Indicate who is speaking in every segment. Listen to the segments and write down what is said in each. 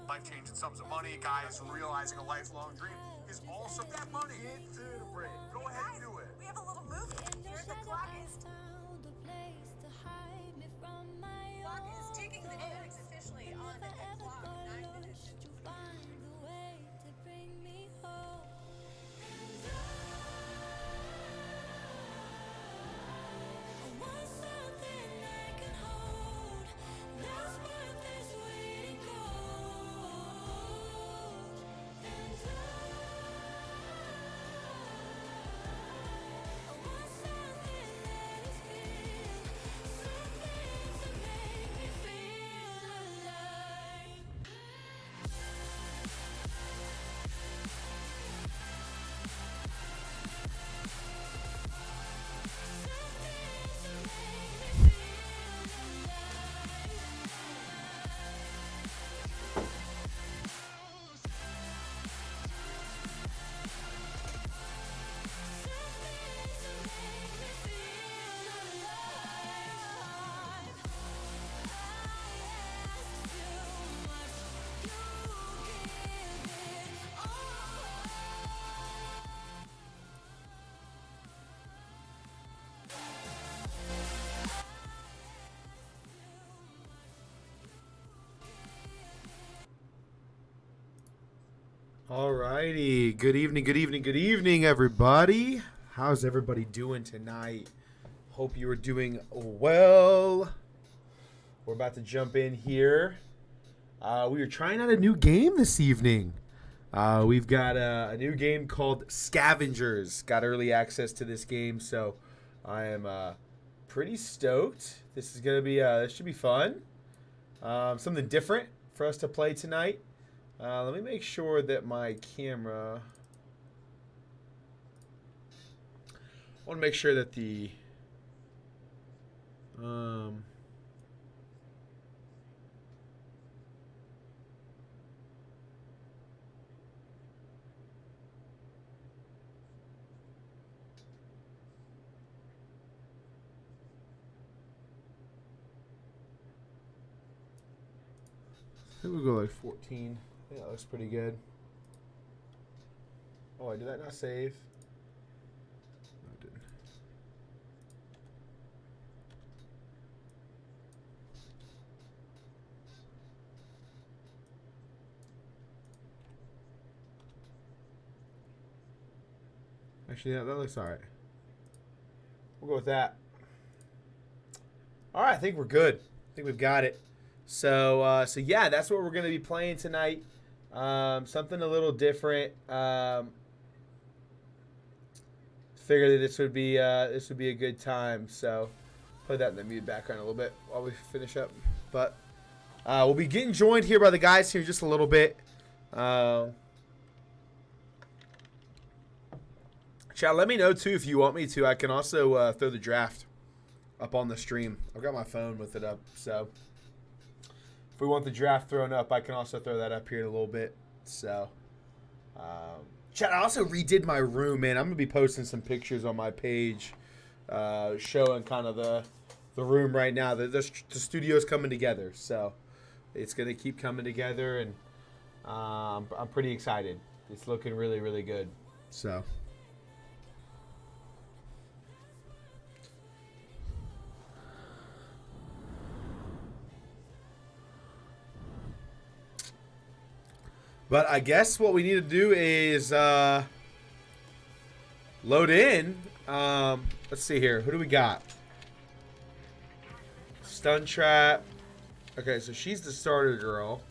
Speaker 1: Life-changing sums of money, guys realizing a lifelong dream is also that money. Get to the break. Go ahead and do it.
Speaker 2: We have a little movie. Here the clock is. Clock is ticking. The Olympics officially on the clock. 9 minutes.
Speaker 3: Alrighty, good evening, everybody. How's everybody doing tonight? Hope you are doing well. We're about to jump in here. We are trying out a new game this evening. We've got a new game called Scavengers. Got early access to this game, so I am pretty stoked. This is gonna be this should be fun. Something different for us to play tonight. Let me make sure that my camera. I want to make sure that the I think we'll go like 14. Yeah, that looks pretty good. Oh, did that not save? No, it didn't. Actually, yeah, that looks all right. We'll go with that. All right, I think we're good. I think we've got it. So yeah, that's what we're going to be playing tonight. Something a little different. Figured that this would be a good time. So put that in the mute background a little bit while we finish up. But we'll be getting joined here by the guys here just a little bit. Chat, let me know too if you want me to. I can also throw the draft up on the stream. I've got my phone with it up, so if we want the draft thrown up, I can also throw that up here in a little bit. So, chat, I also redid my room, man. I'm gonna be posting some pictures on my page, showing kind of the room right now. The studio's coming together, so it's gonna keep coming together, and I'm pretty excited. It's looking really, really good. So. But I guess what we need to do is load in. Let's see here. Who do we got? Stun Trap. Okay, so she's the starter girl.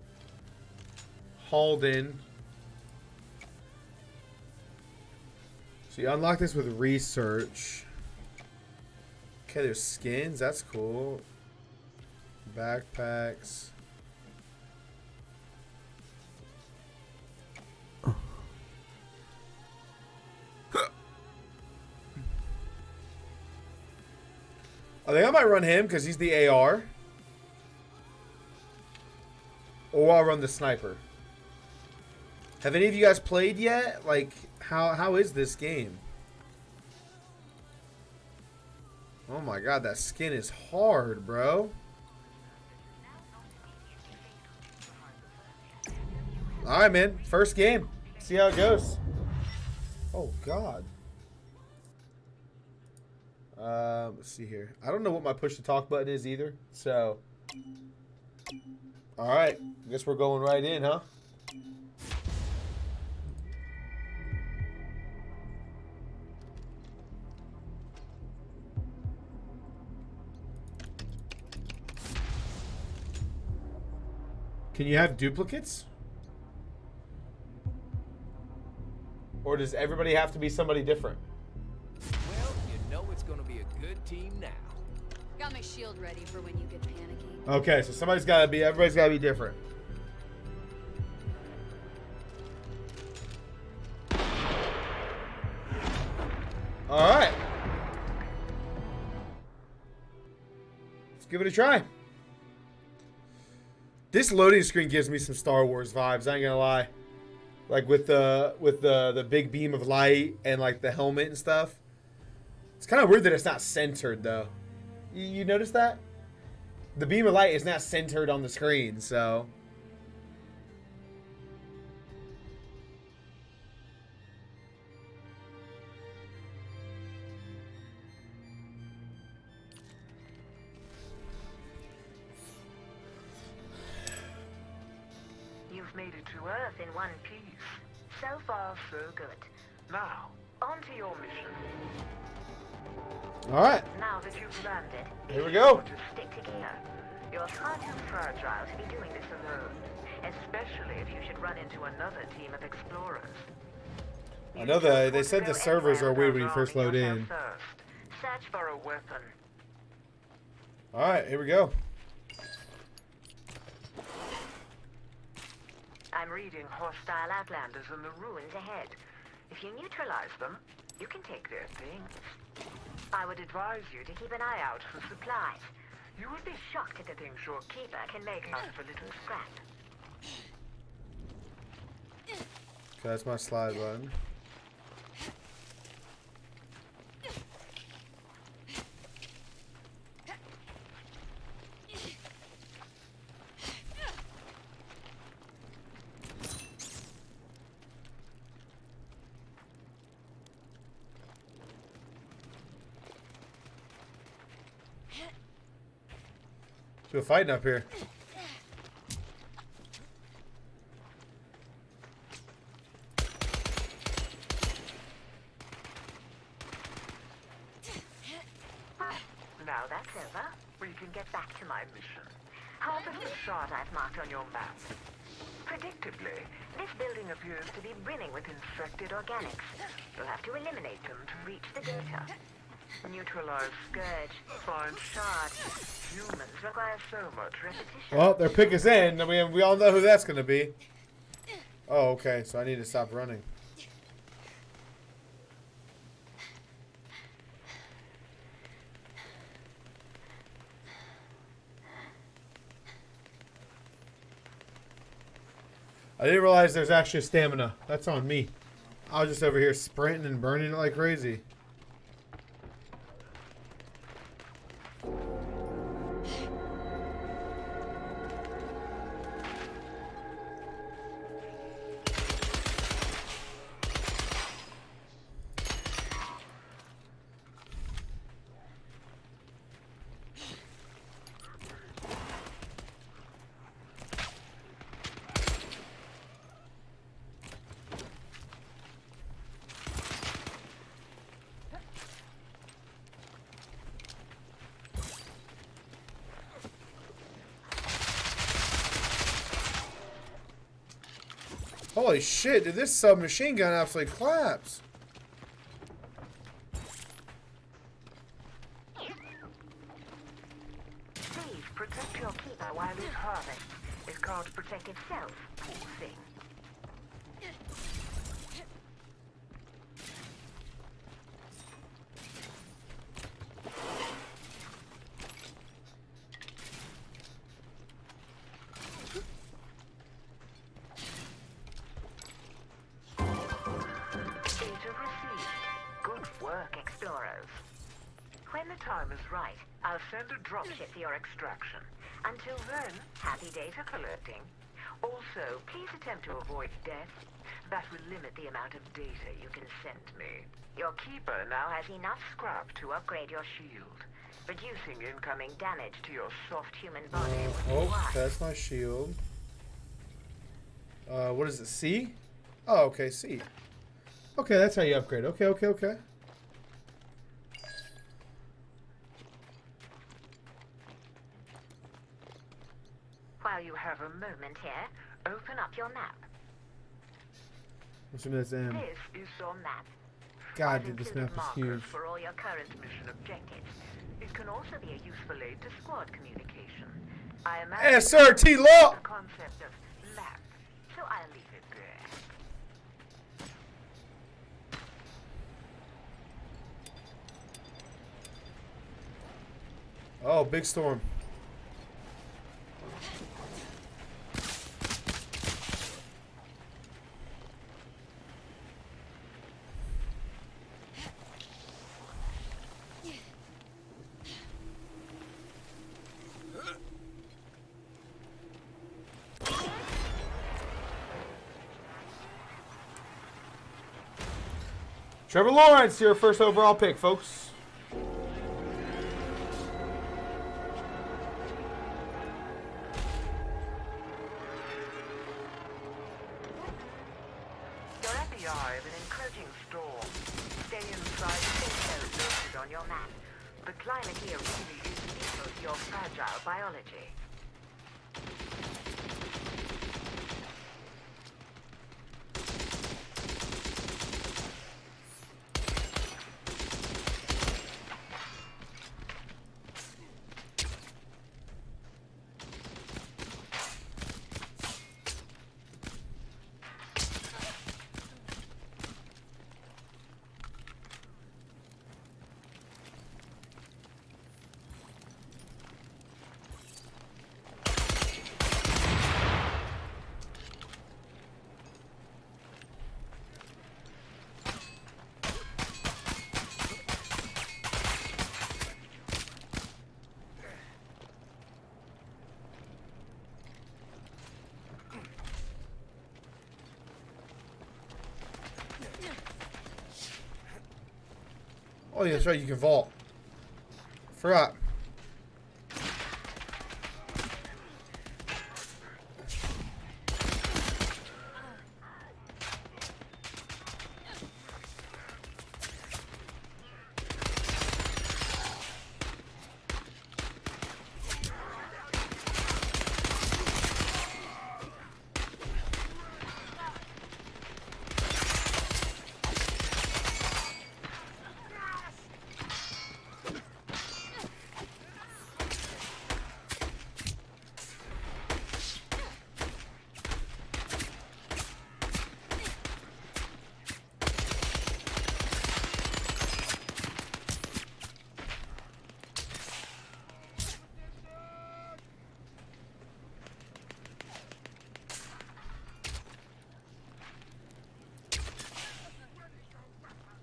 Speaker 3: Halden. So you unlock this with research. Okay, there's skins. That's cool. Backpacks. I think I might run him because he's the AR. Or I'll run the sniper. Have any of you guys played yet? Like, how is this game? Oh my god, that skin is hard, bro. Alright, man. First game. See how it goes. Oh, God. Let's see here. I don't know what my push to talk button is either. So, all right. I guess we're going right in, huh? Can you have duplicates? Or does everybody have to be somebody different?
Speaker 4: Well, you know it's going to be a good team now.
Speaker 5: Got my shield ready for when you get panicky.
Speaker 3: Okay, so everybody's got to be different. All right. Let's give it a try. This loading screen gives me some Star Wars vibes, I ain't gonna lie. Like with the big beam of light and like the helmet and stuff. It's kind of weird that it's not centered though. You notice that? The beam of light is not centered on the screen, so.
Speaker 6: You've made it to Earth in one piece. So far, so good. Now, On to your mission.
Speaker 3: All right,
Speaker 6: Now that you've landed,
Speaker 3: here we go.
Speaker 6: to stick together. You're far too fragile to be doing this alone, especially if you should run into another team of explorers.
Speaker 3: I know they said the servers are weird when you first load in.
Speaker 6: Search for a weapon.
Speaker 3: All right, here we go.
Speaker 6: I'm reading hostile outlanders in the ruins ahead. If you neutralize them, you can take their things. I would advise you to keep an eye out for supplies. You would be shocked at the things your keeper can make out of a little scrap.
Speaker 3: Okay, that's my slide button. We're fighting up here.
Speaker 6: Now that's over. We can get back to my mission. Harvest the shard I've marked on your map. Predictably, this building appears to be brimming with infected organics. You'll have to eliminate them to reach the data. Neutralize Scourge, find shard. Humans require so much repetition.
Speaker 3: Well, their pick is in. I mean, we all know who that's going to be. Oh, okay. So I need to stop running. I didn't realize there's actually stamina. That's on me. I was just over here sprinting and burning it like crazy. Holy shit, dude, this submachine gun absolutely claps.
Speaker 6: Please protect your keeper while it's harvest. It can't protect itself, poor thing. When the time is right, I'll send a dropship for your extraction. Until then, happy data collecting. Also, please attempt to avoid death. That will limit the amount of data you can send me. Your keeper now has enough scrap to upgrade your shield, reducing incoming damage to your soft human body.
Speaker 3: Oh, that's my shield. What is it, C? Oh, okay, C. Okay, that's how you upgrade. Okay, okay, okay.
Speaker 6: While you have a moment here, open up your map.
Speaker 3: What's in this M?
Speaker 6: This is your map.
Speaker 3: God,
Speaker 6: I've
Speaker 3: dude, this
Speaker 6: included
Speaker 3: map is
Speaker 6: markers
Speaker 3: huge.
Speaker 6: for all your current mission objectives. It can also be a useful aid to squad communication. I imagine
Speaker 3: SRT law!
Speaker 6: the concept of map, so I'll leave it there.
Speaker 3: Oh, big storm. Trevor Lawrence, your first overall pick, folks.
Speaker 6: You're at the eye of an encroaching storm. Stay inside safe zones listed on your map. The climate here really is lethal to your fragile biology.
Speaker 3: Oh, yeah, that's right. You can vault. Forgot.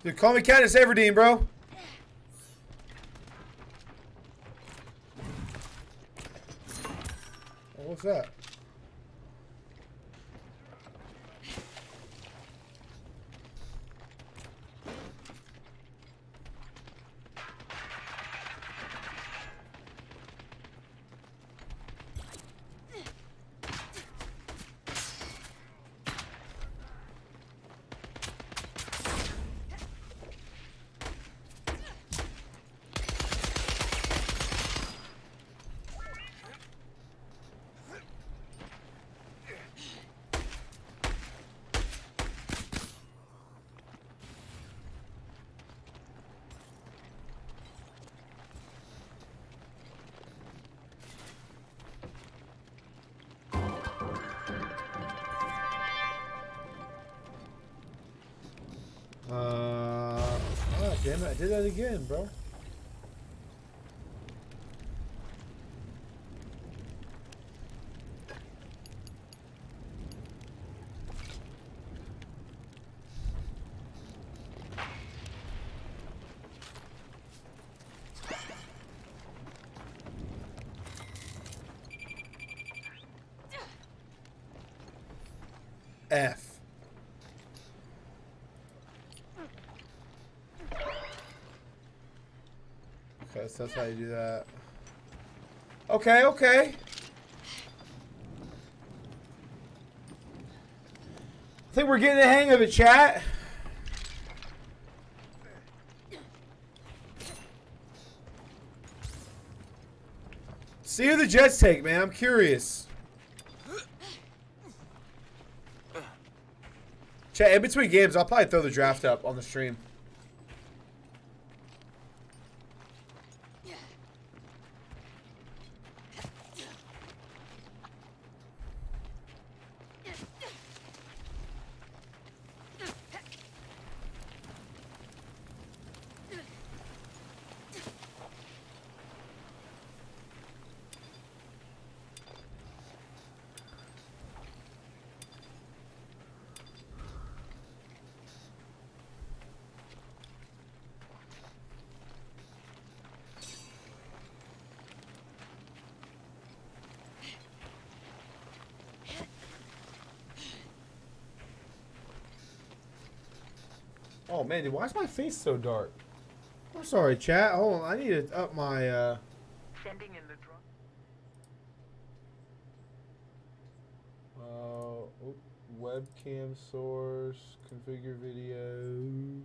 Speaker 3: Dude, call me Katniss Everdeen, bro. Oh, what's that? Oh, damn it. I did that again, bro. F. Okay, so that's how you do that. Okay, okay. I think we're getting the hang of it, chat. See who the Jets take, man. I'm curious. Chat, in between games, I'll probably throw the draft up on the stream. Oh man, dude, why is my face so dark? I'm sorry, chat. Hold on, I need to up my
Speaker 6: Sending in the drop.
Speaker 3: webcam source, configure video.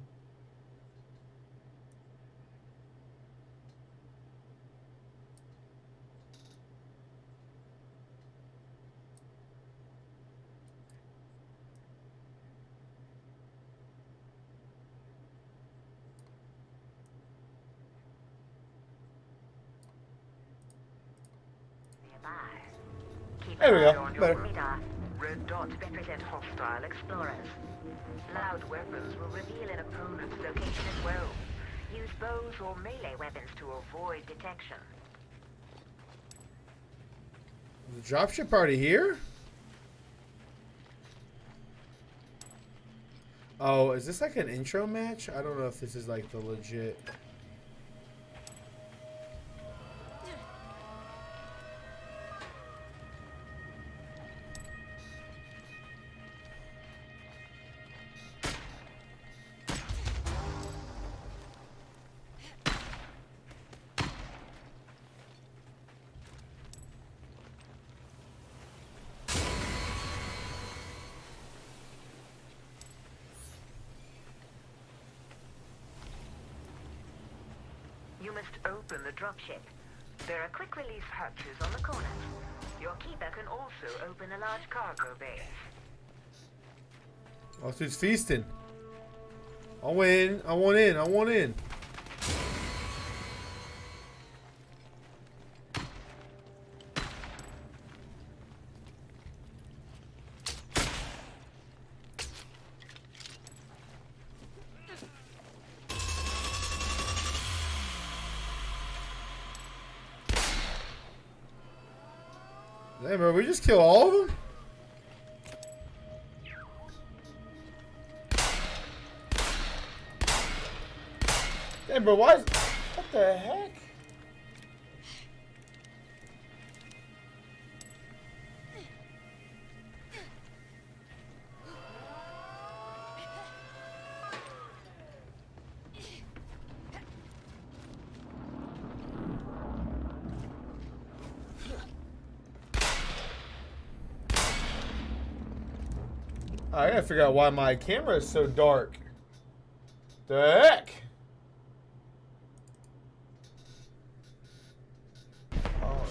Speaker 6: nearby. Keep
Speaker 3: There
Speaker 6: an
Speaker 3: we
Speaker 6: eye
Speaker 3: go.
Speaker 6: on your
Speaker 3: Better.
Speaker 6: radar. Red dots represent hostile explorers. Loud weapons will reveal an opponent's location as well. Use bows or melee weapons to avoid detection.
Speaker 3: The dropship already here? Oh, is this like an intro match? I don't know if this is like the legit.
Speaker 6: You must open the dropship. There are quick release hatches on the corners. Your keeper can also open a large cargo base.
Speaker 3: Oh, so it's feasting. I win. I want in. I want in. Damn, bro, we just kill all of them? Damn, bro, why is... What the heck? I gotta figure out why my camera is so dark. The heck? Oh.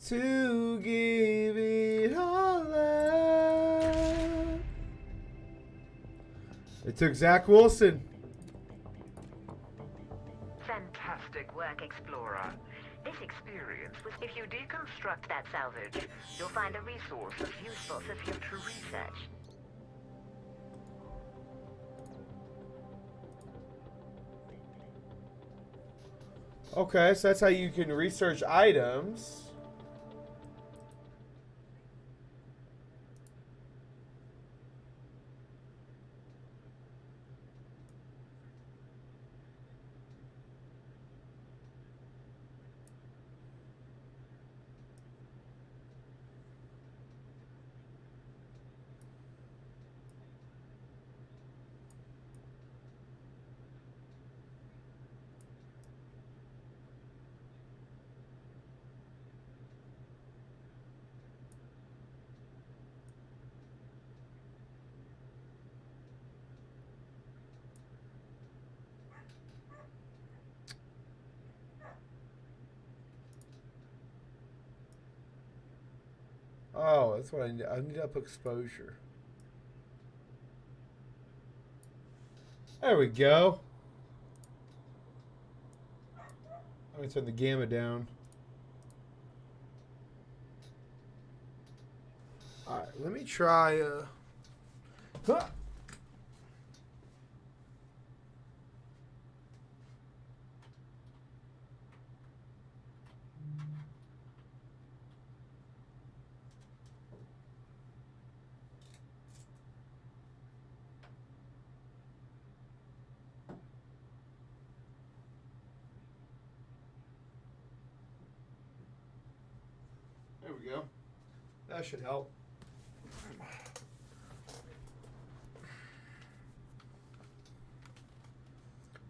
Speaker 3: To give it all up. They took Zach Wilson.
Speaker 6: Fantastic work, Explorer. This experience was... If you deconstruct that salvage, you'll find a resource that's useful for future research.
Speaker 3: Okay, so that's how you can research items. Oh, that's what I need. I need up exposure. There we go. Let me turn the gamma down. Alright, let me try huh. There we go. That should help.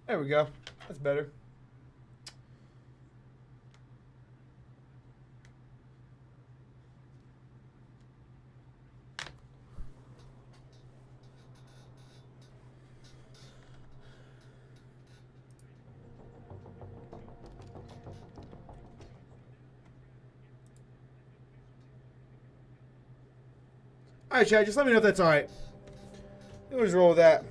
Speaker 3: There we go. That's better. All right, Chad. Just let me know if that's all right. We'll just roll with that.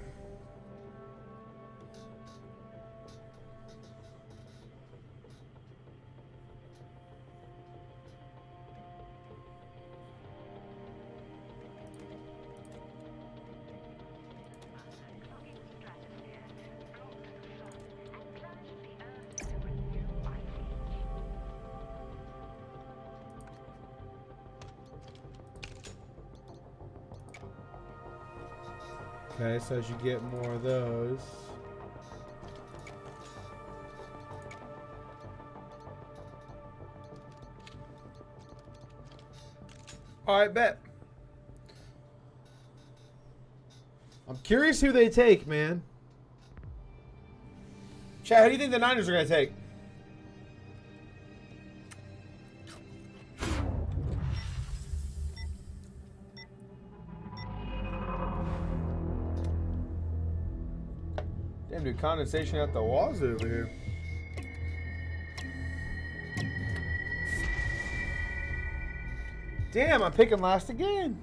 Speaker 3: Okay, so as you get more of those. Alright, bet. I'm curious who they take, man. Chad, who do you think the Niners are going to take? Damn, dude, condensation at the walls over here. Damn, I'm picking last again.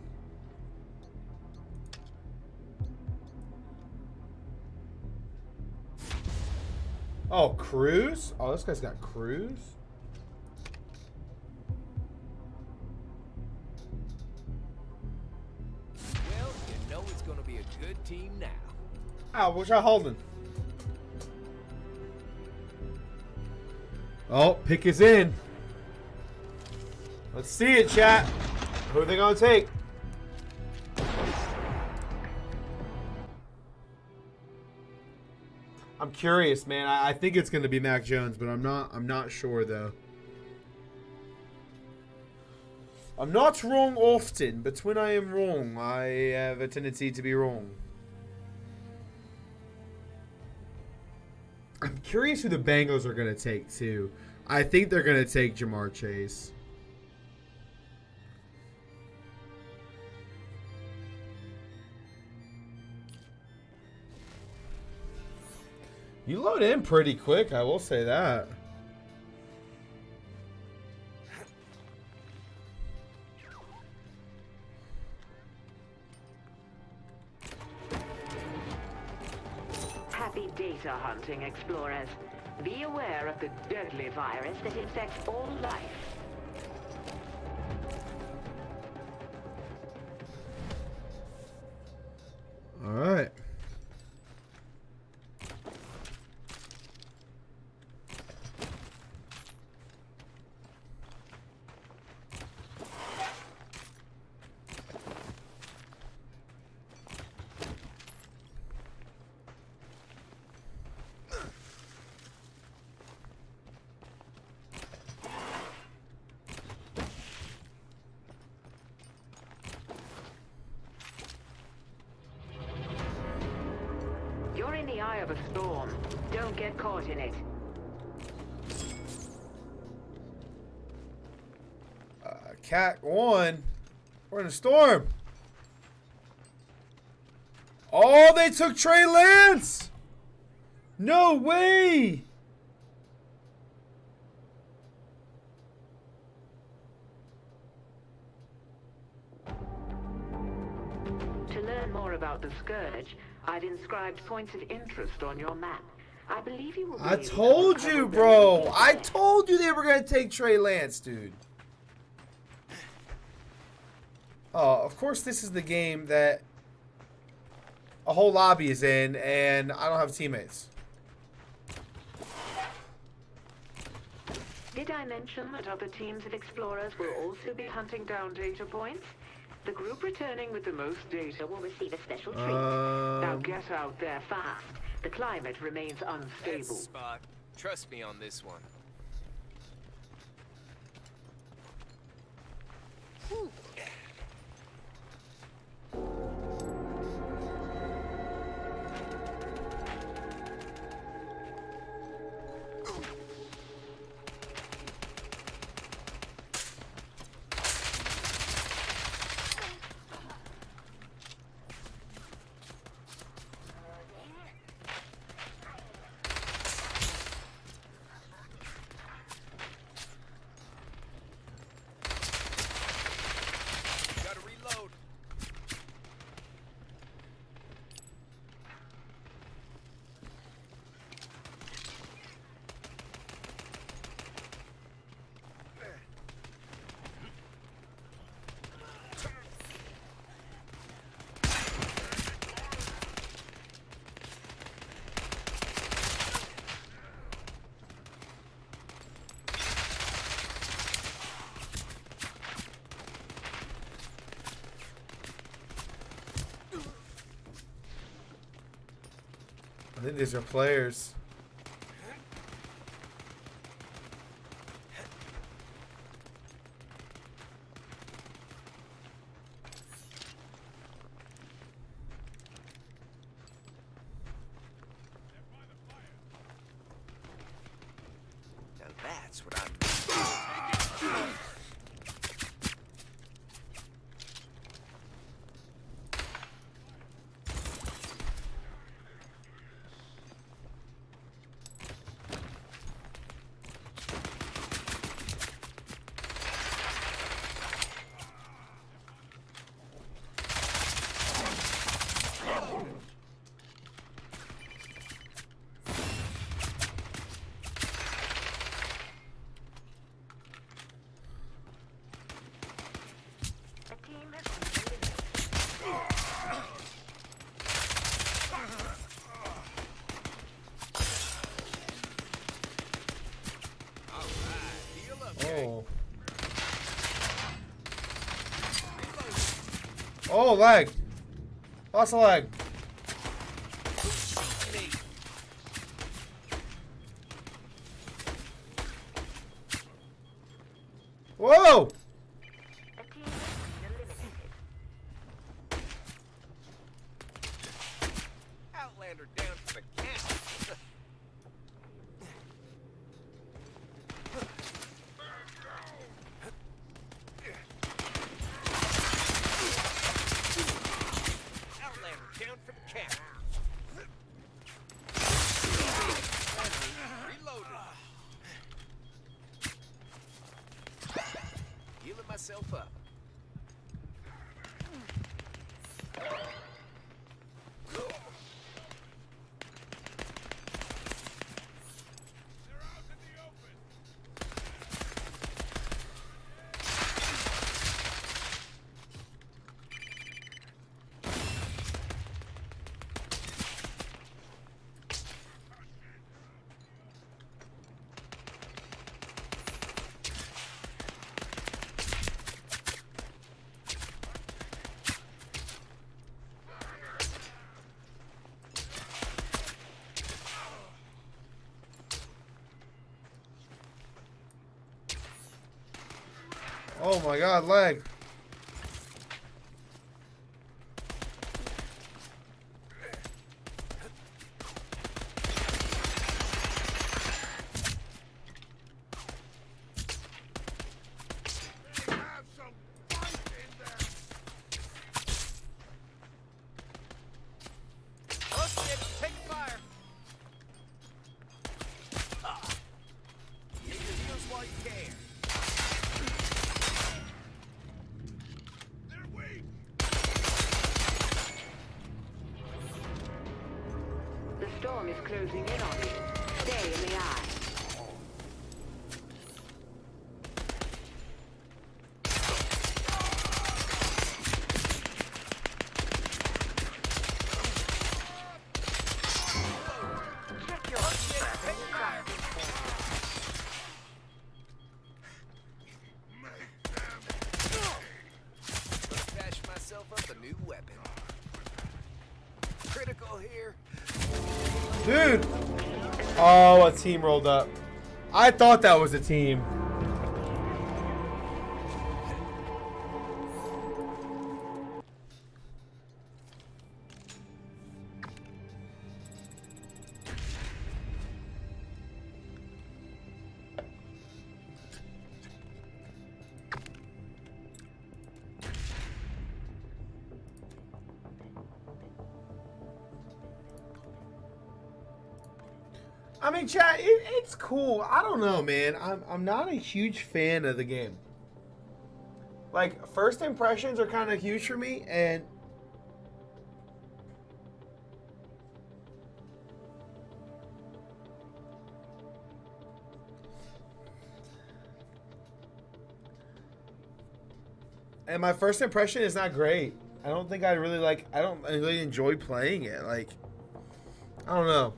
Speaker 3: Oh, Cruz? Oh, this guy's got Cruz?
Speaker 4: Well, you know it's going to be a good team now.
Speaker 3: Oh, what's I holding? Oh, pick is in. Let's see it, chat. Who are they gonna take? I'm curious, man. I think it's gonna be Mac Jones, but I'm not sure though. I'm not wrong often, but when I am wrong, I have a tendency to be wrong. I'm curious who the Bengals are going to take, too. I think they're going to take Jamar Chase. You load in pretty quick, I will say that.
Speaker 6: Happy data hunting, explorers. Be aware of the deadly virus that infects all life.
Speaker 3: All right.
Speaker 6: You're in the eye of a storm. Don't get caught in it.
Speaker 3: Cat 1. We're in a storm. Oh, they took Trey Lance. No way.
Speaker 6: To learn more about the Scourge, I've inscribed points of interest on your map. I believe you will be
Speaker 3: I
Speaker 6: able to
Speaker 3: told
Speaker 6: uncover
Speaker 3: you,
Speaker 6: them
Speaker 3: bro.
Speaker 6: details.
Speaker 3: I told you they were going to take Trey Lance, dude. Oh, of course this is the game that a whole lobby is in, and I don't have teammates.
Speaker 6: Did I mention that other teams of explorers will also be hunting down data points? The group returning with the most data will receive a special treat. Now get out there fast. The climate remains
Speaker 4: That's
Speaker 6: unstable.
Speaker 4: Spot. Trust me on this one.
Speaker 3: I think these are players.
Speaker 4: Now that's what I'm.
Speaker 6: A team has been eliminated.
Speaker 4: All right, heal up, gang.
Speaker 3: Oh. Oh, lag. Lots of lag. Whoa!
Speaker 6: A team has been eliminated.
Speaker 4: Outlander down for the count. Outlander down for the count. Reloaded. Healing myself up.
Speaker 3: Oh my god, lag.
Speaker 4: Oh shit, take fire. Get your heals while you can.
Speaker 6: The storm is closing in on you. Stay in the eye. Check your
Speaker 4: Patch myself up a new weapon. Critical here.
Speaker 3: Dude! Oh, a team rolled up. I thought that was a team. I mean, chat, it's cool. I don't know, man. I'm not a huge fan of the game. Like, first impressions are kind of huge for me, and my first impression is not great. I don't think I really like. I don't really enjoy playing it. Like, I don't know.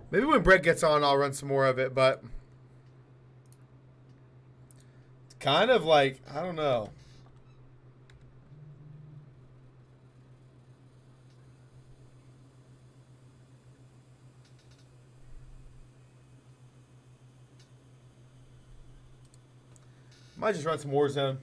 Speaker 3: Maybe when Brett gets on, I'll run some more of it, but it's kind of like, I don't know. Might just run some Warzone.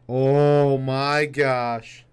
Speaker 3: Oh my gosh.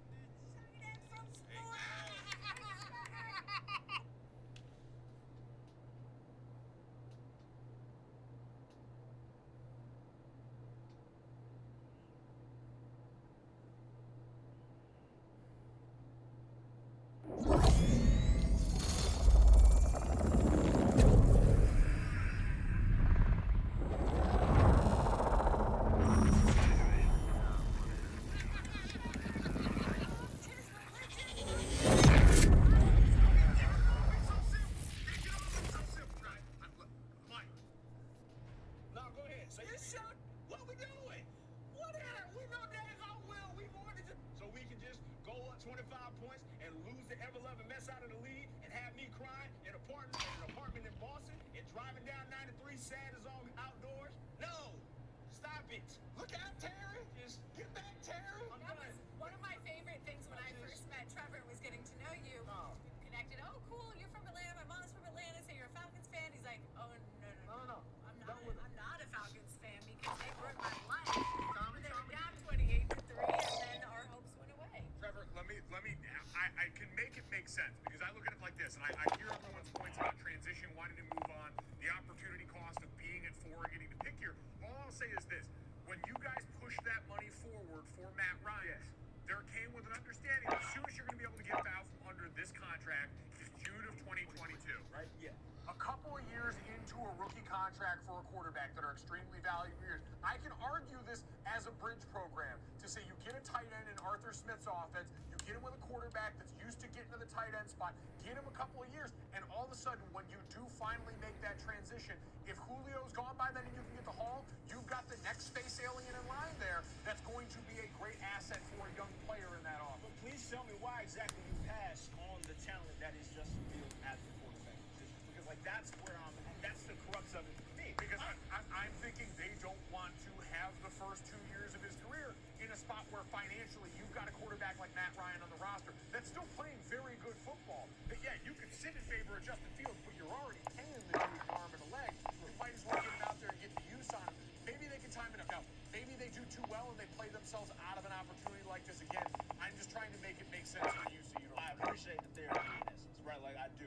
Speaker 1: Sense because I look at it like this, and I hear everyone's points about transition, wanting to move on, the opportunity cost of being at 4 and getting to pick here. All I'll say is this: when you guys push that money forward for Matt Ryan, there came with an understanding that as soon as you're going to be able to get Val from under this contract is June of 2022, right? Yeah. A couple of years into a rookie contract for a quarterback that are extremely valuable years, I can argue this as a bridge program to say you get a tight end in Arthur Smith's offense, you get him with a quarterback that's used to getting to the tight end spot, get him a couple of years, and all of a sudden when you do finally make that transition, if Julio's gone by then and you can get the Hall, you've got the next space alien in line there that's going to be a great asset for a young player in that offense.
Speaker 7: But please tell me why exactly you pass on the talent that is Justin Fields as the quarterback. Because like that's the crux of it for me.
Speaker 1: Because I'm thinking they don't want to have the first 2 years of his career in a spot where financially you've got a quarterback like Matt Ryan on the roster that's still playing very good football. But yeah, you could sit in favor of Justin Fields, but you're already paying the dude an arm and a leg. You might as well get him out there and get the use on him. Maybe they can time it up. Now, maybe they do too well and they play themselves out of an opportunity like this again. I'm just trying to make it make sense for you so you don't.
Speaker 7: I appreciate that they're in essence, right? Like I do.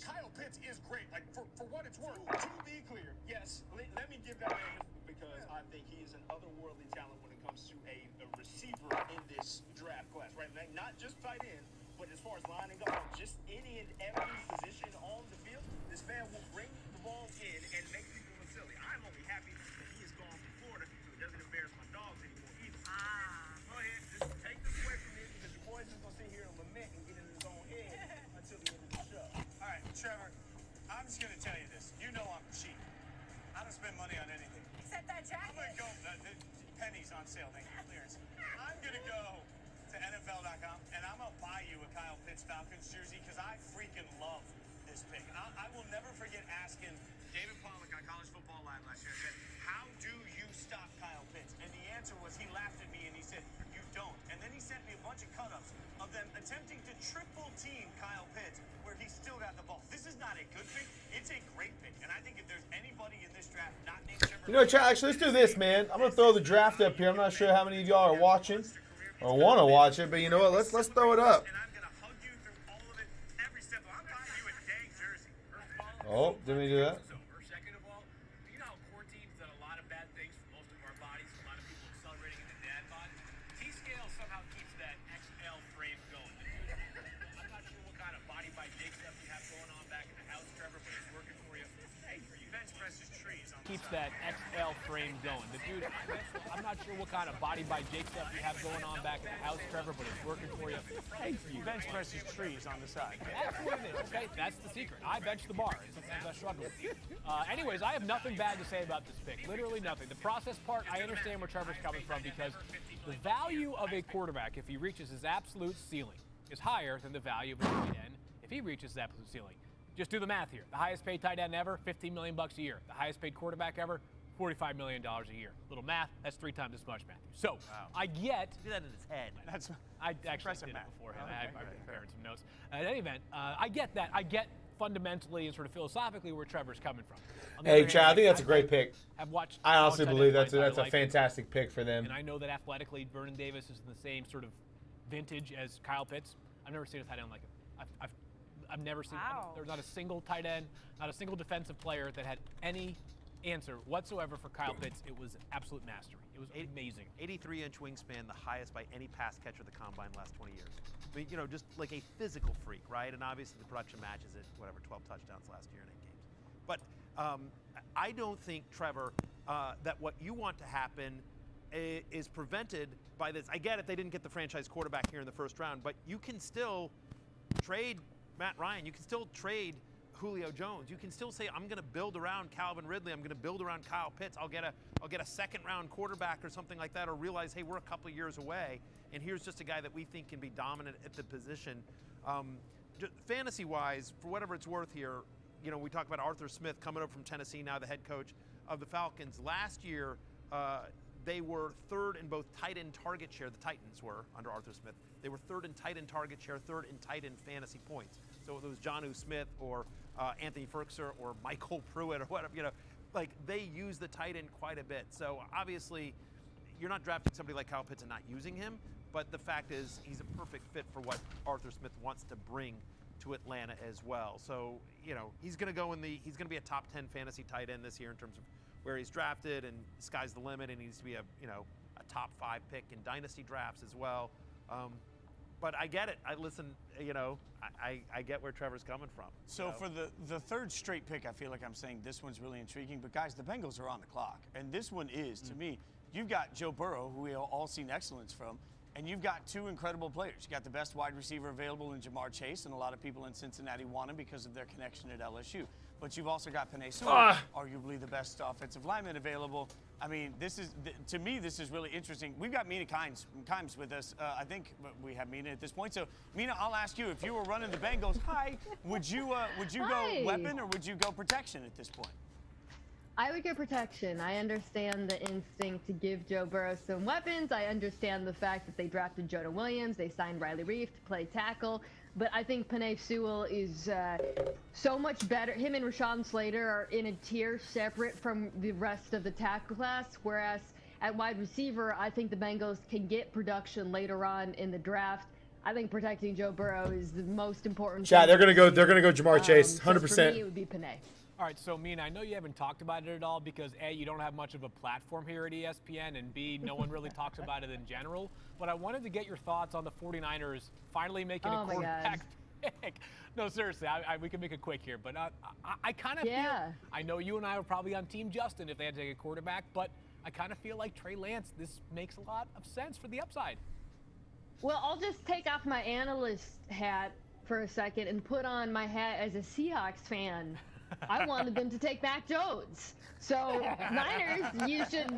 Speaker 1: Kyle Pitts is great, like for what it's worth.
Speaker 7: To be clear, yes, let me give that man because I think he is an otherworldly talent when it comes to a receiver in this draft class, right? Like, not just tight end, but as far as lining up on just any and every position on the field, this man will bring the ball in and make people look silly. I'm only happy that he is gone from Florida so he doesn't embarrass my dogs anymore either. Go ahead, just take this away from me because the boys is going to sit here and lament and get in his own head until the end of the show.
Speaker 8: All right, Trevor, I'm just going to tell you this. You know I'm cheap. I don't spend money on anything.
Speaker 2: Except that
Speaker 8: I'm
Speaker 2: jacket.
Speaker 8: going to go, the pennies on sale, they clearance. I'm going to go to NFL.com and I'm going to buy you a Kyle Pitts Falcons jersey because I freaking love this pick. And I will never forget asking David Pollack on College Football Live last year, I said, how do you stop Kyle Pitts? And the answer was he laughed at me and he said, you don't. And then he sent me a bunch of cut-ups of them attempting to triple team Kyle Pitts where he still got the ball. This is not a good pick. It's a great pick. And I think if there's anybody in this draft not named Trevor...
Speaker 3: You know, chat, actually, let's do this, man. I'm going to throw the draft up here. I'm not sure how many of y'all are watching or want to watch it, but you know what? Let's throw it up.
Speaker 8: And I'm going to hug you through all of it, every step. I'm buying you a dang jersey. First of
Speaker 3: Oh,
Speaker 8: all,
Speaker 3: didn't we do that?
Speaker 7: Second of all, you know how quarantine's done a lot of bad things for most of our bodies, a lot of people accelerating into dad bod. T-scale somehow keeps that XL frame going. I'm not sure what kind of body by Jake stuff you have going on back in the house, Trevor, but it's working for you. Hey, for you. Bench presses trees on
Speaker 4: Keeps that XL frame going. The dude, I'm not sure what kind of body by Jake stuff you have going on back in the house, Trevor, but it's working for you. Hey, for you.
Speaker 7: bench presses trees on the side.
Speaker 4: That's what it is, okay? That's the secret. I bench the bar. Sometimes I struggle with it. Anyways, I have nothing bad to say about this pick. Literally nothing. The process part, I understand where Trevor's coming from because the value of a quarterback, if he reaches his absolute ceiling, is higher than the value of a tight end if he reaches his absolute ceiling. Just do the math here. The highest paid tight end ever, $15 million a year. The highest paid quarterback ever, $45 million a year. Little math, that's 3 times as much, Matthew. So I get.
Speaker 9: Do that in his head.
Speaker 4: I actually
Speaker 9: impressive
Speaker 4: did
Speaker 9: math.
Speaker 4: it beforehand.
Speaker 9: Okay,
Speaker 4: I've
Speaker 9: great.
Speaker 4: prepared some notes. In any event, I get that. I get fundamentally and sort of philosophically where Trevor's coming from. On the
Speaker 3: Hey,
Speaker 4: other
Speaker 3: Chad, I
Speaker 4: hand,
Speaker 3: think that's a great pick.
Speaker 4: I've watched.
Speaker 3: I honestly
Speaker 4: tight
Speaker 3: believe
Speaker 4: ends
Speaker 3: that's
Speaker 4: I
Speaker 3: a
Speaker 4: like.
Speaker 3: fantastic pick for them.
Speaker 4: And I know that athletically, Vernon Davis is in the same sort of vintage as Kyle Pitts. I've never seen a tight end like him. I've never seen.
Speaker 2: Wow.
Speaker 4: There's not a single tight end, not a single defensive player that had any answer whatsoever for Kyle Pitts. It was absolute mastery. It was amazing.
Speaker 9: 83-inch wingspan, the highest by any pass catcher of the combine last 20 years. I mean, you know, just like a physical freak, right? And obviously the production matches it, whatever, 12 touchdowns last year in 8 games. But I don't think, Trevor, that what you want to happen is prevented by this. I get it, they didn't get the franchise quarterback here in the first round, but you can still trade Matt Ryan. You can still trade Julio Jones. You can still say, I'm going to build around Calvin Ridley. I'm going to build around Kyle Pitts. I'll get a second-round quarterback or something like that, or realize, hey, we're a couple of years away, and here's just a guy that we think can be dominant at the position. Fantasy-wise, for whatever it's worth here, you know, we talk about Arthur Smith coming over from Tennessee, now the head coach of the Falcons. Last year, they were third in both tight end target share. The Titans were under Arthur Smith. They were third in tight end target share, third in tight end fantasy points. So it was Jonnu Smith or Anthony Ferguson or Michael Pruitt or whatever, you know, like they use the tight end quite a bit. So obviously, you're not drafting somebody like Kyle Pitts and not using him. But the fact is, he's a perfect fit for what Arthur Smith wants to bring to Atlanta as well. So, you know, he's going to be a top 10 fantasy tight end this year in terms of where he's drafted, and the sky's the limit, and he needs to be a top 5 pick in dynasty drafts as well. But I get it. I get where Trevor's coming from.
Speaker 7: So for the third straight pick, I feel like I'm saying this one's really intriguing. But guys, the Bengals are on the clock, and this one is to me. You've got Joe Burrow, who we have all seen excellence from, and you've got 2 incredible players. You got the best wide receiver available in Jamar Chase, and a lot of people in Cincinnati want him because of their connection at LSU. But you've also got Penei Sewell, arguably the best offensive lineman available. I mean, to me, this is really interesting. We've got Mina Kimes with us. I think we have Mina at this point. So, Mina, I'll ask you, if you were running the Bengals, would you go weapon or would you go protection at this point?
Speaker 10: I would go protection. I understand the instinct to give Joe Burrow some weapons. I understand the fact that they drafted Jonah Williams. They signed Riley Reif to play tackle. But I think Penei Sewell is so much better. Him and Rashawn Slater are in a tier separate from the rest of the tackle class. Whereas at wide receiver, I think the Bengals can get production later on in the draft. I think protecting Joe Burrow is the most important.
Speaker 3: Chad, they're gonna go Jamar Chase, 100%.
Speaker 10: For me, it would be Penei.
Speaker 4: All right, so Mina, I know you haven't talked about it at all because A, you don't have much of a platform here at ESPN, and B, no one really talks about it in general. But I wanted to get your thoughts on the 49ers finally making a quarterback pick. No, seriously, we can make it quick here, but I kind of feel, I know you and I were probably on Team Justin if they had to take a quarterback, but I kind of feel like Trey Lance, this makes a lot of sense for the upside.
Speaker 10: Well, I'll just take off my analyst hat for a second and put on my hat as a Seahawks fan. I wanted them to take Mac Jones. So Niners, you should,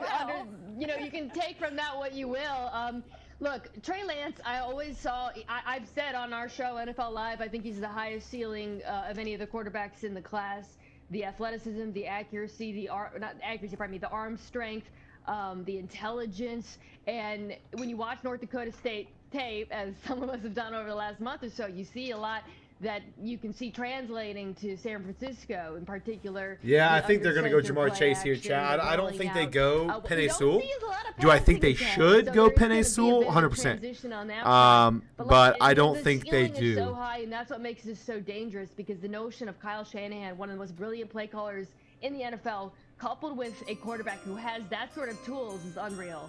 Speaker 10: you can take from that what you will. Look, Trey Lance, I always saw, I've said on our show, NFL Live, I think he's the highest ceiling of any of the quarterbacks in the class. The athleticism, the accuracy, the arm strength, the intelligence. And when you watch North Dakota State tape, as some of us have done over the last month or so, you see a lot that you can see translating to San Francisco in particular.
Speaker 3: Yeah, I think they're going to go Jamar Chase here, Chad. I don't think they go Penei Sewell. Do I think they should go Penei Sewell? 100%. But I don't think they do.
Speaker 10: Is so high, and that's what makes this so dangerous, because the notion of Kyle Shanahan, one of the most brilliant play callers in the NFL, coupled with a quarterback who has that sort of tools, is unreal.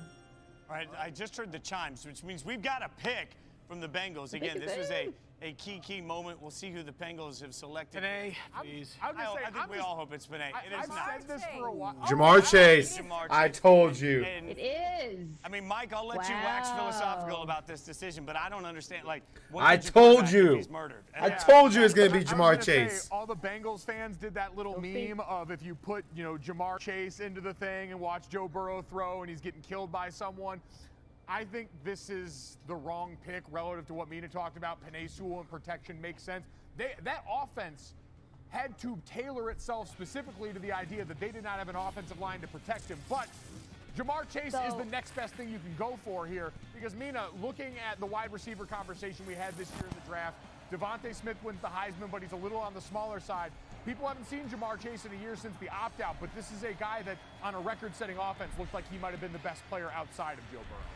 Speaker 7: All right, I just heard the chimes, which means we've got a pick from the Bengals. Again, this is a key moment. We'll see who the Bengals have selected.
Speaker 4: Penei, please.
Speaker 7: I think we all hope it's Penei. It is not.
Speaker 2: I've said this for a while.
Speaker 3: Jamar Chase. I told you.
Speaker 10: It is.
Speaker 7: I mean, Mike, I'll let you wax philosophical about this decision, but I don't understand. Like,
Speaker 3: I told you.
Speaker 7: He's murdered.
Speaker 3: I told you it's going to be Jamar Chase.
Speaker 1: All the Bengals fans did that little meme of if you put, Jamar Chase into the thing and watch Joe Burrow throw and he's getting killed by someone. I think this is the wrong pick relative to what Mina talked about. Penei Sewell and protection makes sense. That offense
Speaker 11: had to tailor itself specifically to the idea that they did not have an offensive line to protect him. But Jamar Chase is the next best thing you can go for here, because Mina, looking at the wide receiver conversation we had this year in the draft, Devontae Smith wins the Heisman, but he's a little on the smaller side. People haven't seen Jamar Chase in a year since the opt-out, but this is a guy that on a record-setting offense looked like he might have been the best player outside of Joe Burrow.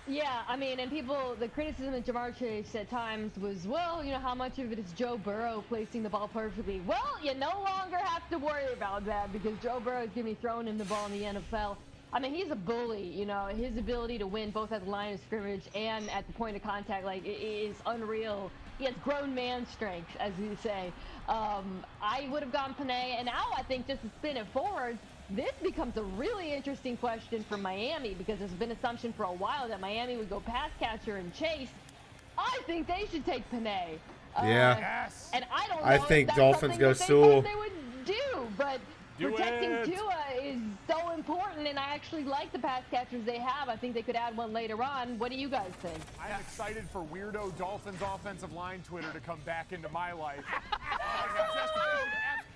Speaker 10: Yeah, I mean, and the criticism of Jamar Chase at times was, well, you know, how much of it is Joe Burrow placing the ball perfectly? Well, you no longer have to worry about that because Joe Burrow is going to be throwing him the ball in the NFL. I mean, he's a bully, you know, his ability to win both at the line of scrimmage and at the point of contact, like, it is unreal. He has grown man strength, as we say. I would have gone Panay, and now I think just to spin it forward, this becomes a really interesting question for Miami because there's been assumption for a while that Miami would go pass catcher and Chase. I think they should take Panay.
Speaker 3: Yeah.
Speaker 11: Yes.
Speaker 10: And I don't know
Speaker 3: I
Speaker 10: if
Speaker 3: think
Speaker 10: that's
Speaker 3: Dolphins
Speaker 10: something
Speaker 3: go
Speaker 10: that
Speaker 3: Sewell.
Speaker 10: they would do, but protecting Tua is so important, and I actually like the pass catchers they have. I think they could add one later on. What do you guys think?
Speaker 11: I'm excited for weirdo Dolphins offensive line Twitter to come back into my life.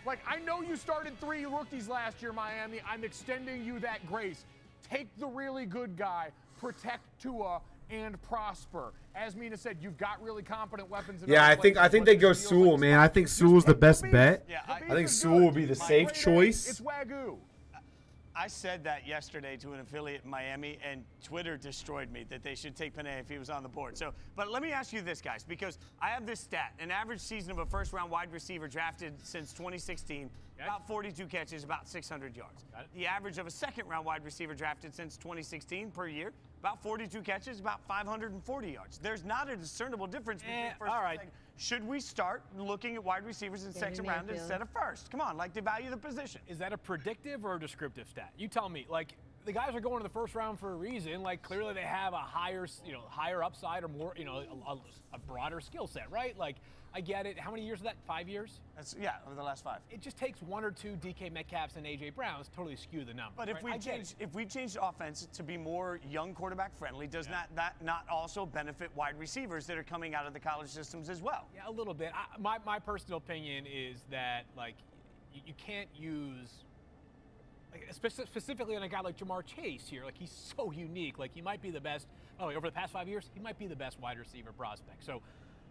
Speaker 11: Like, I know you started 3 rookies last year, Miami. I'm extending you that grace. Take the really good guy, protect Tua, and prosper. As Mina said, you've got really competent weapons.
Speaker 3: Yeah, I think they go Sewell, man. I think Sewell's the best bet.
Speaker 8: Yeah,
Speaker 3: I think Sewell will be the safe choice.
Speaker 11: It's Wagyu.
Speaker 8: I said that yesterday to an affiliate in Miami, and Twitter destroyed me that they should take Panay if he was on the board. So, but let me ask you this, guys, because I have this stat. An average season of a first-round wide receiver drafted since 2016, about 42 catches, about 600 yards. The average of a second-round wide receiver drafted since 2016 per year, about 42 catches, about 540 yards. There's not a discernible difference between first and second. Should we start looking at wide receivers in second round instead of first? Come on, like, devalue the position.
Speaker 4: Is that a predictive or a descriptive stat? You tell me. Like, the guys are going to the first round for a reason. Like, clearly they have a higher upside or more, a broader skill set, right? Like, I get it. How many years is that? 5 years?
Speaker 8: That's, yeah, over the last 5.
Speaker 4: It just takes 1 or 2 DK Metcalfs and AJ Browns to totally skew the number.
Speaker 8: But if we change the offense to be more young quarterback friendly, does that not also benefit wide receivers that are coming out of the college systems as well?
Speaker 4: Yeah, a little bit. My personal opinion is that, like, you can't use, like, specifically on a guy like Jamar Chase here. Like, he's so unique. Like, he might be the best. Oh, over the past 5 years, he might be the best wide receiver prospect. So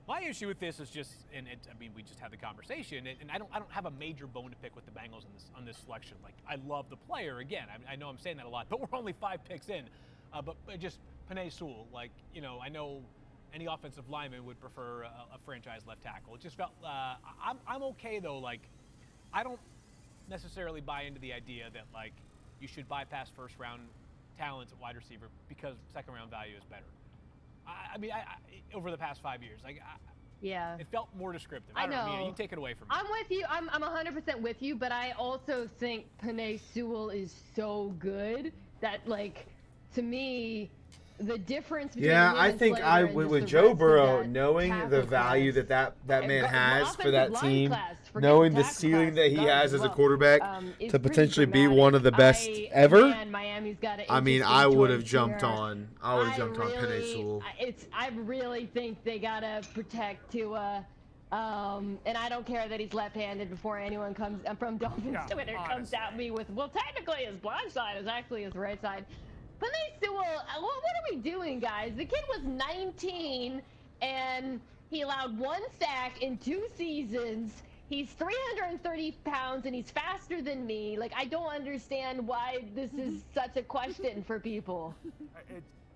Speaker 4: my issue with this is just, we just had the conversation, and I don't have a major bone to pick with the Bengals on this selection. Like, I love the player. Again, I know I'm saying that a lot, but we're only 5 picks in. But just Panay Sewell, like, I know any offensive lineman would prefer a franchise left tackle. It just felt I'm okay though. Like, I don't necessarily buy into the idea that, like, you should bypass first round talents at wide receiver because second round value is better. I mean, over the past 5 years, like,
Speaker 10: yeah,
Speaker 4: it felt more descriptive.
Speaker 10: I know.
Speaker 4: Mina, you take it away from me.
Speaker 10: I'm with you. I'm 100% with you, but I also think Panay Sewell is so good that, like, to me, the difference between
Speaker 3: I think with Joe Burrow, knowing the value that man has for that team, knowing the ceiling that he has as a quarterback to potentially be one of the best ever. I mean, I would have jumped on. Panay Sewell.
Speaker 10: I really think they gotta protect Tua. And I don't care that he's left-handed before anyone comes from Dolphins Twitter comes at me with, well, technically his blind side is actually his right side. Panay Sewell, what are we doing, guys? The kid was 19, and he allowed 1 sack in 2 seasons. He's 330 pounds, and he's faster than me. Like, I don't understand why this is such a question for people.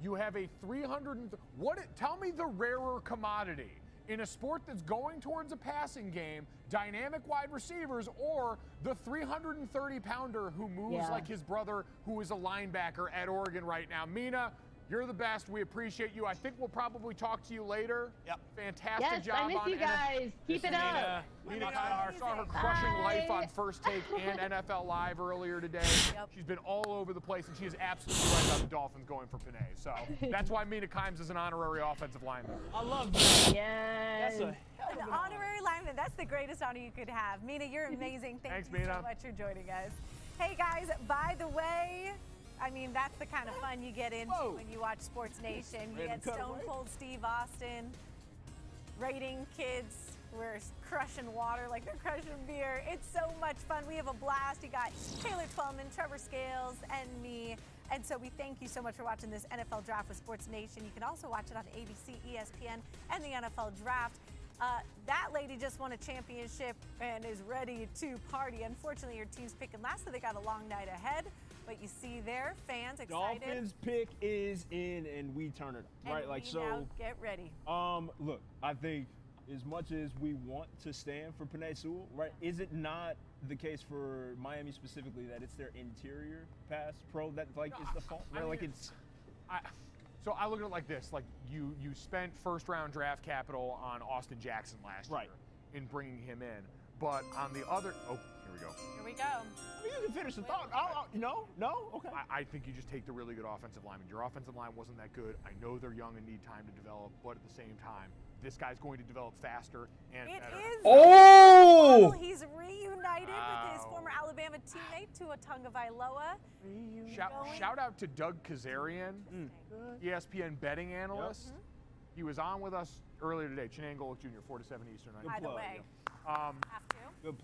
Speaker 11: You have a 300. Tell me the rarer commodity in a sport that's going towards a passing game, dynamic wide receivers, or the 330-pounder who moves like his brother, who is a linebacker at Oregon right now. Mina, you're the best. We appreciate you. I think we'll probably talk to you later. Yep. Fantastic job.
Speaker 10: I miss you guys. Keep it up.
Speaker 11: Mina, I saw her crushing life on First Take and NFL Live earlier today. She's been all over the place, and she is absolutely right about the Dolphins going for Panay. So that's why Mina Kimes is an honorary offensive lineman.
Speaker 4: I love that.
Speaker 10: Yes.
Speaker 2: An honorary lineman. That's the greatest honor you could have. Mina, you're amazing. Thanks, you so much for joining us. Hey, guys, by the way, I mean, that's the kind of fun you get into when you watch Sports Nation. You get Stone Cold Steve Austin rating kids We're crushing water like they're crushing beer. It's so much fun. We have a blast. You got Taylor Twellman, Trevor Scales, and me. And so we thank you so much for watching this NFL Draft with Sports Nation. You can also watch it on ABC, ESPN, and the NFL Draft. That lady just won a championship and is ready to party. Unfortunately, her team's picking last, so they got a long night ahead. But you see there, fans excited.
Speaker 12: Dolphins pick is in, and we turn it up, right?
Speaker 2: Like, so now get ready.
Speaker 12: Look, I think as much as we want to stand for Penei Sewell, right? Is it not the case for Miami specifically that it's their interior pass pro that is the fault? Right? Like it's.
Speaker 11: So I look at it like this: like you spent first-round draft capital on Austin Jackson last year in bringing him in, but on the other, here we go.
Speaker 2: Here we go.
Speaker 12: I mean, you can finish the thought. No, okay.
Speaker 11: I think you just take the really good offensive lineman. Your offensive line wasn't that good. I know they're young and need time to develop, but at the same time, this guy's going to develop faster and better.
Speaker 2: Oh! He's reunited with his former Alabama teammate, Tua Tagovailoa.
Speaker 11: Shout out to Doug Kazarian, ESPN betting analyst. He was on with us earlier today. Chenango Golick Jr., 4 to 7 Eastern.
Speaker 2: By the way,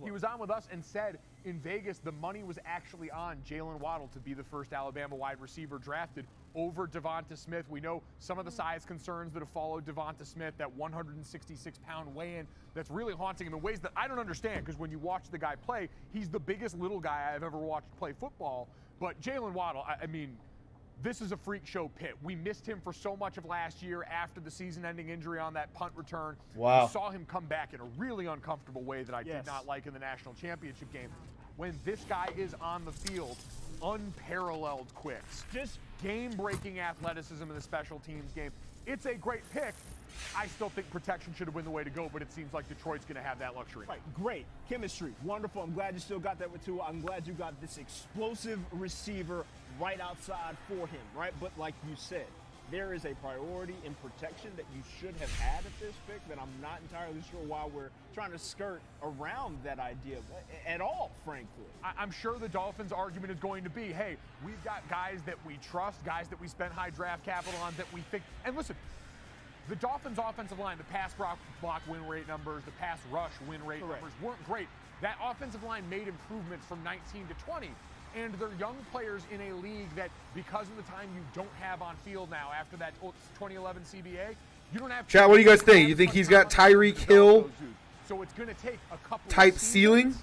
Speaker 11: he was on with us and said in Vegas the money was actually on Jalen Waddle to be the first Alabama wide receiver drafted over Devonta Smith. We know some of the size concerns that have followed Devonta Smith, that 166-pound weigh-in that's really haunting him in ways that I don't understand, because when you watch the guy play, he's the biggest little guy I've ever watched play football. But Jalen Waddle, I mean, this is a freak show pit. We missed him for so much of last year after the season-ending injury on that punt return.
Speaker 3: Wow.
Speaker 11: We saw him come back in a really uncomfortable way that I did not like in the national championship game. When this guy is on the field, unparalleled quicks, just game-breaking athleticism in the special teams game. It's a great pick. I still think protection should have been the way to go, but it seems like Detroit's going to have that luxury.
Speaker 12: Right, great. Chemistry, wonderful. I'm glad you still got that with Tua. I'm glad you got this explosive receiver right outside for him, right? But like you said, there is a priority in protection that you should have had at this pick that I'm not entirely sure why we're trying to skirt around that idea at all, frankly.
Speaker 11: I'm sure the Dolphins' argument is going to be, hey, we've got guys that we trust, guys that we spent high draft capital on, that we think. And listen, the Dolphins' offensive line, the pass block win rate numbers, the pass rush win rate numbers weren't great. That offensive line made improvements from 19 to 20. And they're young players in a league that, because of the time you don't have on field now after that 2011 CBA, you don't have.
Speaker 3: Chat, what do you guys think? You think he's got Tyreek Hill
Speaker 11: so it's going to take a couple
Speaker 3: type
Speaker 11: of
Speaker 3: ceiling?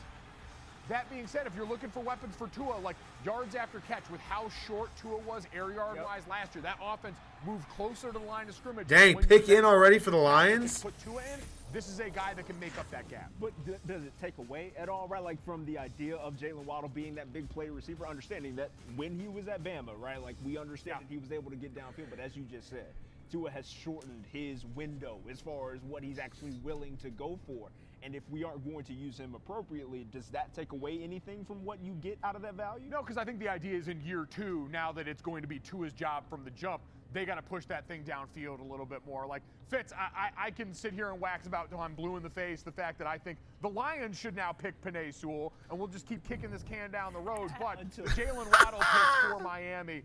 Speaker 11: That being said, if you're looking for weapons for Tua, like yards after catch, with how short Tua was air yard wise last year, that offense moved closer to the line of scrimmage.
Speaker 3: Dang, pick in already for the Lions?
Speaker 11: Put Tua in. This is a guy that can make up that gap.
Speaker 12: But does it take away at all, right? Like from the idea of Jalen Waddle being that big play receiver, understanding that when he was at Bama, right? Like we understand that he was able to get downfield, but as you just said, Tua has shortened his window as far as what he's actually willing to go for. And if we aren't going to use him appropriately, does that take away anything from what you get out of that value?
Speaker 11: No, because I think the idea is in year 2, now that it's going to be Tua's job from the jump, they got to push that thing downfield a little bit more. Like, Fitz, I can sit here and wax about till I'm blue in the face the fact that I think the Lions should now pick Penei Sewell, and we'll just keep kicking this can down the road. But Jalen Waddle pick for Miami,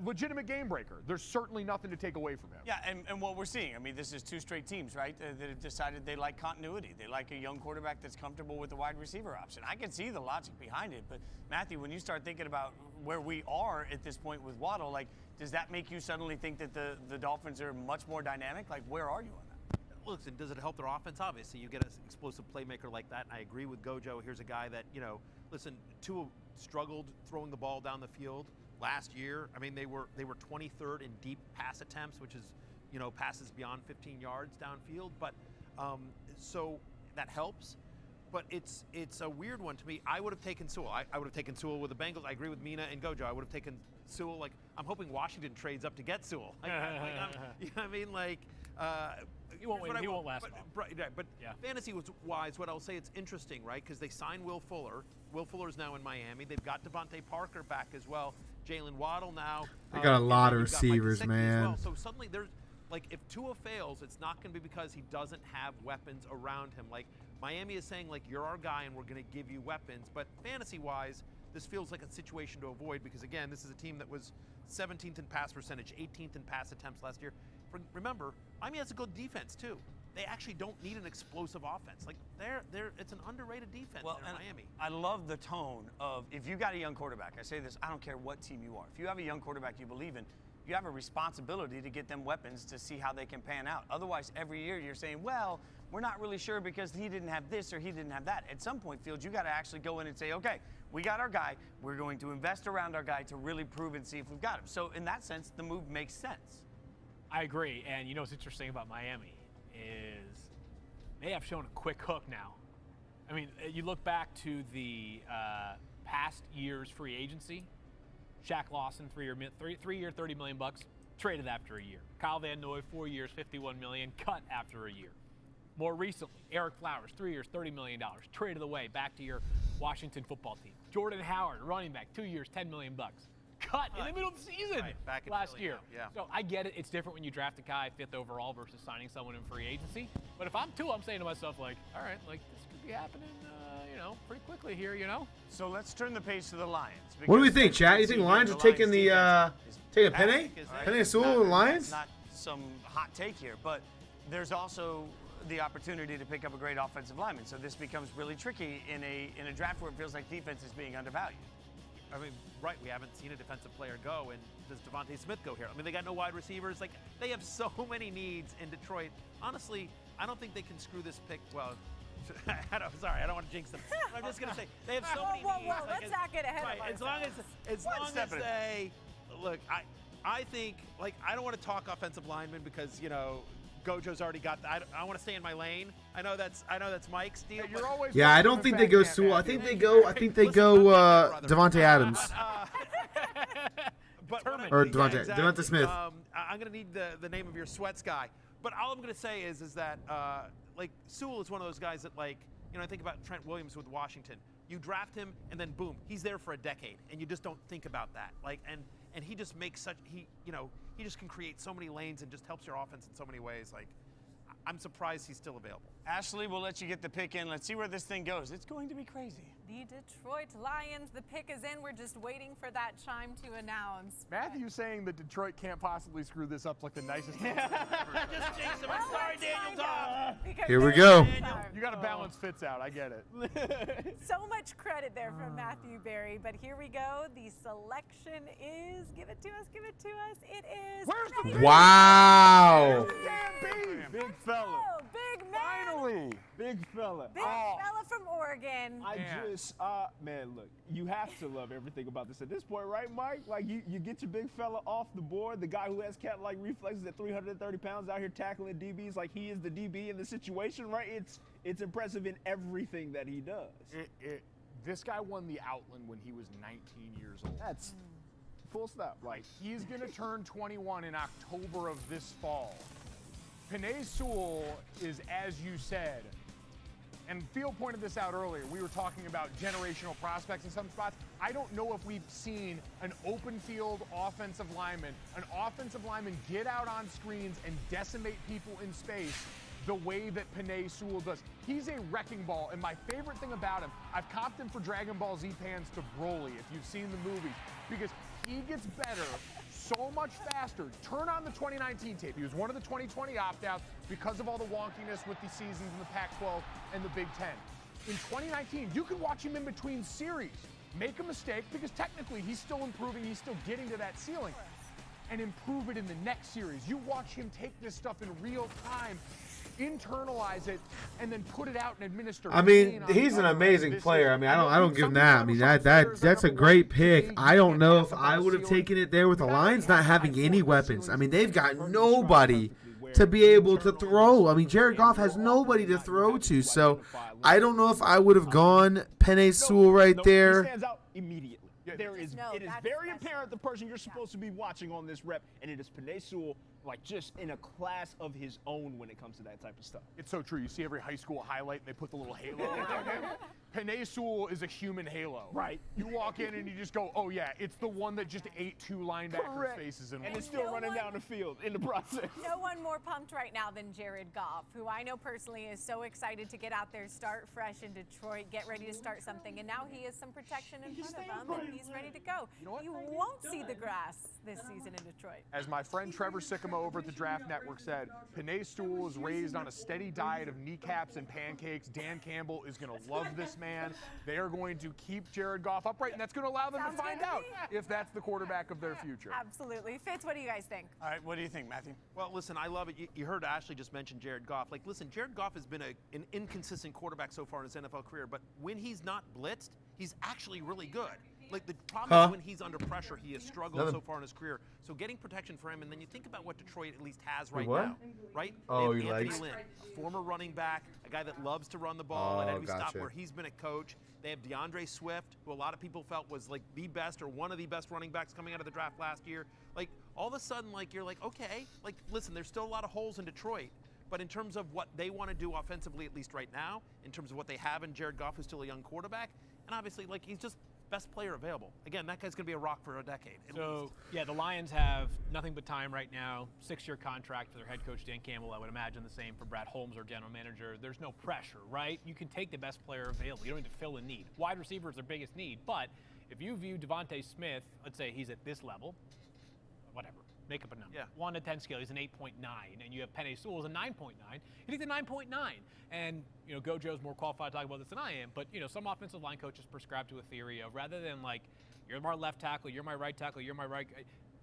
Speaker 11: legitimate game breaker. There's certainly nothing to take away from him.
Speaker 8: Yeah, and what we're seeing, I mean, this is 2 straight teams, right, that have decided they like continuity. They like a young quarterback that's comfortable with the wide receiver option. I can see the logic behind it, but Matthew, when you start thinking about where we are at this point with Waddle, like, does that make you suddenly think that the Dolphins are much more dynamic? Like, where are you on that?
Speaker 9: Listen, does it help their offense? Obviously, you get an explosive playmaker like that, and I agree with Gojo. Here's a guy that, listen, Tua struggled throwing the ball down the field last year. I mean, they were 23rd in deep pass attempts, which is, passes beyond 15 yards downfield. But so that helps. But it's a weird one to me. I would have taken Sewell. I would have taken Sewell with the Bengals. I agree with Mina and Gojo. I would have taken Sewell. Like, I'm hoping Washington trades up to get Sewell. You know what I mean? Like,
Speaker 4: he won't win. He won't last long.
Speaker 9: But fantasy-wise, what I'll say, it's interesting, right? Because they signed Will Fuller. Will Fuller's now in Miami. They've got Devontae Parker back as well. Jalen Waddle now.
Speaker 3: They got a lot of receivers, man.
Speaker 9: Well. So suddenly there's, like, if Tua fails, it's not going to be because he doesn't have weapons around him. Like, Miami is saying, like, you're our guy and we're going to give you weapons. But fantasy-wise, this feels like a situation to avoid because, again, this is a team that was 17th in pass percentage, 18th in pass attempts last year. Remember, Miami has a good defense, too. they actually don't need an explosive offense. Like it's an underrated defense in Miami.
Speaker 8: I love the tone of, if you got a young quarterback, I say this, I don't care what team you are. If you have a young quarterback you believe in, you have a responsibility to get them weapons to see how they can pan out. Otherwise, every year you're saying, well, we're not really sure because he didn't have this or he didn't have that. At some point, Fields, you got to actually go in and say, okay, we got our guy. We're going to invest around our guy to really prove and see if we've got him. So in that sense, the move makes sense.
Speaker 4: I agree. And you know what's interesting about Miami is they have shown a quick hook now. I mean, you look back to the past year's free agency. Shaq Lawson, three-year, $30 million, traded after a year. Kyle Van Noy, 4 years, $51 million, cut after a year. More recently, Eric Flowers, 3 years, $30 million, traded away back to your Washington football team. Jordan Howard, running back, 2 years, $10 million, cut in the middle of the season
Speaker 9: back in
Speaker 4: last
Speaker 9: Philly
Speaker 4: year.
Speaker 9: now, yeah.
Speaker 4: So I get it. It's different when you draft a guy 5th overall versus signing someone in free agency. But if I'm two, I'm saying to myself, like, all right, like this could be happening, pretty quickly here,
Speaker 8: So let's turn the page to the Lions.
Speaker 3: What do we think, Chad? You think Lions are taking taking a Penny? Penny Sewell and Lions?
Speaker 8: It's not some hot take here, but there's also the opportunity to pick up a great offensive lineman. So this becomes really tricky in a draft where it feels like defense is being undervalued.
Speaker 9: I mean, right, we haven't seen a defensive player go, and does Devontae Smith go here? I mean, they got no wide receivers. Like, they have so many needs in Detroit. Honestly, I don't think they can screw this pick. Well, sorry, I don't want to jinx them. I'm just going to say, they have so many needs.
Speaker 2: Whoa, let's not get ahead of ourselves.
Speaker 9: As long as they, look, I think, like, I don't want to talk offensive linemen because, Gojo's already got that. I want to stay in my lane. I know that's Mike's deal.
Speaker 3: Yeah, I don't think they go Sewell. I think they go Devontae Adams. Or Devontae Smith.
Speaker 9: I'm going to need the name of your sweats guy. But all I'm going to say is that like Sewell is one of those guys that, like, I think about Trent Williams with Washington. You draft him and then boom, he's there for a decade, and you just don't think about that. Like, and he just makes he just can create so many lanes and just helps your offense in so many ways. Like, I'm surprised he's still available.
Speaker 8: Ashley, we'll let you get the pick in. Let's see where this thing goes. It's going to be crazy.
Speaker 2: The Detroit Lions, the pick is in. We're just waiting for that chime to announce.
Speaker 11: Matthew's saying that Detroit can't possibly screw this up like the nicest thing ever.
Speaker 9: Just jinx him. I'm sorry, Daniel Tom.
Speaker 3: Here we go.
Speaker 11: You got to balance Fitz out. I get it.
Speaker 2: So much credit there from Matthew Berry, but here we go. The selection is, give it to us. It is.
Speaker 11: Where's the
Speaker 3: Wow.
Speaker 12: Big fella.
Speaker 2: Oh, big man.
Speaker 12: Finally. Big fella.
Speaker 2: Big fella from Oregon.
Speaker 12: Man, look, you have to love everything about this at this point, right, Mike? Like, you get your big fella off the board, the guy who has cat-like reflexes at 330 pounds out here tackling DBs like he is the DB in the situation, right? It's impressive in everything that he does.
Speaker 11: This guy won the Outland when he was 19 years old.
Speaker 12: That's full stop.
Speaker 11: Like, he's going to turn 21 in October of this fall. Penei Sewell is, as you said, and Field pointed this out earlier, we were talking about generational prospects in some spots. I don't know if we've seen an open field offensive lineman get out on screens and decimate people in space the way that Penei Sewell does. He's a wrecking ball, and my favorite thing about him, I've copped him for Dragon Ball Z pans to Broly, if you've seen the movie, because he gets better so much faster. Turn on the 2019 tape. He was one of the 2020 opt-outs because of all the wonkiness with the seasons in the Pac-12 and the Big Ten. In 2019, you can watch him in between series, make a mistake, because technically he's still improving, he's still getting to that ceiling, and improve it in the next series. You watch him take this stuff in real time, internalize it, and then put it out and administer.
Speaker 3: I mean, he's an amazing player. I mean, I don't give him that. I mean, that's a great pick. I don't know if I would have taken it there with the Lions not having any weapons. I mean, they've got nobody to be able to throw. I mean, Jared Goff has nobody to throw to. So I don't know if I would have gone Penei Sewell right there.
Speaker 12: He stands out immediately. It is very apparent the person you're supposed to be watching on this rep, and it is Penei Sewell, like, just in a class of his own when it comes to that type of stuff.
Speaker 11: It's so true. You see every high school highlight, and they put the little halo around him. Penei Sewell is a human halo.
Speaker 12: Right.
Speaker 11: You walk in and you just go, oh yeah, it's the one that just ate 2 linebackers' faces in
Speaker 12: And
Speaker 11: one.
Speaker 12: it's still running down the field in the process.
Speaker 2: No one more pumped right now than Jared Goff, who I know personally is so excited to get out there, start fresh in Detroit, get ready to start something, and now he has some protection in front of him, and he's ready to go. You won't see the grass this season in Detroit.
Speaker 11: As my friend Trevor Sycamore over at the Draft Network said, Penei Sewell is raised on a steady diet of kneecaps and pancakes. Dan Campbell is going to love this man. They are going to keep Jared Goff upright, and that's going to allow them to find out if that's the quarterback of their future.
Speaker 2: Absolutely. Fitz, what do you guys think?
Speaker 8: All right, what do you think, Matthew?
Speaker 9: Well, listen, I love it. You heard Ashley just mention Jared Goff. Like, listen, Jared Goff has been an inconsistent quarterback so far in his NFL career, but when he's not blitzed, he's actually really good. Like, the problem is when he's under pressure, he has struggled so far in his career. So getting protection for him, and then you think about what Detroit at least has right now, right?
Speaker 3: Oh,
Speaker 9: they
Speaker 3: he
Speaker 9: have Anthony
Speaker 3: likes.
Speaker 9: Lynn, a former running back, a guy that loves to run the ball at every stop
Speaker 3: gotcha.
Speaker 9: where he's been a coach. They have DeAndre Swift, who a lot of people felt was like the best or one of the best running backs coming out of the draft last year. Like, all of a sudden, like, you're like, okay, like, listen, there's still a lot of holes in Detroit. But in terms of what they want to do offensively, at least right now, in terms of what they have in Jared Goff, who's still a young quarterback, and obviously, like, he's just best player available. Again, that guy's going to be a rock for a decade.
Speaker 4: So, yeah, the Lions have nothing but time right now. 6-year contract for their head coach, Dan Campbell. I would imagine the same for Brad Holmes, our general manager. There's no pressure, right? You can take the best player available. You don't need to fill a need. Wide receiver is their biggest need. But if you view Devontae Smith, let's say he's at this level, whatever. Make up a number. 1 to 10 scale, he's an 8.9, and you have Penei Sewell as a 9.9. You take the 9.9, and you know Gojo's more qualified to talk about this than I am. But you know, some offensive line coaches prescribe to a theory of rather than like you're my left tackle, you're my right tackle, you're my right,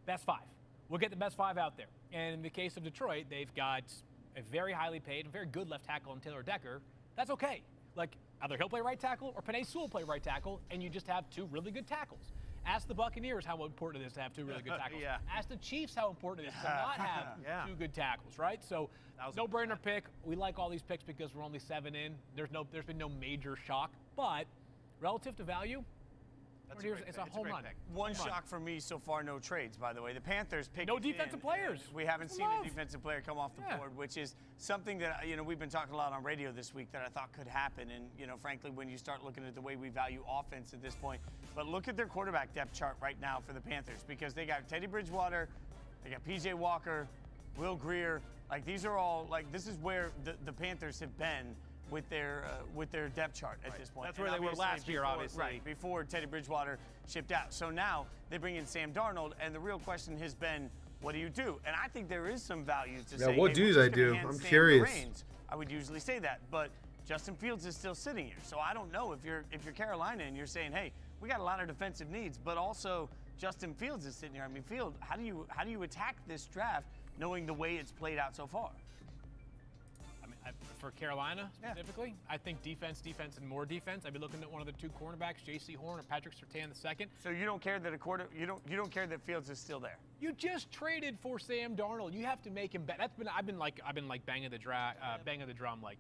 Speaker 4: best 5. We'll get the best 5 out there. And in the case of Detroit, they've got a very highly paid and very good left tackle in Taylor Decker. That's okay. Like either he'll play right tackle or Penei Sewell play right tackle, and you just have 2 really good tackles. Ask the Buccaneers how important it is to have 2 really good tackles. Ask the Chiefs how important it is to not have 2 good tackles, right? So, no-brainer pick. We like all these picks because we're only 7 in. There's been no major shock, but relative to value, it's a home run.
Speaker 8: One shock for me so far, no trades, by the way. The Panthers picked
Speaker 4: no defensive players.
Speaker 8: We haven't seen a defensive player come off the board, which is something that, you know, we've been talking a lot on radio this week that I thought could happen. And, you know, frankly, when you start looking at the way we value offense at this point, but look at their quarterback depth chart right now for the Panthers, because they got Teddy Bridgewater, they got PJ Walker, Will Grier. Like, these are all, like, this is where the Panthers have been with their depth chart at this point.
Speaker 9: That's where they were last year, obviously.
Speaker 8: Right, before Teddy Bridgewater shipped out. So now they bring in Sam Darnold, and the real question has been, what do you do? And I think there is some value to say,
Speaker 3: what do I do? I'm curious.
Speaker 8: I would usually say that, but Justin Fields is still sitting here. So I don't know if you're Carolina and you're saying, hey, we got a lot of defensive needs, but also Justin Fields is sitting here. I mean, Field, how do you attack this draft knowing the way it's played out so far?
Speaker 4: For Carolina specifically, I think defense, and more defense. I'd be looking at one of the 2 cornerbacks, J.C. Horn or Patrick Surtain II.
Speaker 8: So you don't care that you don't care that Fields is still there.
Speaker 4: You just traded for Sam Darnold. You have to make him better. I've been like banging the drum. Like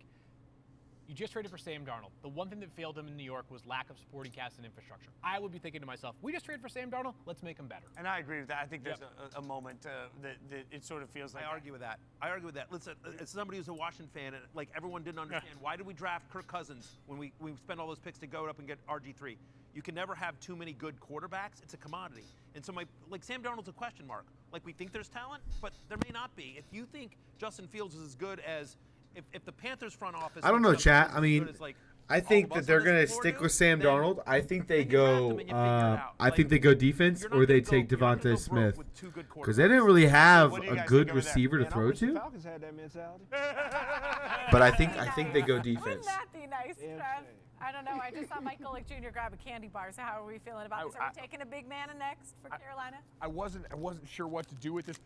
Speaker 4: you just traded for Sam Darnold. The one thing that failed him in New York was lack of supporting cast and infrastructure. I would be thinking to myself, we just traded for Sam Darnold. Let's make him better.
Speaker 8: And I agree with that. I think there's a moment that it sort of feels like.
Speaker 9: I argue with that. Listen, as somebody who's a Washington fan, and like everyone didn't understand, why did we draft Kirk Cousins when we spent all those picks to go up and get RG3? You can never have too many good quarterbacks. It's a commodity. And so Sam Darnold's a question mark. Like, we think there's talent, but there may not be. If you think Justin Fields is as good as if the Panthers front office,
Speaker 3: I don't know, chat. I mean, I think that they're going to stick with Sam Darnold. I think they go. I think they go defense, or they take Devontae Smith, because they didn't really have a good receiver to throw to.
Speaker 12: Falcons had that mentality.
Speaker 3: But I think they go defense.
Speaker 2: Wouldn't that be nice, Trev? I don't know. I just saw Mike Golick Jr. grab a candy bar. So how are we feeling about this? Are we taking a big man next for Carolina?
Speaker 11: I wasn't sure what to do with this.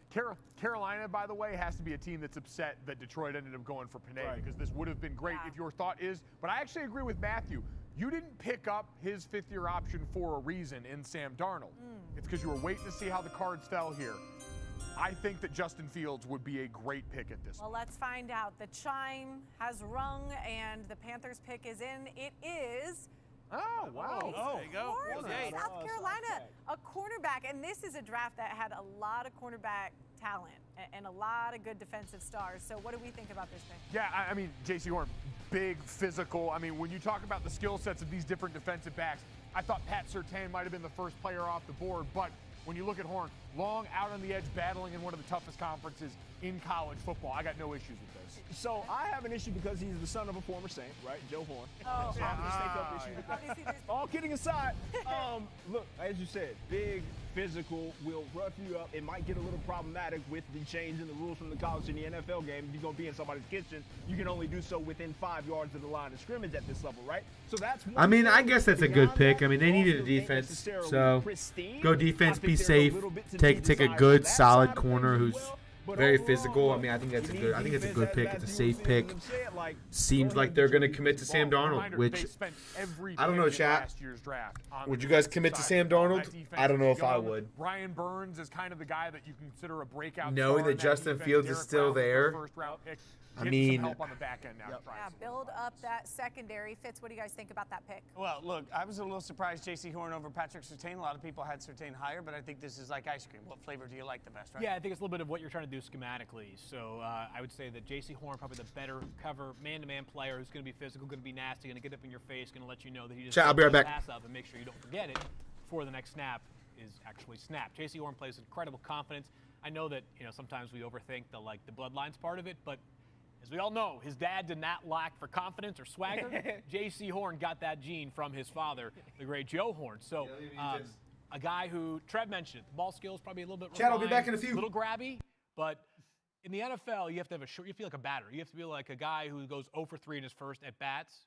Speaker 11: Carolina, by the way, has to be a team that's upset that Detroit ended up going for Penei, because this would have been great if your thought is. But I actually agree with Matthew. You didn't pick up his 5th-year option for a reason in Sam Darnold. It's because you were waiting to see how the cards fell here. I think that Justin Fields would be a great pick at this point.
Speaker 2: Well, let's find out. The chime has rung, and the Panthers pick is in. It is.
Speaker 11: Oh, wow.
Speaker 9: There you go.
Speaker 2: South Carolina, a cornerback. And this is a draft that had a lot of cornerback talent and a lot of good defensive stars. So what do we think about this pick?
Speaker 11: Yeah, I mean, J.C. Horn, big, physical. I mean, when you talk about the skill sets of these different defensive backs, I thought Pat Surtain might have been the first player off the board, but when you look at Horn, long out on the edge, battling in one of the toughest conferences in college football. I got no issues with this.
Speaker 12: So I have an issue because he's the son of a former Saint, right? Joe Horn.
Speaker 2: Oh,
Speaker 12: All kidding aside, look, as you said, big, physical, will rough you up. It might get a little problematic with the change in the rules from the college to the NFL game. If you're going to be in somebody's kitchen, you can only do so within 5 yards of the line of scrimmage at this level, right? So that's one
Speaker 3: I mean,
Speaker 12: thing.
Speaker 3: I guess that's a good pick. I mean, they needed a defense, so go defense, be safe, take a good, solid corner who's very physical. I mean, I think that's a good pick. It's a safe pick. Seems like they're going to commit to Sam Darnold, which I don't know, chat. Would you guys commit to Sam Darnold? I don't know if I would.
Speaker 11: Brian Burns is kind of the guy that you consider a breakout.
Speaker 3: Knowing that Justin Fields is still there. I mean,
Speaker 11: some help on the back end now.
Speaker 2: Yeah, build up that secondary. Fitz, what do you guys think about that pick?
Speaker 8: Well, look, I was a little surprised J.C. Horn over Patrick Surtain. A lot of people had Surtain higher, but I think this is like ice cream. What flavor do you like the best, right?
Speaker 4: Yeah, I think it's a little bit of what you're trying to do schematically. So I would say that J.C. Horn, probably the better cover man-to-man player who's going to be physical, going to be nasty, going to get up in your face, going to let you know that he just
Speaker 3: I'll be right back.
Speaker 4: Pass up and make sure you don't forget it before the next snap is actually snapped. J.C. Horn plays with incredible confidence. I know that sometimes we overthink the bloodlines part of it, but as we all know, his dad did not lack for confidence or swagger. J.C. Horn got that gene from his father, the great Joe Horn. So a guy who, Trev mentioned it, the ball skills probably a little bit
Speaker 3: Chad, I'll be back in a few.
Speaker 4: A little grabby, but in the NFL, you have to have you feel like a batter. You have to be like a guy who goes 0 for 3 in his first at-bats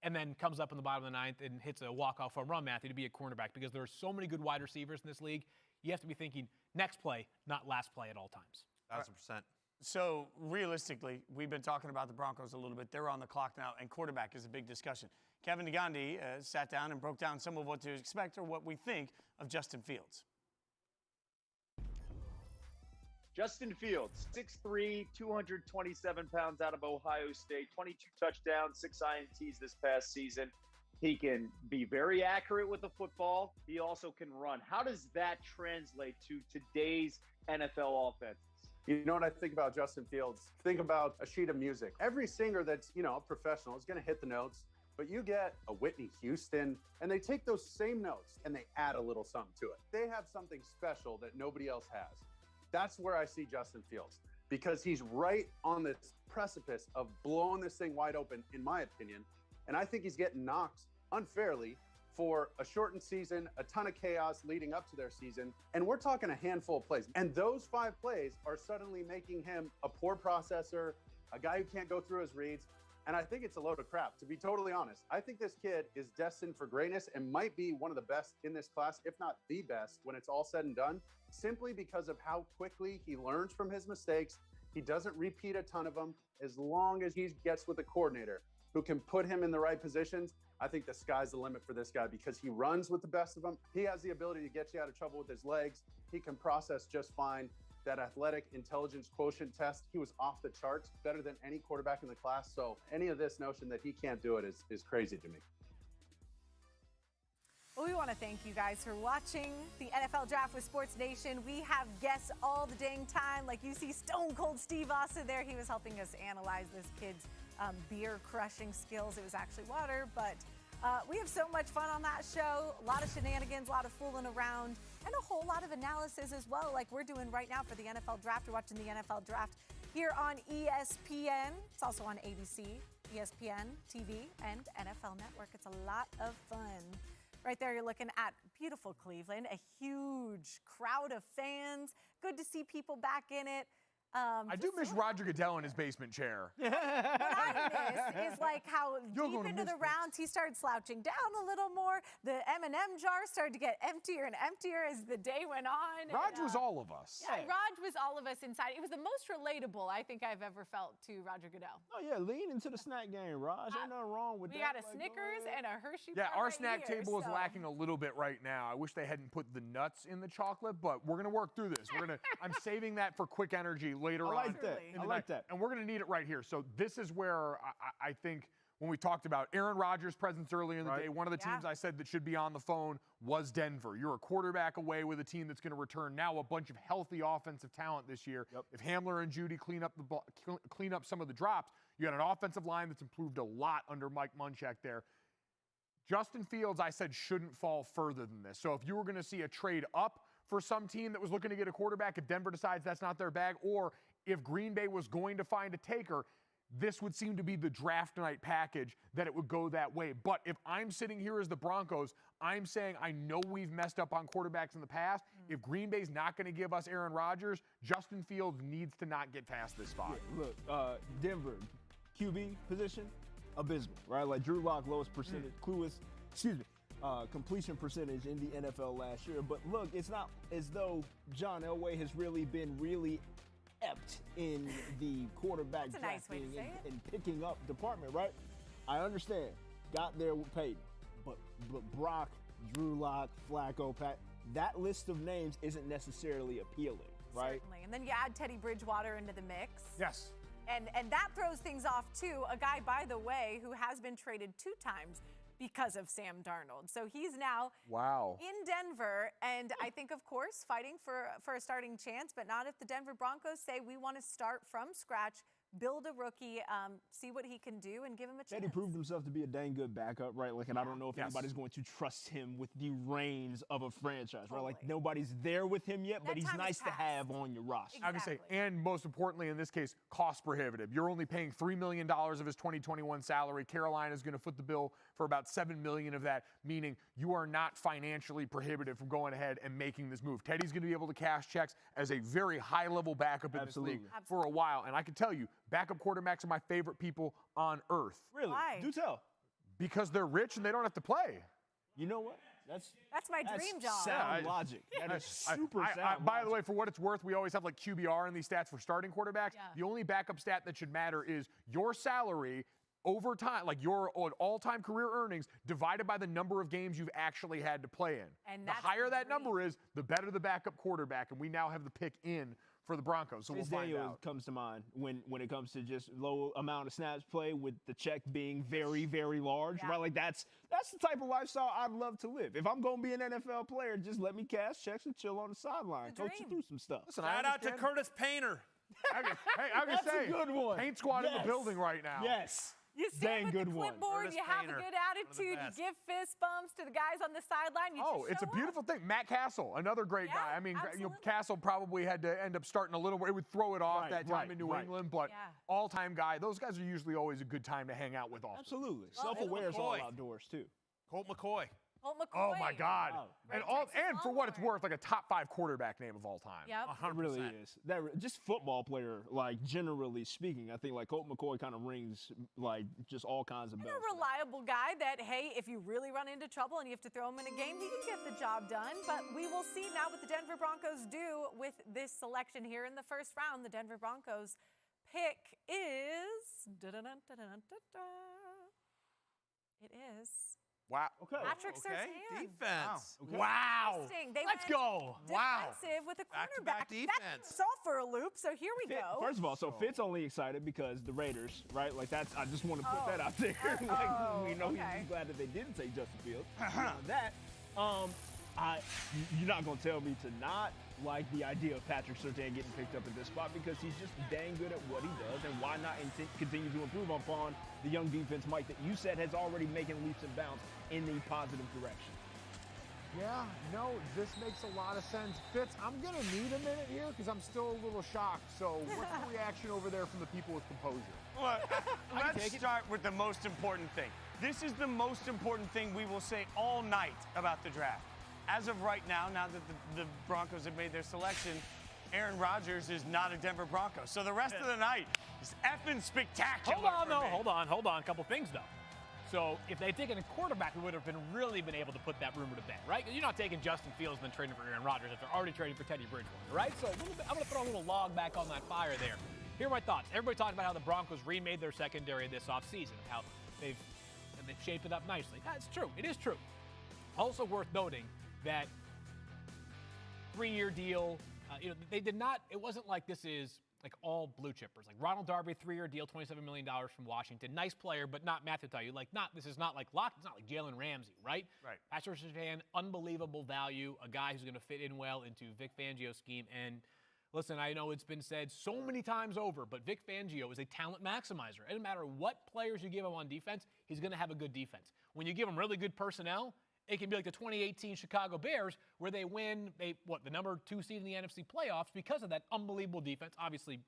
Speaker 4: and then comes up in the bottom of the ninth and hits a walk-off home run, Matthew, to be a cornerback, because there are so many good wide receivers in this league. You have to be thinking next play, not last play at all times.
Speaker 9: 1,000%.
Speaker 8: So, realistically, we've been talking about the Broncos a little bit. They're on the clock now, and quarterback is a big discussion. Kevin DeGandhi sat down and broke down some of what to expect or what we think of Justin Fields.
Speaker 13: Justin Fields, 6'3", 227 pounds out of Ohio State, 22 touchdowns, 6 INTs this past season. He can be very accurate with the football. He also can run. How does that translate to today's NFL offense?
Speaker 14: You know what I think about Justin Fields? Think about a sheet of music. Every singer that's, a professional is going to hit the notes, but you get a Whitney Houston, and they take those same notes and they add a little something to it. They have something special that nobody else has. That's where I see Justin Fields, because he's right on this precipice of blowing this thing wide open, in my opinion. And I think he's getting knocked unfairly for a shortened season, a ton of chaos leading up to their season. And we're talking a handful of plays. And those 5 plays are suddenly making him a poor processor, a guy who can't go through his reads. And I think it's a load of crap, to be totally honest. I think this kid is destined for greatness and might be one of the best in this class, if not the best, when it's all said and done, simply because of how quickly he learns from his mistakes. He doesn't repeat a ton of them. As long as he gets with a coordinator who can put him in the right positions, I think the sky's the limit for this guy, because he runs with the best of them. He has the ability to get you out of trouble with his legs. He can process just fine. That athletic intelligence quotient test, he was off the charts, better than any quarterback in the class. So any of this notion that he can't do it is crazy to me.
Speaker 2: Well, we want to thank you guys for watching the NFL Draft with Sports Nation. We have guests all the dang time. Like you see Stone Cold Steve Austin there. He was helping us analyze this kid's beer crushing skills. It was actually water, but we have so much fun on that show. A lot of shenanigans, a lot of fooling around, and a whole lot of analysis as well, like we're doing right now for the NFL Draft. We're watching the NFL Draft here on ESPN. It's also on ABC, ESPN TV, and NFL Network. It's a lot of fun. Right there, you're looking at beautiful Cleveland, a huge crowd of fans. Good to see people back in it.
Speaker 11: I do miss Roger Goodell in his basement chair.
Speaker 2: What I miss is like how deep into the rounds he started slouching down a little more. The M&M jar started to get emptier and emptier as the day went on.
Speaker 11: Raj was all of us.
Speaker 2: Yeah, Raj was all of us inside. It was the most relatable I think I've ever felt to Roger Goodell.
Speaker 12: Oh, yeah, lean into the snack game, Raj. Ain't nothing wrong with that.
Speaker 2: We got a Snickers and a Hershey bar
Speaker 11: our
Speaker 2: right
Speaker 11: snack
Speaker 2: here,
Speaker 11: table is lacking a little bit right now. I wish they hadn't put the nuts in the chocolate, but we're going to work through this. I'm saving that for quick energy later on.
Speaker 12: I like that.
Speaker 11: And we're going to need it right here. So this is where I think when we talked about Aaron Rodgers' presence earlier in the day, one of the teams I said that should be on the phone was Denver. You're a quarterback away with a team that's going to return now a bunch of healthy offensive talent this year. If Hamler and Judy clean up some of the drops, you got an offensive line that's improved a lot under Mike Munchak there. Justin Fields, I said, shouldn't fall further than this. So if you were going to see a trade up for some team that was looking to get a quarterback, if Denver decides that's not their bag, or if Green Bay was going to find a taker, this would seem to be the draft night package that it would go that way. But if I'm sitting here as the Broncos, I'm saying I know we've messed up on quarterbacks in the past. If Green Bay's not going to give us Aaron Rodgers, Justin Fields needs to not get past this spot.
Speaker 12: Yeah, look, Denver, QB position, abysmal, right? Like Drew Lock, lowest percentage, completion percentage in the NFL last year. But look, it's not as though John Elway has really been apt in the quarterback drafting and picking up department, right? I understand. Got there with Peyton. But Brock, Drew Lock, Flacco, Pat, that list of names isn't necessarily appealing, right?
Speaker 2: Certainly. And then you add Teddy Bridgewater into the mix.
Speaker 11: Yes.
Speaker 2: And that throws things off, too. A guy, by the way, who has been traded 2 times because of Sam Darnold. So he's now in Denver, and I think, of course, fighting for a starting chance, but not if the Denver Broncos say we want to start from scratch, build a rookie, see what he can do, and give him a chance.
Speaker 12: Teddy proved himself to be a dang good backup, right? Like, and I don't know if anybody's going to trust him with the reins of a franchise, right? Like, nobody's there with him yet, but he's nice to have on your roster.
Speaker 11: I would say, and most importantly in this case, cost prohibitive. You're only paying $3 million of his 2021 salary. Carolina's going to foot the bill for about $7 million of that, meaning you are not financially prohibited from going ahead and making this move. Teddy's going to be able to cash checks as a very high-level backup in this league for a while, and I can tell you, backup quarterbacks are my favorite people on earth.
Speaker 12: Really?
Speaker 2: Why?
Speaker 12: Do tell.
Speaker 11: Because they're rich and they don't have to play.
Speaker 12: You know what? That's
Speaker 2: my dream job.
Speaker 12: Sound logic. That is super sound
Speaker 11: By the way, for what it's worth, we always have like QBR in these stats for starting quarterbacks. The only backup stat that should matter is your salary over time, like your all-time career earnings divided by the number of games you've actually had to play in.
Speaker 2: And
Speaker 11: the higher that number is, the better the backup quarterback, and we now have the pick in for the Broncos, so we'll find out.
Speaker 12: Comes to mind when it comes to just low amount of snaps play with the check being very, very large, right? Like that's the type of lifestyle I'd love to live. If I'm going to be an NFL player, just let me cash checks and chill on the sideline. Coach you through some stuff.
Speaker 9: Listen, shout out to Curtis Painter.
Speaker 11: I can say,
Speaker 12: a good one.
Speaker 11: Paint squad in the building right now.
Speaker 12: Yes.
Speaker 2: You stand with the clipboard,
Speaker 9: Curtis
Speaker 2: you have
Speaker 9: Painter,
Speaker 2: a good attitude, you give fist bumps to the guys on the sideline.
Speaker 11: It's a beautiful thing. Matt Castle, another great guy. I mean, Castle probably had to end up starting a little where it would throw it off that time in New England, but all-time guy. Those guys are usually always a good time to hang out with.
Speaker 12: Absolutely. Self-aware is all outdoors, too.
Speaker 9: Colt McCoy.
Speaker 11: Oh, my God. And for what it's worth, like a top 5 quarterback name of all time.
Speaker 2: Yep.
Speaker 12: It really is. Just football player, like, generally speaking, I think, like, Colt McCoy kind of rings, like, just all kinds of bells.
Speaker 2: And a reliable guy that, hey, if you really run into trouble and you have to throw him in a game, he can get the job done. But we will see now what the Denver Broncos do with this selection here in the first round. The Denver Broncos pick is... It is...
Speaker 11: Wow.
Speaker 12: Okay.
Speaker 2: Patrick Surtain.
Speaker 9: Defense.
Speaker 11: Wow.
Speaker 2: Let's
Speaker 11: go.
Speaker 2: Defensive with a quarterback.
Speaker 9: Back-to-back defense.
Speaker 2: That's all for a loop, so here we go.
Speaker 12: First of all, Fitz only excited because the Raiders, right? Like I just want to put that out there. We know he's glad that they didn't take Justin Fields. You're not going to tell me to not like the idea of Patrick Surtain getting picked up at this spot because he's just dang good at what he does, and why not continue to improve upon the young defense, Mike, that you said has already making leaps and bounds in the positive direction.
Speaker 11: Yeah, no, this makes a lot of sense. Fitz, I'm going to need a minute here because I'm still a little shocked. So what's the reaction over there from the people with composure?
Speaker 8: Well, let's start with the most important thing. This is the most important thing we will say all night about the draft. As of right now, now that the Broncos have made their selection, Aaron Rodgers is not a Denver Bronco. So the rest of the night is effing spectacular.
Speaker 4: Hold on. A couple things, though. So if they'd taken a quarterback, we would have really been able to put that rumor to bed, right? You're not taking Justin Fields and then trading for Aaron Rodgers if they're already trading for Teddy Bridgewater, right? So I'm going to throw a little log back on that fire there. Here are my thoughts. Everybody talked about how the Broncos remade their secondary this offseason, how they've shaped it up nicely. That's true. It is true. Also worth noting that 3-year deal, They did not. It wasn't like this is like all blue chippers. Like Ronald Darby, 3-year deal, $27 million from Washington. Nice player, but not Matthew tell you. This is not like Locke. It's not like Jalen Ramsey, right?
Speaker 9: Right.
Speaker 4: Patrick Surtain, unbelievable value. A guy who's going to fit in well into Vic Fangio's scheme. And listen, I know it's been said so many times over, but Vic Fangio is a talent maximizer. It doesn't matter what players you give him on defense, he's going to have a good defense. When you give him really good personnel, it can be like the 2018 Chicago Bears where they win, the number 2 seed in the NFC playoffs because of that unbelievable defense. Obviously,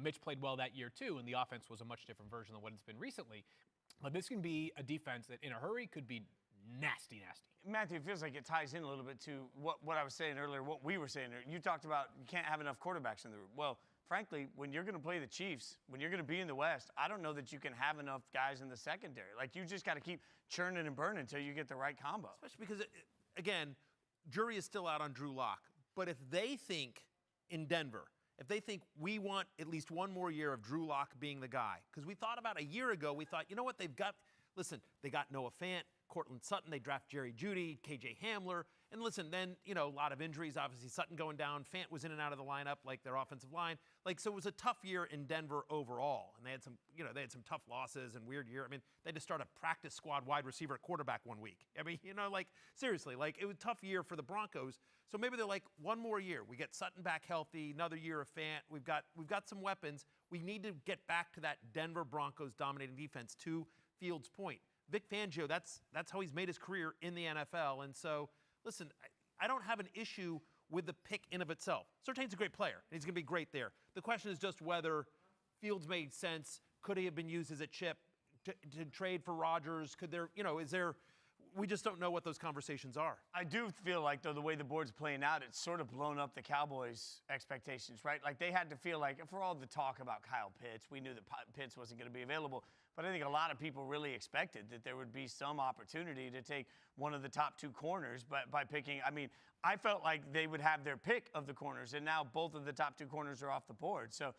Speaker 4: Mitch played well that year too, and the offense was a much different version than what it's been recently. But this can be a defense that in a hurry could be nasty, nasty.
Speaker 15: Matthew, it feels like it ties in a little bit to what I was saying earlier, what we were saying earlier. You talked about you can't have enough quarterbacks in the room. Well, frankly, when you're going to play the Chiefs, when you're going to be in the West, I don't know that you can have enough guys in the secondary. Like, you just got to keep churning and burning until you get the right combo.
Speaker 9: Especially because, again, jury is still out on Drew Lock. But if they think in Denver, if they think we want at least one more year of Drew Lock being the guy, because we thought about a year ago, we thought, you know what, they got Noah Fant, Cortland Sutton, they draft Jerry Jeudy, KJ Hamler, and listen, then, a lot of injuries, obviously Sutton going down, Fant was in and out of the lineup, like their offensive line. So it was a tough year in Denver overall, and they had some tough losses and weird year. I mean, they had to start a practice squad wide receiver at quarterback one week. I mean, seriously, it was a tough year for the Broncos. So maybe they're like, one more year. We get Sutton back healthy, another year of Fant. We've got some weapons. We need to get back to that Denver Broncos dominating defense, to Fields' point. Vic Fangio, that's how he's made his career in the NFL. And so, listen, I don't have an issue with the pick in of itself. Surtain's a great player, and he's going to be great there. The question is just whether Fields made sense. Could he have been used as a chip to trade for Rodgers? Could there, we just don't know what those conversations are.
Speaker 15: I do feel like, though, the way the board's playing out, it's sort of blown up the Cowboys' expectations, right? Like, they had to feel like, for all the talk about Kyle Pitts, we knew that Pitts wasn't going to be available. But I think a lot of people really expected that there would be some opportunity to take one of the top 2 corners by picking. I mean, I felt like they would have their pick of the corners, and now both of the top 2 corners are off the board. So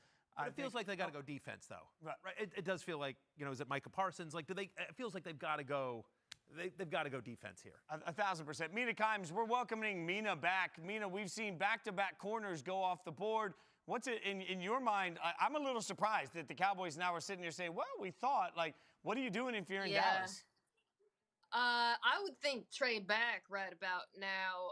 Speaker 9: it feels like they got to go defense, though. Right. It does feel like, is it Micah Parsons? It feels like they've got to go. They've got to go defense here.
Speaker 15: 1,000%. Mina Kimes, we're welcoming Mina back. Mina, we've seen back-to-back corners go off the board. What's it in your mind? I'm a little surprised that the Cowboys now are sitting here saying, well, we thought, what are you doing if you're in Dallas?
Speaker 16: I would think trade back right about now,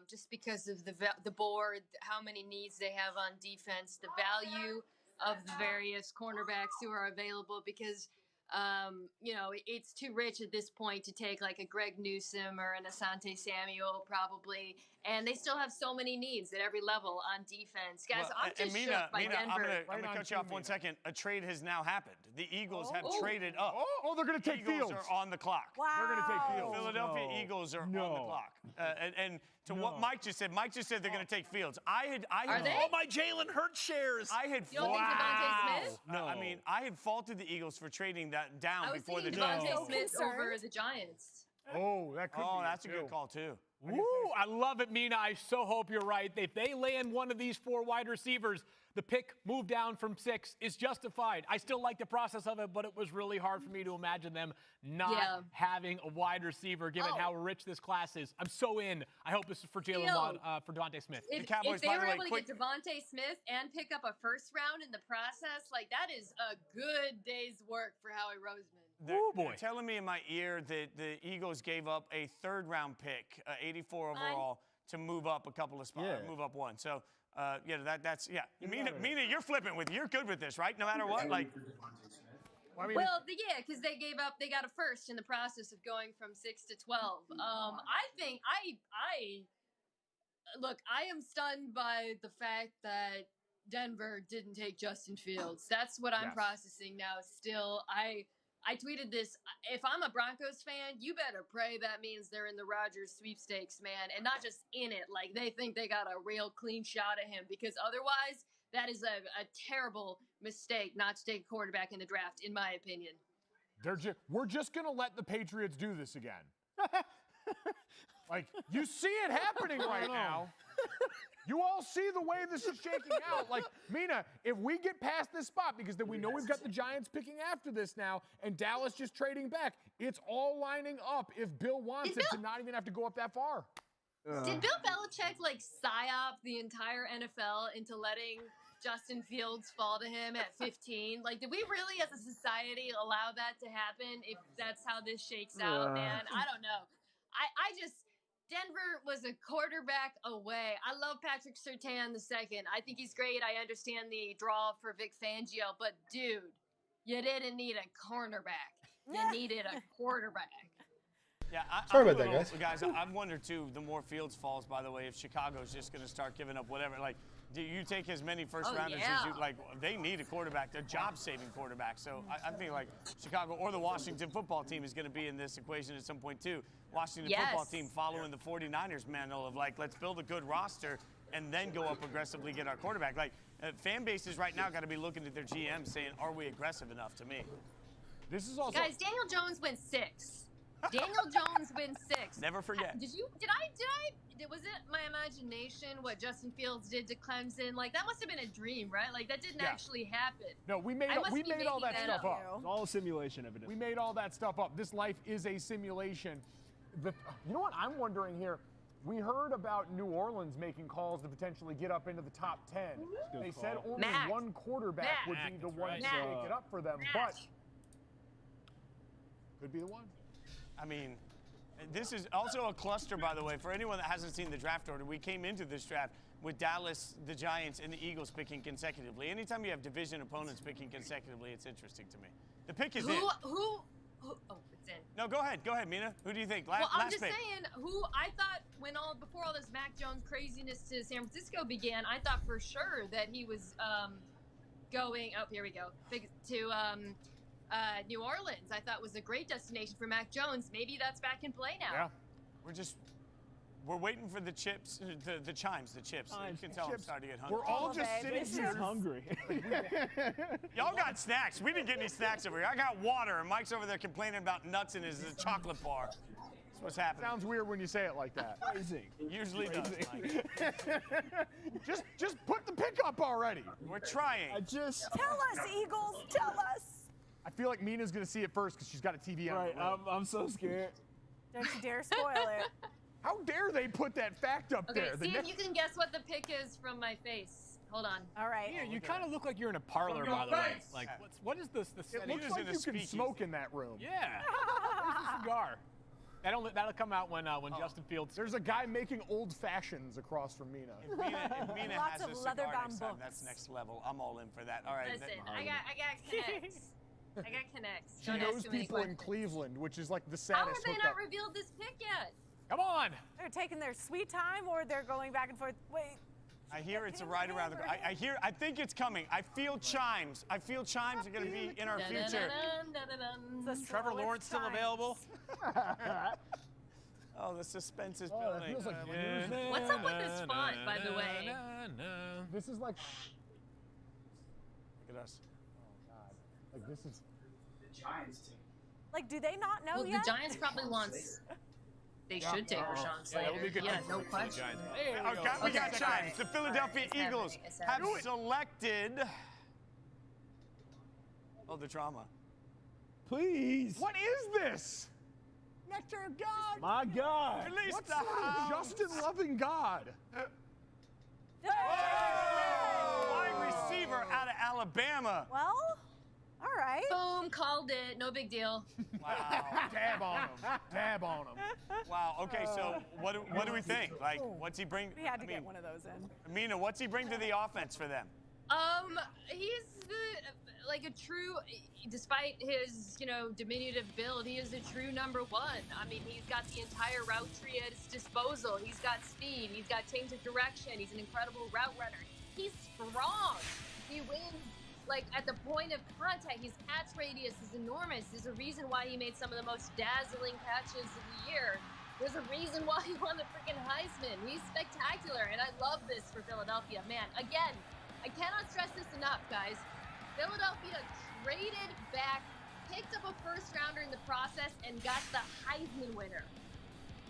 Speaker 16: just because of the board, how many needs they have on defense, the value of the various cornerbacks who are available, because it's too rich at this point to take like a Greg Newsome or an Asante Samuel probably, and they still have so many needs at every level on defense. Guys, I'm just shook by Denver.
Speaker 15: I'm going to cut you off 1 second. A trade has now happened. The Eagles have traded up.
Speaker 11: They're going to take Fields.
Speaker 15: Eagles are on the clock.
Speaker 11: Wow. They're going to take Fields.
Speaker 15: Philadelphia Eagles are on the clock. And to what Mike just said they're going to take Fields. I had
Speaker 9: all my Jalen Hurts shares.
Speaker 15: I had
Speaker 16: you don't think Devontae Smith?
Speaker 15: No. I mean, I had faulted the Eagles for trading that down before the
Speaker 16: Devontae Smith over the Giants.
Speaker 15: That's a good call too.
Speaker 4: Woo, I love it, Mina. I so hope you're right. If they land one of these 4 wide receivers, the pick move down from 6 is justified. I still like the process of it, but it was really hard for me to imagine them not having a wide receiver, given how rich this class is. I'm so in. I hope this is for for Devontae Smith.
Speaker 16: If they were able to get Devontae Smith and pick up a first round in the process, that is a good day's work for Howie Roseman.
Speaker 15: They're telling me in my ear that the Eagles gave up a 3rd-round pick, 84 overall, to move up a couple of spots, move up 1. So, that's. Mina, you're flipping with. You're good with this, right? No matter what,
Speaker 16: because they got a first in the process of going from 6 to 12. I am stunned by the fact that Denver didn't take Justin Fields. That's what I'm processing now. Still, I tweeted this. If I'm a Broncos fan, you better pray that means they're in the Rodgers sweepstakes, man, and not just in it. Like, they think they got a real clean shot at him, because otherwise that is a terrible mistake not to take a quarterback in the draft, in my opinion.
Speaker 11: We're just going to let the Patriots do this again. You see it happening right now. You all see the way this is shaking out. Mina, if we get past this spot, because then we know we've got the Giants picking after this now, and Dallas just trading back, it's all lining up if Bill wants it to not even have to go up that far.
Speaker 16: Did Bill Belichick like psyop the entire NFL into letting Justin Fields fall to him at 15? Like, did we really as a society allow that to happen if that's how this shakes out, man? I don't know. I just, Denver was a quarterback away. I love Patrick Surtain II. I think he's great. I understand the draw for Vic Fangio, but dude, you didn't need a cornerback. You needed a quarterback.
Speaker 15: Yeah,
Speaker 3: Sorry about that,
Speaker 15: guys. I wonder too. The more Fields falls, by the way, if Chicago's just going to start giving up whatever, like, do you take as many first rounders as you like? They need a quarterback, a job-saving quarterback. So I think like Chicago or the Washington football team is going to be in this equation at some point too. Washington football team following the 49ers manual of like, let's build a good roster and then go up aggressively, get our quarterback. Like fan bases right now got to be looking at their GM saying, are we aggressive enough to me?
Speaker 11: This is also
Speaker 16: guys. Daniel Jones went 6. Daniel Jones wins 6.
Speaker 15: Never forget.
Speaker 16: Was it my imagination what Justin Fields did to Clemson? Like, that must have been a dream, right? Like, that didn't actually happen.
Speaker 11: No, we made all that stuff up.
Speaker 12: It's all a simulation, evidently.
Speaker 11: We made all that stuff up. This life is a simulation. You know what I'm wondering here? We heard about New Orleans making calls to potentially get up into the top 10. They said only one quarterback would be the one to make it up for them, but could be the one.
Speaker 15: I mean, this is also a cluster, by the way, for anyone that hasn't seen the draft order. We came into this draft with Dallas, the Giants, and the Eagles picking consecutively. Anytime you have division opponents picking consecutively, it's interesting to me. The pick is in.
Speaker 16: Oh, it's in.
Speaker 15: No, go ahead, Mina. Who do you think?
Speaker 16: I'm just saying, I thought before all this Mac Jones craziness to San Francisco began, I thought for sure that he was going. Oh, here we go. To New Orleans, I thought was a great destination for Mac Jones. Maybe that's back in play now.
Speaker 15: Yeah, we're waiting for the chips, the chimes. You can tell I'm starting to get hungry.
Speaker 11: We're all just sitting here
Speaker 12: hungry.
Speaker 15: Y'all got snacks. We didn't get any snacks over here. I got water, and Mike's over there complaining about nuts in his chocolate bar. That's what's happening.
Speaker 11: Sounds weird when you say it like that.
Speaker 12: Phrasing.
Speaker 15: Usually does, Mike.
Speaker 11: just put the pick up already.
Speaker 15: We're trying.
Speaker 2: Tell us, Eagles. Tell us.
Speaker 11: I feel like Mina's going to see it first because she's got a TV on.
Speaker 12: Right, I'm so scared.
Speaker 2: Don't you dare spoil it.
Speaker 11: How dare they put that fact up there?
Speaker 16: Okay, see if you can guess what the pick is from my face. Hold on.
Speaker 2: All right.
Speaker 4: Yeah, you kind of look like you're in a parlor, by the way. Like, what is this? The
Speaker 11: it looks like you can smoke in that room.
Speaker 4: Yeah. Where's the cigar? That'll come out when Justin Fields.
Speaker 11: There's a guy making old fashions across from Mina.
Speaker 15: If Mina
Speaker 2: Lots
Speaker 15: has
Speaker 2: of
Speaker 15: a cigar
Speaker 2: leather-bound
Speaker 15: next time,
Speaker 2: books.
Speaker 15: that's next level. I'm all in for that. All right.
Speaker 16: Listen, I got connects. I got connects.
Speaker 11: She knows people in Cleveland, which is like the saddest
Speaker 16: How have they
Speaker 11: hookup.
Speaker 16: not revealed this pick yet?
Speaker 4: Come on.
Speaker 2: They're taking their sweet time, or they're going back and forth. Wait.
Speaker 15: I hear it's right around the corner. I think it's coming. I feel chimes. I feel chimes are going to be in our future.
Speaker 4: Is Trevor Lawrence still available?
Speaker 15: Oh, the suspense is building.
Speaker 11: That feels like
Speaker 16: What's up with this font, by the way?
Speaker 11: This is like.
Speaker 15: Look at us.
Speaker 11: Like this is
Speaker 17: the Giants team.
Speaker 2: Like, do they not know yet?
Speaker 16: The Giants probably wants. They should take Rashawn Slater.
Speaker 4: Yeah,
Speaker 16: no question.
Speaker 15: We got chimes. The Philadelphia Eagles have selected. Oh, the drama.
Speaker 12: Please.
Speaker 11: What is this?
Speaker 15: Nectar of God.
Speaker 12: My God.
Speaker 15: Release
Speaker 11: What's
Speaker 15: the house.
Speaker 11: Justin loving God?
Speaker 15: Wide receiver out of Alabama.
Speaker 2: Well, all right.
Speaker 16: Boom, called it. No big deal.
Speaker 15: Wow.
Speaker 11: Dab on him. Dab on him.
Speaker 15: Wow. Okay, so what do we think? Like, what's he bring?
Speaker 2: We had to get one of those in.
Speaker 15: Mina, what's he bring to the offense for them?
Speaker 16: He's like a true, despite his, diminutive build, he is a true #1. I mean, he's got the entire route tree at his disposal. He's got speed. He's got change of direction. He's an incredible route runner. He's strong. He wins, like, at the point of contact. His catch radius is enormous. There's a reason why he made some of the most dazzling catches of the year. There's a reason why he won the freaking Heisman. He's spectacular, and I love this for Philadelphia. Man, again, I cannot stress this enough, guys. Philadelphia traded back, picked up a first-rounder in the process, and got the Heisman winner.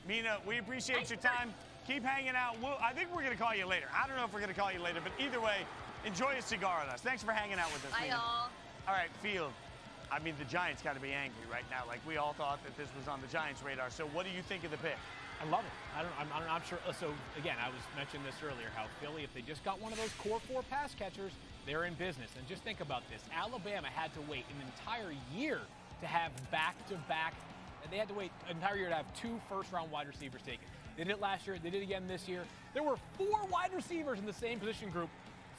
Speaker 15: Mina, we appreciate your time. Keep hanging out. I think we're going to call you later. I don't know if we're going to call you later, but either way, enjoy a cigar with us. Thanks for hanging out with us,
Speaker 16: Bye,
Speaker 15: Mina.
Speaker 16: y'all.
Speaker 15: All right, Field. I mean, the Giants got to be angry right now. Like, we all thought that this was on the Giants' radar. So what do you think of the pick?
Speaker 4: I love it. I'm not sure. So, again, I was mentioning this earlier, how Philly, if they just got one of those core 4 pass catchers, they're in business. And just think about this. Alabama had to wait an entire year to have back-to-back. They had to wait an entire year to have 2 first-round wide receivers taken. They did it last year. They did it again this year. There were 4 wide receivers in the same position group,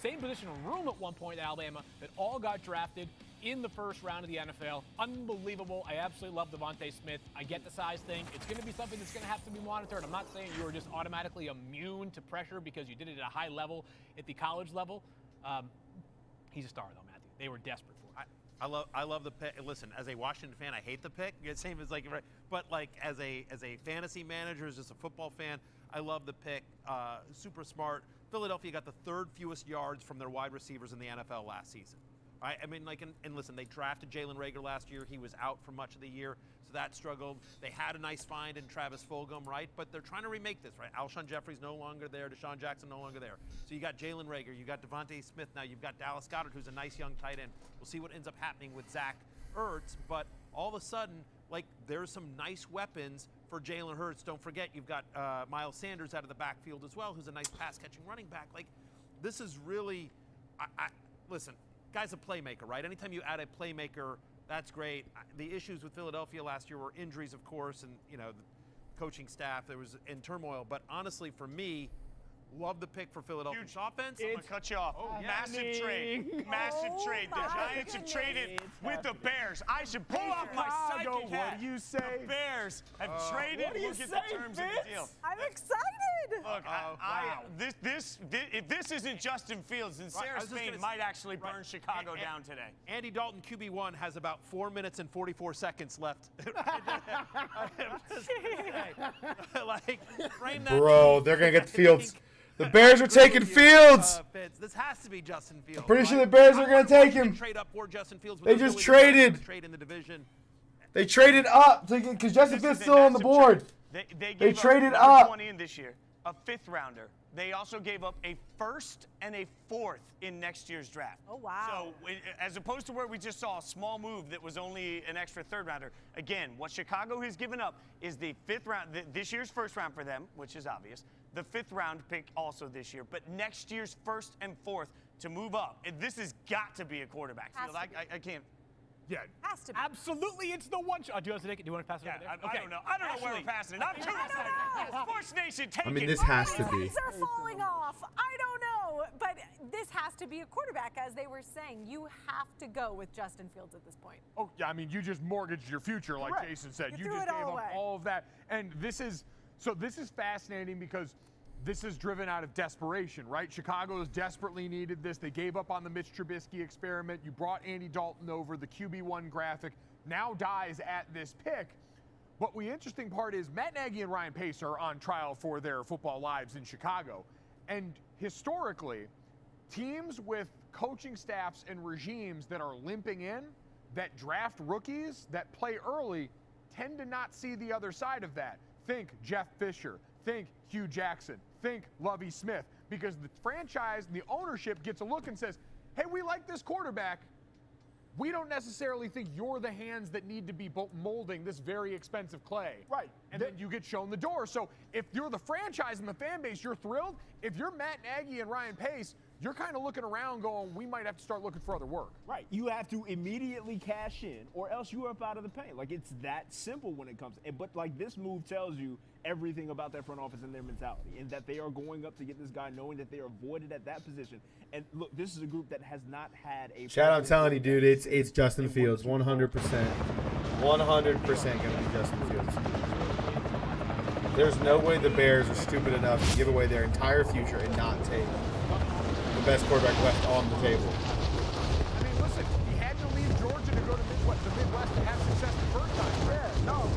Speaker 4: same position room at one point in Alabama, that all got drafted in the first round of the NFL. Unbelievable. I absolutely love Devontae Smith. I get the size thing. It's going to be something that's going to have to be monitored. I'm not saying you are just automatically immune to pressure because you did it at a high level at the college level. He's a star, though, Matthew. They were desperate for him.
Speaker 9: I love the pick. Listen, as a Washington fan, I hate the pick. Same as like, but like as a fantasy manager, as just a football fan, I love the pick. Super smart. Philadelphia got the 3rd fewest yards from their wide receivers in the NFL last season. Right? I mean, like, and listen, they drafted Jalen Reagor last year. He was out for much of the year, so that struggled. They had a nice find in Travis Fulgham, right? But they're trying to remake this, right? Alshon Jeffrey's no longer there. Deshaun Jackson no longer there. So you got Jalen Reagor. You got Devontae Smith now. You've got Dallas Goedert, who's a nice young tight end. We'll see what ends up happening with Zach Ertz. But all of a sudden, like, there's some nice weapons for Jalen Hurts. Don't forget, you've got Miles Sanders out of the backfield as well, who's a nice pass-catching running back. Like, this is really, listen, guy's a playmaker, right? Anytime you add a playmaker, that's great. The issues with Philadelphia last year were injuries, of course, and, you know, the coaching staff, there was in turmoil. But honestly, for me, love the pick for Philadelphia's offense.
Speaker 15: I'm going to cut you off. Massive trade. Massive trade. The Giants have traded with the Bears. I should pull off my psychic hat.
Speaker 11: What do you say?
Speaker 15: The Bears have traded. Look at the terms of the deal.
Speaker 2: I'm excited.
Speaker 15: Look, if this isn't Justin Fields, then Sarah Spain might actually burn Chicago down today.
Speaker 9: Andy Dalton, QB1, has about 4 minutes and 44 seconds left. Like, frame that.
Speaker 3: Bro, they're going to get Fields. The Bears are taking Fields.
Speaker 9: This has to be Justin Fields.
Speaker 3: I'm pretty sure the Bears are going to take him.
Speaker 9: Trade up for Justin Fields.
Speaker 3: They just traded.
Speaker 9: Trade in the division.
Speaker 3: They traded up because Justin Fields is still on the board. They traded up.
Speaker 15: 20 in this year, a 5th rounder. They also gave up a 1st and a 4th in next year's draft.
Speaker 2: Oh, wow.
Speaker 15: So as opposed to where we just saw a small move that was only an extra 3rd rounder, again, what Chicago has given up is the 5th round, this year's 1st round for them, which is obvious, the 5th round pick also this year, but next year's 1st and 4th to move up. This has got to be a quarterback. I can't.
Speaker 11: Yeah,
Speaker 2: has to be.
Speaker 4: Absolutely, it's the one shot. Do you want to take it? Do you want to pass it over there?
Speaker 15: I don't know. I don't know where we're passing it. I'm too excited. Sports Nation, take it.
Speaker 3: I mean, this has to be.
Speaker 2: These are falling off. I don't know, but this has to be a quarterback, as they were saying. You have to go with Justin Fields at this point.
Speaker 11: Oh, yeah, I mean, you just mortgaged your future, like Jason said. You just gave up all of that. And this is fascinating because this is driven out of desperation, right? Chicago's desperately needed this. They gave up on the Mitch Trubisky experiment. You brought Andy Dalton over. The QB1 graphic now dies at this pick. But the interesting part is Matt Nagy and Ryan Pace are on trial for their football lives in Chicago. And historically, teams with coaching staffs and regimes that are limping in, that draft rookies, that play early, tend to not see the other side of that. Think Jeff Fisher. Think Hugh Jackson. Think Lovie Smith. Because the franchise, the ownership gets a look and says, hey, we like this quarterback. We don't necessarily think you're the hands that need to be molding this very expensive clay.
Speaker 12: Right.
Speaker 11: And then you get shown the door. So if you're the franchise and the fan base, you're thrilled. If you're Matt Nagy and Ryan Pace, you're kind of looking around going, we might have to start looking for other work.
Speaker 12: Right. You have to immediately cash in or else you're up out of the paint. Like, it's that simple when it comes. But, like, this move tells you everything about that front office and their mentality, and that they are going up to get this guy knowing that they are voided at that position. And, look, this is a group that has not had a –
Speaker 3: Shout out, I'm telling you, dude, it's Justin Fields, 100%. 100% going to be Justin Fields. There's no way the Bears are stupid enough to give away their entire future and not take the best quarterback left on the table.
Speaker 11: I mean, listen, he had to leave Georgia to go to the Midwest to have success the first time. Yeah, no.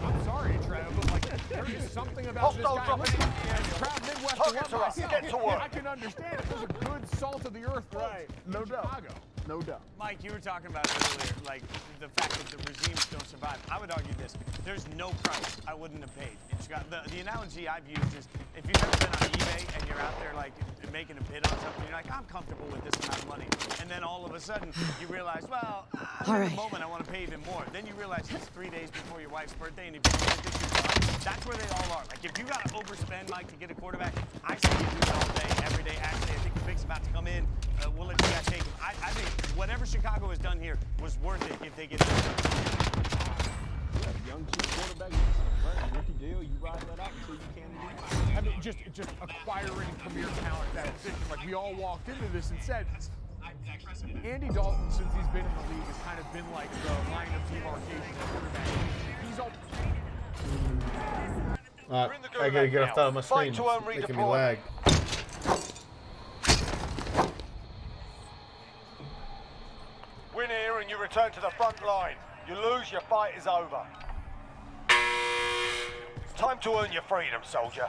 Speaker 11: I'm sorry, Trev, but like, there is something about this guy. Proud Midwest I can understand it. There's a good salt of the earth, right? No doubt. Chicago.
Speaker 12: No doubt.
Speaker 15: Mike, you were talking about earlier, like the fact that the regimes don't survive. I would argue this: there's no price I wouldn't have paid in Chicago. The analogy I've used is if you've ever been on eBay and you're out there like making a bid on something, you're like, I'm comfortable with this amount of money. And then all of a sudden, you realize, well, in the moment, I want to pay even more. Then you realize it's 3 days before your wife's birthday, and if you think this is done, that's where they all are. Like, if you got to overspend, Mike, to get a quarterback, I say you do it all day, every day. Actually, I think the pick's about to come in. We'll let you guys take him. I think whatever Chicago has done here was worth it if they get it.
Speaker 12: Young quarterback, right? Rookie deal, you ride that out until you can.
Speaker 11: I mean, just acquiring premier talent at that position. Like, we all walked into this and said, Andy Dalton, since he's been in the league, has kind of been like the line of demarcation at quarterback. He's all.
Speaker 3: I gotta get off that on my screen. It's making me lag.
Speaker 17: Win here and you return to the front line. You lose, your fight is over. Time to earn your freedom, soldier.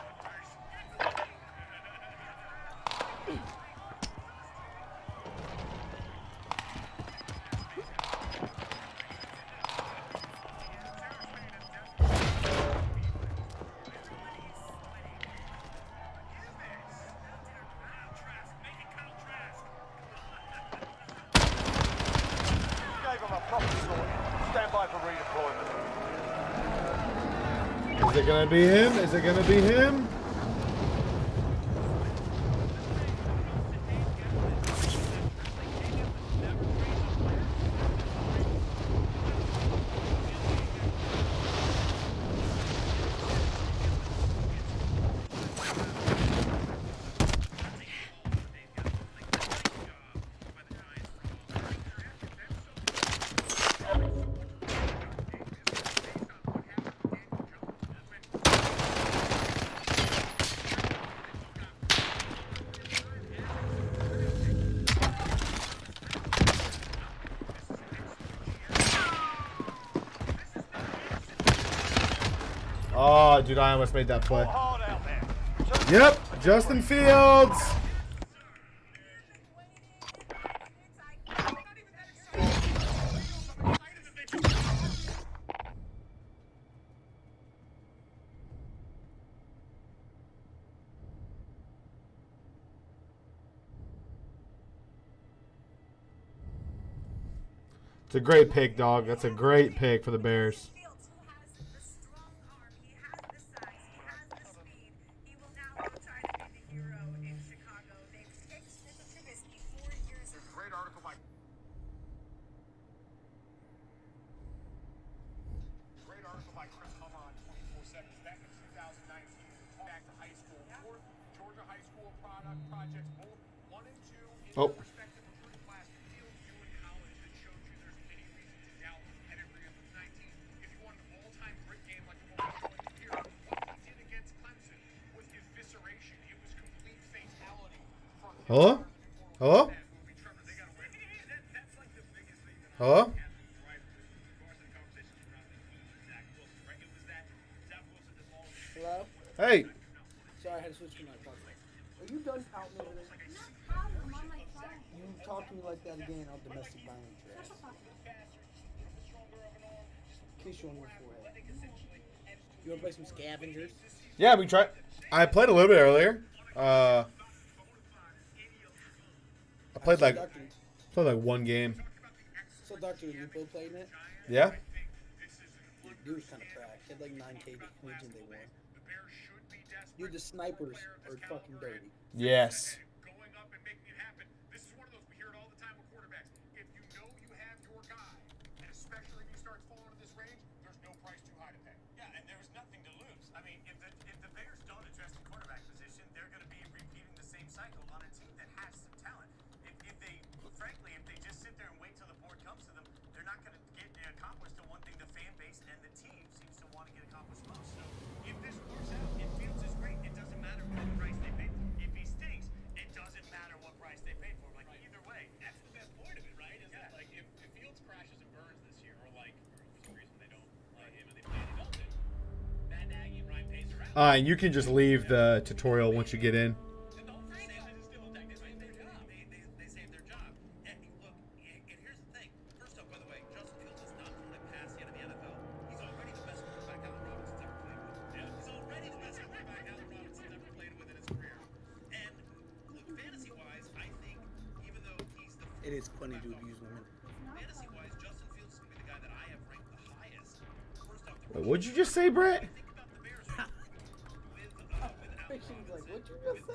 Speaker 3: Is it gonna be him? Is it gonna be him? Oh, dude, I almost made that play. Yep, Justin Fields. It's a great pick, dog. That's a great pick for the Bears. Oh. Hello? Hello? Hello?
Speaker 18: Hello?
Speaker 3: Hey.
Speaker 18: Sorry, I had to switch to my podcast. Are you done pouting over there? You talk to me like that again, I'll domestic violence your ass. Kiss you on your forehead. You wanna play some Scavengers?
Speaker 3: Yeah, we tried. I played a little bit earlier. I played like one game.
Speaker 18: So, Doctor, you both playing it?
Speaker 3: Yeah.
Speaker 18: Dude was kind of cracked. He had like 9K Legion they won. Dude, the snipers are fucking dirty.
Speaker 3: Yes. And you can just leave the tutorial once you get in.
Speaker 18: It is funny to abuse women.
Speaker 3: Wait, what'd you just say, Brett?
Speaker 18: Christian's like, what'd you just say?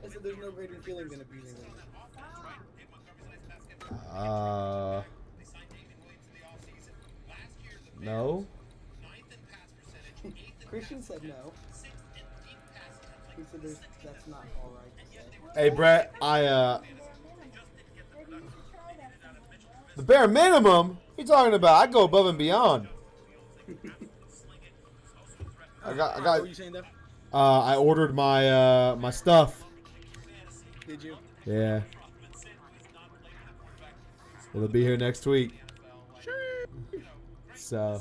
Speaker 18: I said there's no greater feeling than abusing women.
Speaker 3: No.
Speaker 18: Christian said no. He said that's not all right to say.
Speaker 3: Hey, Brett, the bare minimum? What are you talking about? I go above and beyond. I got.
Speaker 18: What were you saying, Dev?
Speaker 3: I ordered my stuff.
Speaker 18: Did you?
Speaker 3: Yeah. It'll be here next week. So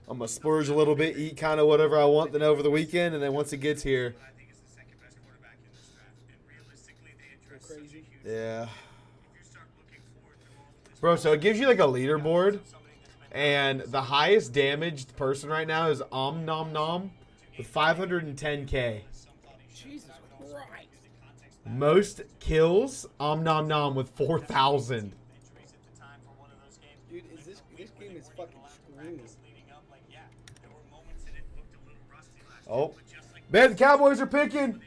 Speaker 3: I'm gonna splurge a little bit, eat kind of whatever I want then over the weekend, and then once it gets here, yeah. Bro, so it gives you like a leaderboard, and the highest damaged person right now is Om Nom Nom with 510k.
Speaker 18: Jesus Christ.
Speaker 3: Most kills, Om Nom Nom with 4,000.
Speaker 18: Dude, this game is fucking screwing.
Speaker 3: Oh, man, the Cowboys are picking.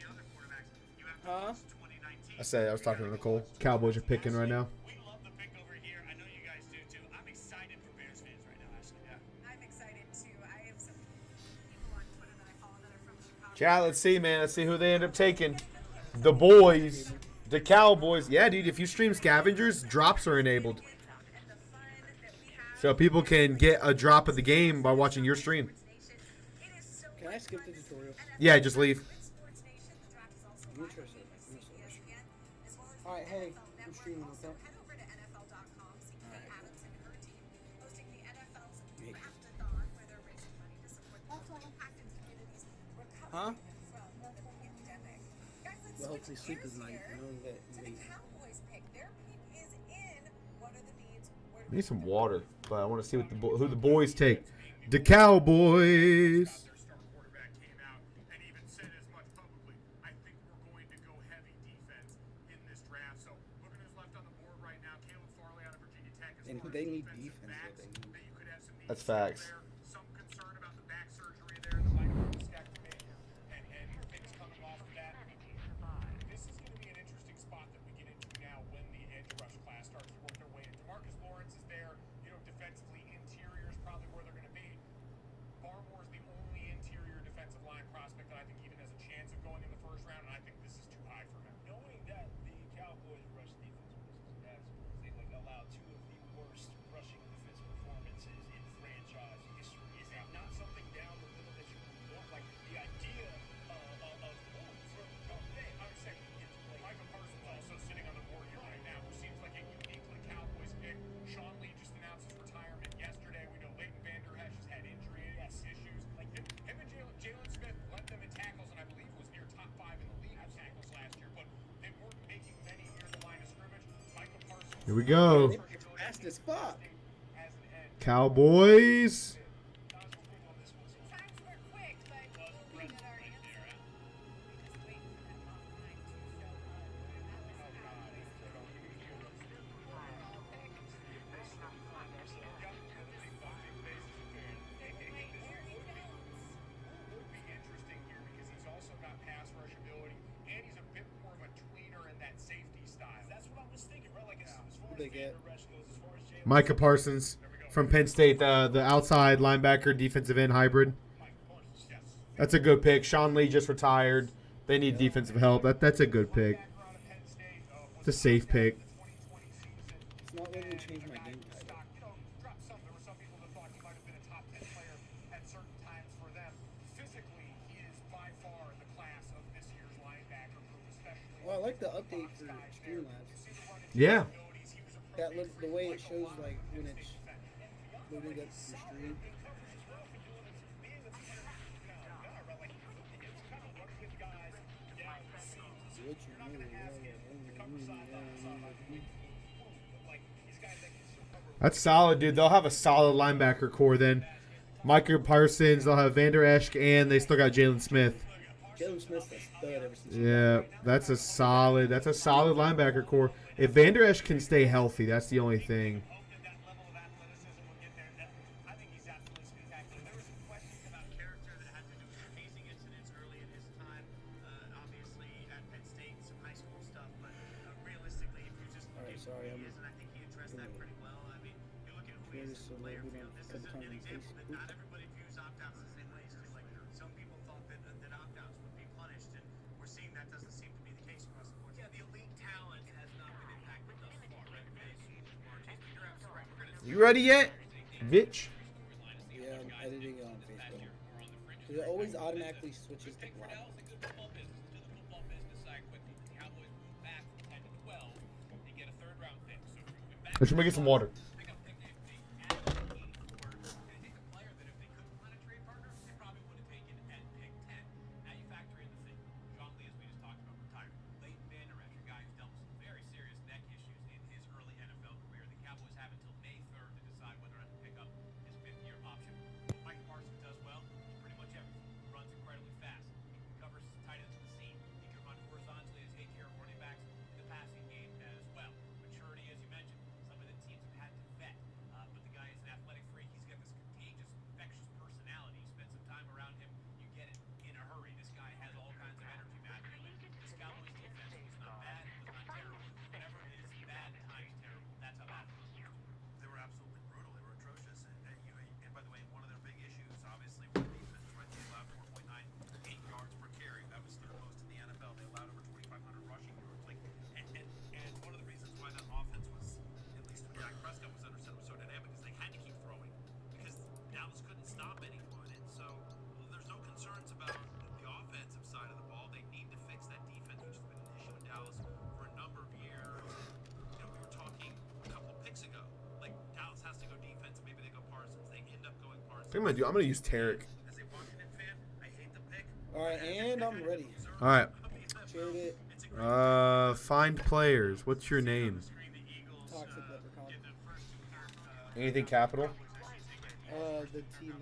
Speaker 18: Huh?
Speaker 3: I was talking to Nicole. Cowboys are picking right now. Chat, let's see, man. Let's see who they end up taking. The boys. The Cowboys. Yeah, dude, if you stream Scavengers, drops are enabled. So people can get a drop of the game by watching your stream.
Speaker 18: Can I skip the tutorial?
Speaker 3: Yeah, just leave.
Speaker 18: Alright, hey, I'm streaming, okay? Huh? Well, hopefully sleep is night, knowing that
Speaker 3: I need some water, but I want to see what who the boys take. The Cowboys.
Speaker 18: and they need defense.
Speaker 3: That's facts. Here we go.
Speaker 18: Fast as fuck.
Speaker 3: Cowboys.
Speaker 18: They get
Speaker 3: Micah Parsons from Penn State, the outside linebacker, defensive end hybrid. That's a good pick. Sean Lee just retired. They need defensive help. That's a good pick. It's a safe pick.
Speaker 18: It's not letting me change my game title. Well, I like the update for Streamlabs.
Speaker 3: Yeah.
Speaker 18: That look, the way it shows like when it's loading up the stream.
Speaker 3: That's solid, dude. They'll have a solid linebacker core then. Micah Parsons, they'll have Vander Esch, and they still got Jalen Smith.
Speaker 18: Jalen Smith's a stud ever since.
Speaker 3: Yeah, that's a solid linebacker core. If Vander Esch can stay healthy, that's the only thing.
Speaker 18: Sorry, I'm curious a little bit on a couple times on Facebook.
Speaker 1: Not everybody views opt-outs the same way. Like, some people thought that opt-outs would be punished, and we're seeing that doesn't seem to be the case across the board. Yeah, the elite talent has not been impacted thus far, right? You're absolutely right. We're gonna
Speaker 3: You ready yet, bitch?
Speaker 18: Yeah, I'm editing it on Facebook. It always automatically switches to black.
Speaker 3: I should make it some water. I'm gonna use Tarek.
Speaker 18: All right, and I'm ready.
Speaker 3: All right.
Speaker 18: Shared it.
Speaker 3: Find players. What's your name?
Speaker 18: Toxic Leprechaun.
Speaker 3: Anything capital?
Speaker 18: The T now.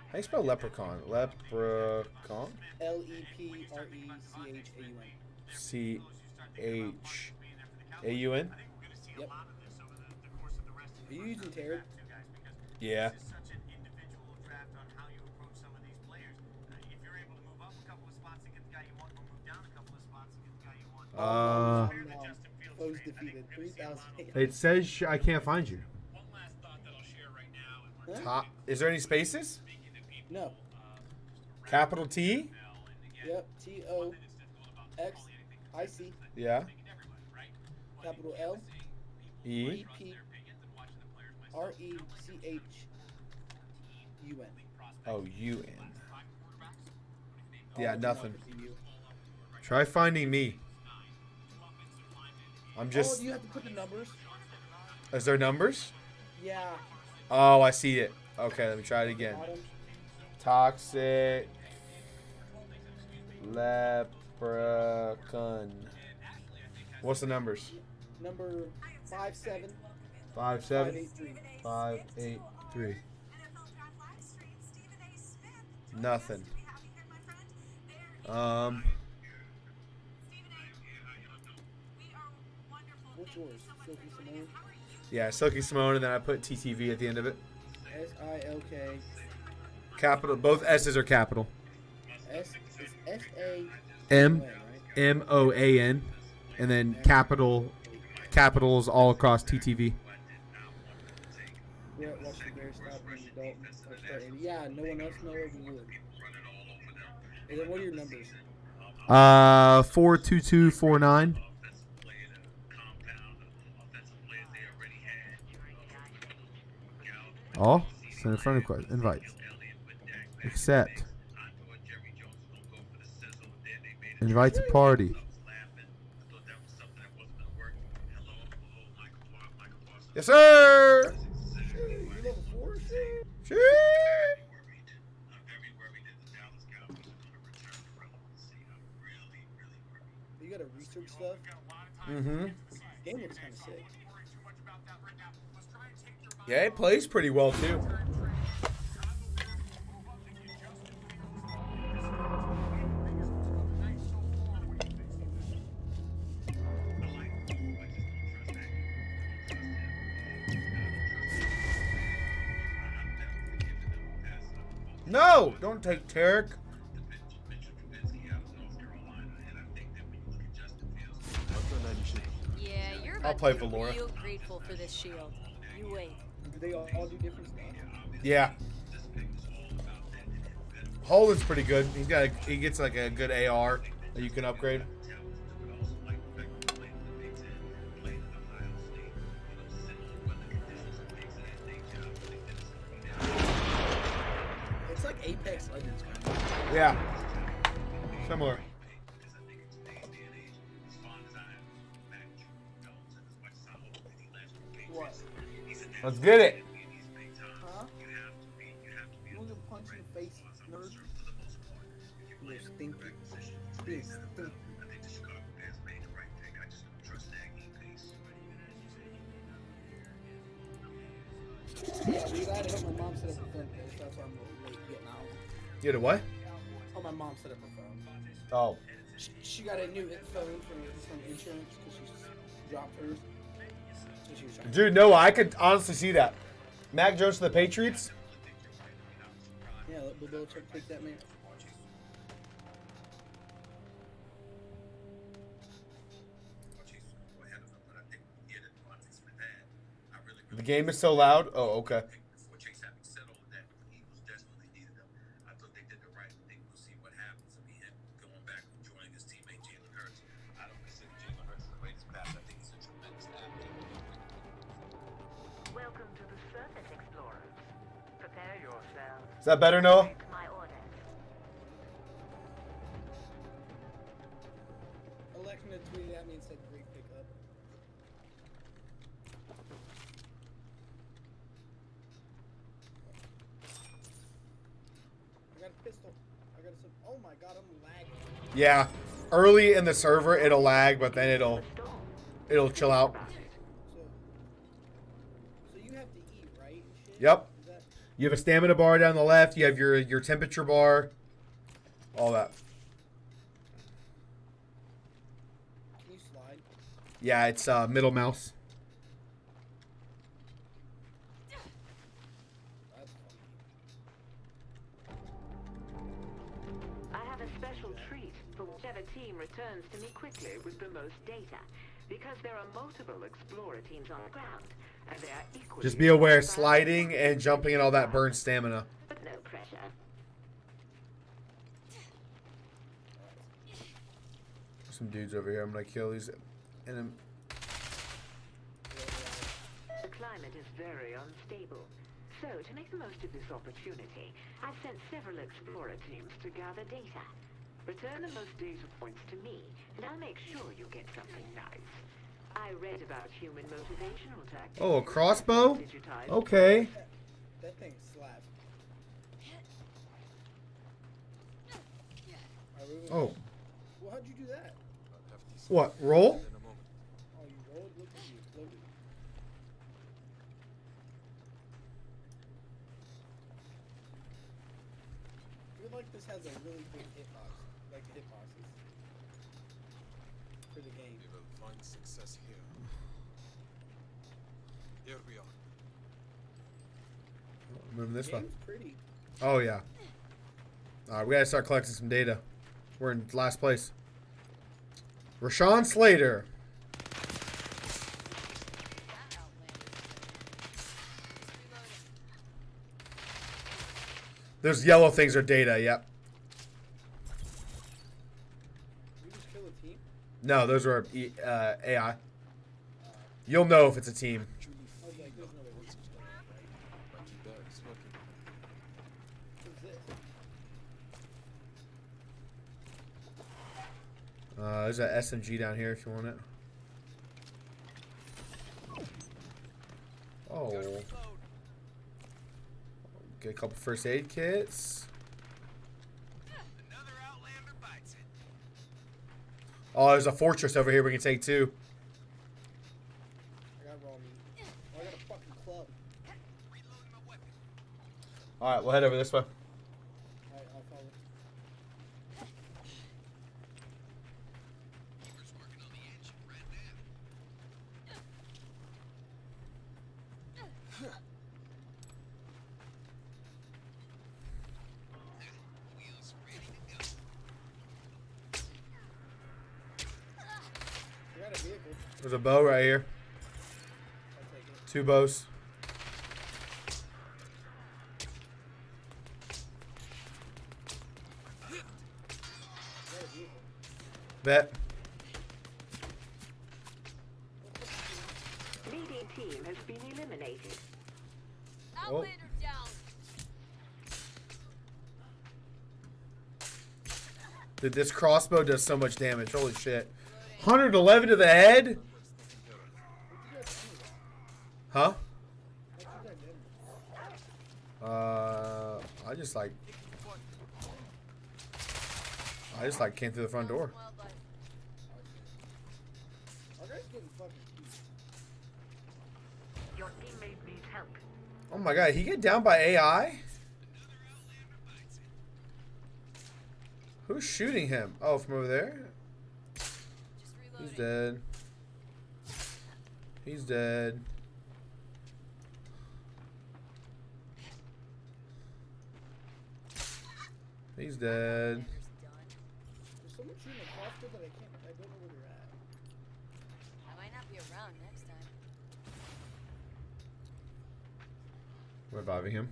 Speaker 3: How do you spell leprechaun? Leprechaun?
Speaker 18: Leprechaun.
Speaker 3: Chaun?
Speaker 18: Yep. Are you using Tarek?
Speaker 3: Yeah.
Speaker 18: Foes defeated. 3,000.
Speaker 3: It says I can't find you.
Speaker 18: Huh?
Speaker 3: Top. Is there any spaces?
Speaker 18: No.
Speaker 3: Capital T?
Speaker 18: Yep. T-O-X-I-C.
Speaker 3: Yeah.
Speaker 18: Capital L.
Speaker 3: E.
Speaker 18: P-R-E-C-H-U-N.
Speaker 3: Oh, U-N. Yeah, nothing. Try finding me. I'm just...
Speaker 18: Oh, you have to put the numbers.
Speaker 3: Is there numbers?
Speaker 18: Yeah.
Speaker 3: Oh, I see it. Okay, let me try it again. Toxic Leprechaun. What's the numbers?
Speaker 18: Number 57.
Speaker 3: 583. Nothing.
Speaker 18: What's yours? Silkysamoan?
Speaker 3: Yeah, Silkysamoan, and then I put TTV at the end of it.
Speaker 18: S-I-L-K.
Speaker 3: Capital. Both S's are capital.
Speaker 18: S is S-A.
Speaker 3: M-O-A-N. And then capitals all across TTV.
Speaker 18: Yeah, no one else knows we would. And then what are your numbers?
Speaker 3: 42249. Oh, send a friend request. Invite. Accept. Invite to party. Yes, sir. Sure.
Speaker 18: You gotta research stuff.
Speaker 3: Mm-hmm.
Speaker 18: Game looks kind of sick.
Speaker 3: Yeah, it plays pretty well too. No, don't take Tarek.
Speaker 5: Yeah, you're
Speaker 3: I'll
Speaker 5: about
Speaker 3: play
Speaker 5: to
Speaker 3: for
Speaker 5: be
Speaker 3: Laura.
Speaker 5: real grateful for this shield. You wait.
Speaker 18: Do they all do different stuff?
Speaker 3: Yeah. Holden's pretty good. He gets like a good AR that you can upgrade.
Speaker 18: It's like Apex Legends kind of.
Speaker 3: Yeah. Similar.
Speaker 18: What?
Speaker 3: Let's get it.
Speaker 18: Huh? You want to punch in the face, nerd? You're stinky. You're stinky. Yeah, dude, I had to help my mom set up her phone today, so that's why I'm a little late getting out.
Speaker 3: You had a what?
Speaker 18: Oh, my mom set up her phone.
Speaker 3: Oh.
Speaker 18: She got a new phone from insurance because she dropped hers. So she was trying
Speaker 3: Dude, no, I could honestly see that. Mac Jones to the Patriots.
Speaker 18: Yeah, let Bill Belichick take that man.
Speaker 3: The game is so loud. Oh, okay.
Speaker 6: Welcome to the Surface Explorers. Prepare yourselves.
Speaker 3: Is that better, Noah?
Speaker 6: My orders.
Speaker 18: Alexa tweeted at me and said, "Great pickup." I got a pistol. I got a. Oh my god, I'm lagging.
Speaker 3: Yeah. Early in the server, it'll lag, but then it'll chill out.
Speaker 18: So you have to eat, right? And shit?
Speaker 3: Yep.
Speaker 18: Is that,
Speaker 3: You have a stamina bar down the left. You have your temperature bar. All that.
Speaker 18: can you slide?
Speaker 3: Yeah, it's middle mouse.
Speaker 18: That's funny.
Speaker 6: I have a special treat for whichever team returns to me quickly with the most data. Because there are multiple Explorer teams on the ground, and they are equally...
Speaker 3: Just be aware, sliding and jumping and all that burns stamina.
Speaker 6: But no pressure.
Speaker 3: Some dudes over here. I'm gonna kill these. And
Speaker 6: The climate is very unstable. So, to make the most of this opportunity, I've sent several Explorer teams to gather data. Return the most data points to me, and I'll make sure you get something nice. I read about human motivational tactics.
Speaker 3: oh, a crossbow? Okay.
Speaker 18: That thing slaps.
Speaker 3: Oh.
Speaker 18: Well, how'd you do that?
Speaker 3: What? Roll?
Speaker 18: Oh, you rolled? Look at you. Floated. I feel like this has a really big hitbox. Like the hitboxes. For the game.
Speaker 19: We will find success here. Here we are.
Speaker 3: Moving this way.
Speaker 18: Game's pretty.
Speaker 3: Oh, yeah. Alright, we gotta start collecting some data. We're in last place. Rashawn Slater. Those yellow things are data, yep.
Speaker 18: You just kill a team?
Speaker 3: No, those are AI. You'll know if it's a team.
Speaker 18: I was like, there's no way this is going right? What's this?
Speaker 3: There's an SMG down here if you want it. Oh. Get a couple first aid kits. Oh, there's a fortress over here we can take too.
Speaker 18: I got raw meat. Oh, I got a fucking club.
Speaker 3: Alright, we'll head over this way.
Speaker 18: Alright, I'll follow.
Speaker 3: There's a bow right here. 2 bows. Bet.
Speaker 6: Leading team has been eliminated.
Speaker 3: Oh. Dude, this crossbow does so much damage. Holy shit. 111 to the head? Huh? I just like came through the front door.
Speaker 6: Your teammate needs help.
Speaker 3: Oh my god, he get down by AI? Who's shooting him? Oh, from over there? He's dead. He's dead. He's dead.
Speaker 18: There's someone shooting a crossbow that I don't know where they're at.
Speaker 20: I might not be around next time.
Speaker 3: We're reviving him.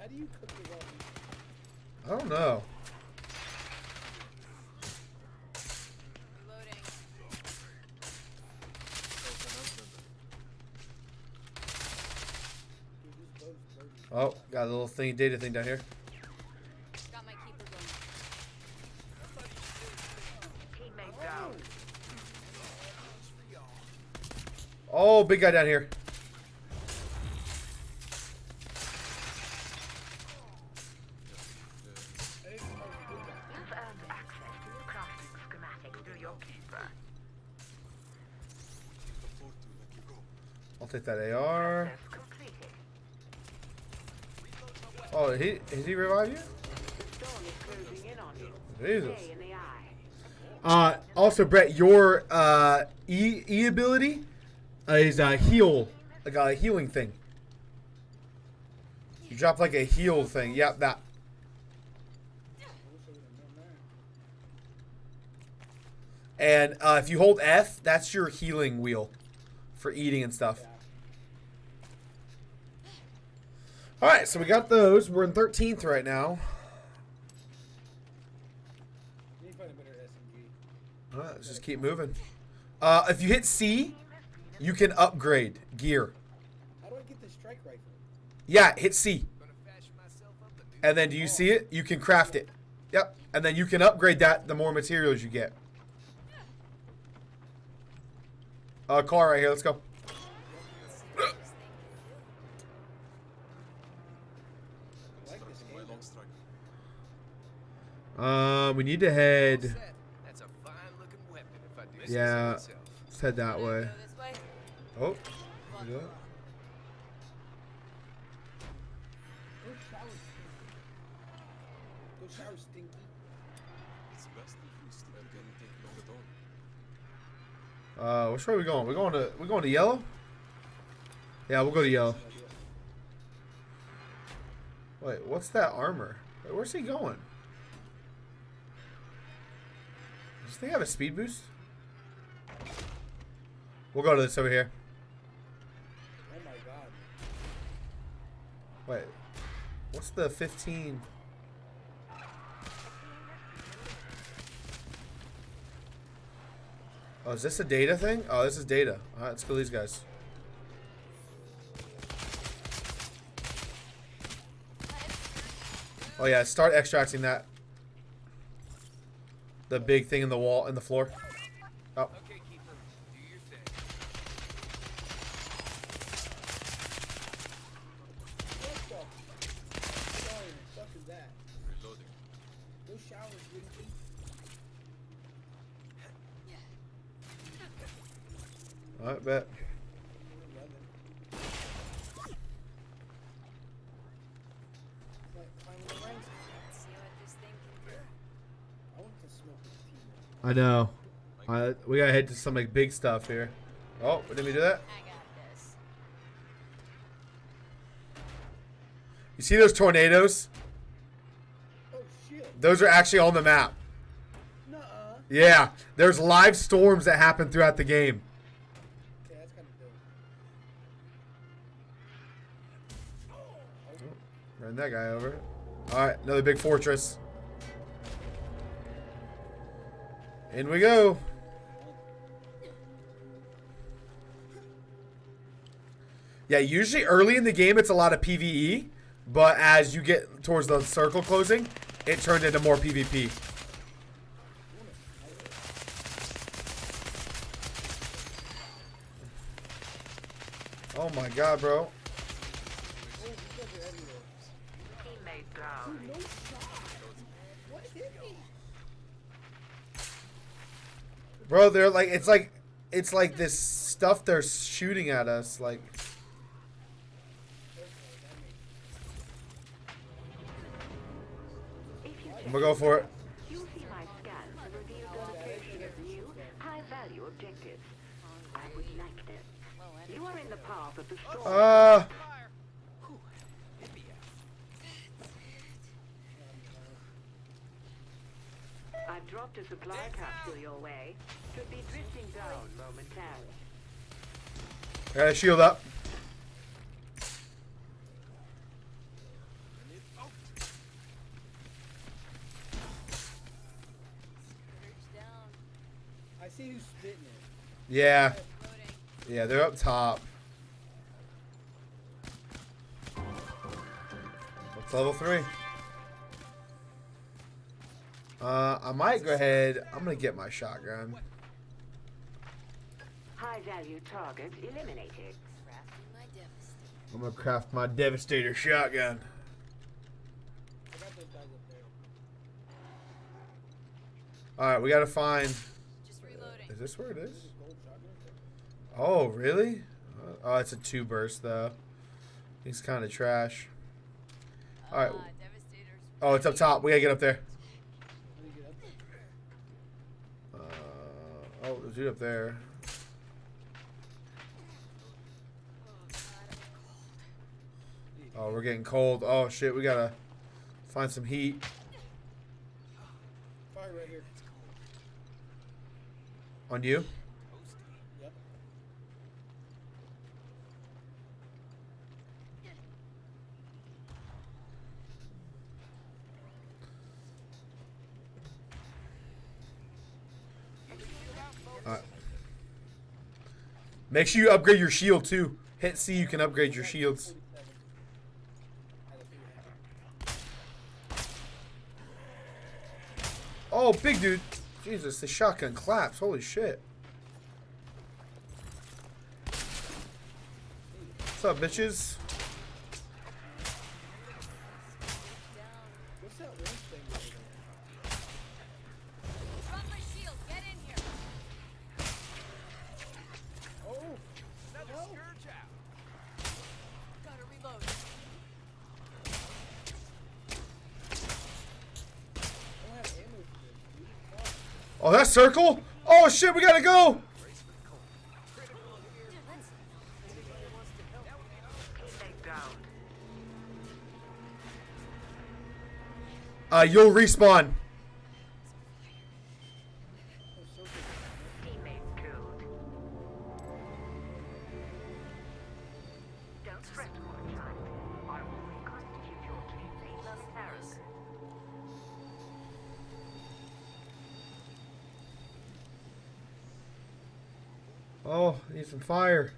Speaker 18: How do you cook the raw meat?
Speaker 3: I don't know. Oh, got a little thing, data thing down here.
Speaker 20: Got my keeper going.
Speaker 6: Teammate down.
Speaker 3: Oh, big guy down here.
Speaker 6: You've earned access to the crafting schematic through your keeper.
Speaker 3: I'll take that AR. Oh, did he revive you? Jesus. Also, Brett, your E ability is a heal, like a healing thing. You drop like a heal thing. Yep, that. And if you hold F, that's your healing wheel for eating and stuff. All right, so we got those. We're in 13th right now. All right, let's just keep moving. If you hit C, you can upgrade gear.
Speaker 18: How do I get the strike rifle?
Speaker 3: Yeah, hit C. And then do you see it? You can craft it. Yep. And then you can upgrade that the more materials you get. Car right here. Let's go. We need to head. Yeah, let's head that way. Oh, yeah.
Speaker 18: Those showers stinky.
Speaker 3: Which way are we going? We're going to yellow? Yeah, we'll go to yellow. Wait, what's that armor? Wait, where's he going? Does this thing have a speed boost? We'll go to this over here.
Speaker 18: Oh my god.
Speaker 3: Wait, what's the 15? Oh, is this a data thing? Oh, this is data. All right, let's kill these guys. Oh yeah, start extracting that. The big thing in the wall, in the floor. Oh. Alright, bet. I know. We gotta head to some like big stuff here. Oh, did we do that? You see those tornadoes?
Speaker 18: Oh shit.
Speaker 3: Those are actually on the map.
Speaker 18: Nuh-uh.
Speaker 3: Yeah, there's live storms that happen throughout the game.
Speaker 18: Okay, that's kind of dope.
Speaker 3: Ran that guy over. All right, another big fortress. In we go. Yeah, usually early in the game it's a lot of PvE, but as you get towards the circle closing, it turned into more PvP. Oh my god, bro. Bro, they're like it's like this stuff they're shooting at us like. I'm gonna go for it.
Speaker 6: You'll see my scans reveal the location of new, high-value objectives. I would like them. You are in the path of the storm. I've dropped a supply capsule your way. Should be drifting down momentarily.
Speaker 3: I gotta shield up.
Speaker 18: I see who's spitting it.
Speaker 3: Yeah. Yeah, they're up top. What's level 3? I might go ahead. I'm gonna get my shotgun.
Speaker 6: High-value target eliminated.
Speaker 3: I'm gonna craft my Devastator shotgun. Alright, we gotta find. Is this where it is? Oh, really? Oh, it's a 2 burst though. He's kind of trash. Alright. Oh, it's up top. We gotta get up there. Oh, there's a dude up there. Oh, we're getting cold. Oh shit, we gotta find some heat.
Speaker 18: Fire right here.
Speaker 3: On you?
Speaker 18: Yep.
Speaker 3: Alright. Make sure you upgrade your shield too. Hit C, you can upgrade your shields. Oh, big dude. Jesus, the shotgun claps. Holy shit. What's up, bitches?
Speaker 18: What's that one thing over there?
Speaker 20: Drop my shield. Get in here.
Speaker 18: Oh,
Speaker 20: Another scourge out. Gotta reload.
Speaker 18: I don't have ammo for this, dude. Fuck.
Speaker 3: Oh, that circle? Oh shit, we gotta go! You'll respawn.
Speaker 6: Don't fret, my child. I will reconstitute your team momentarily.
Speaker 3: Oh, need some fire.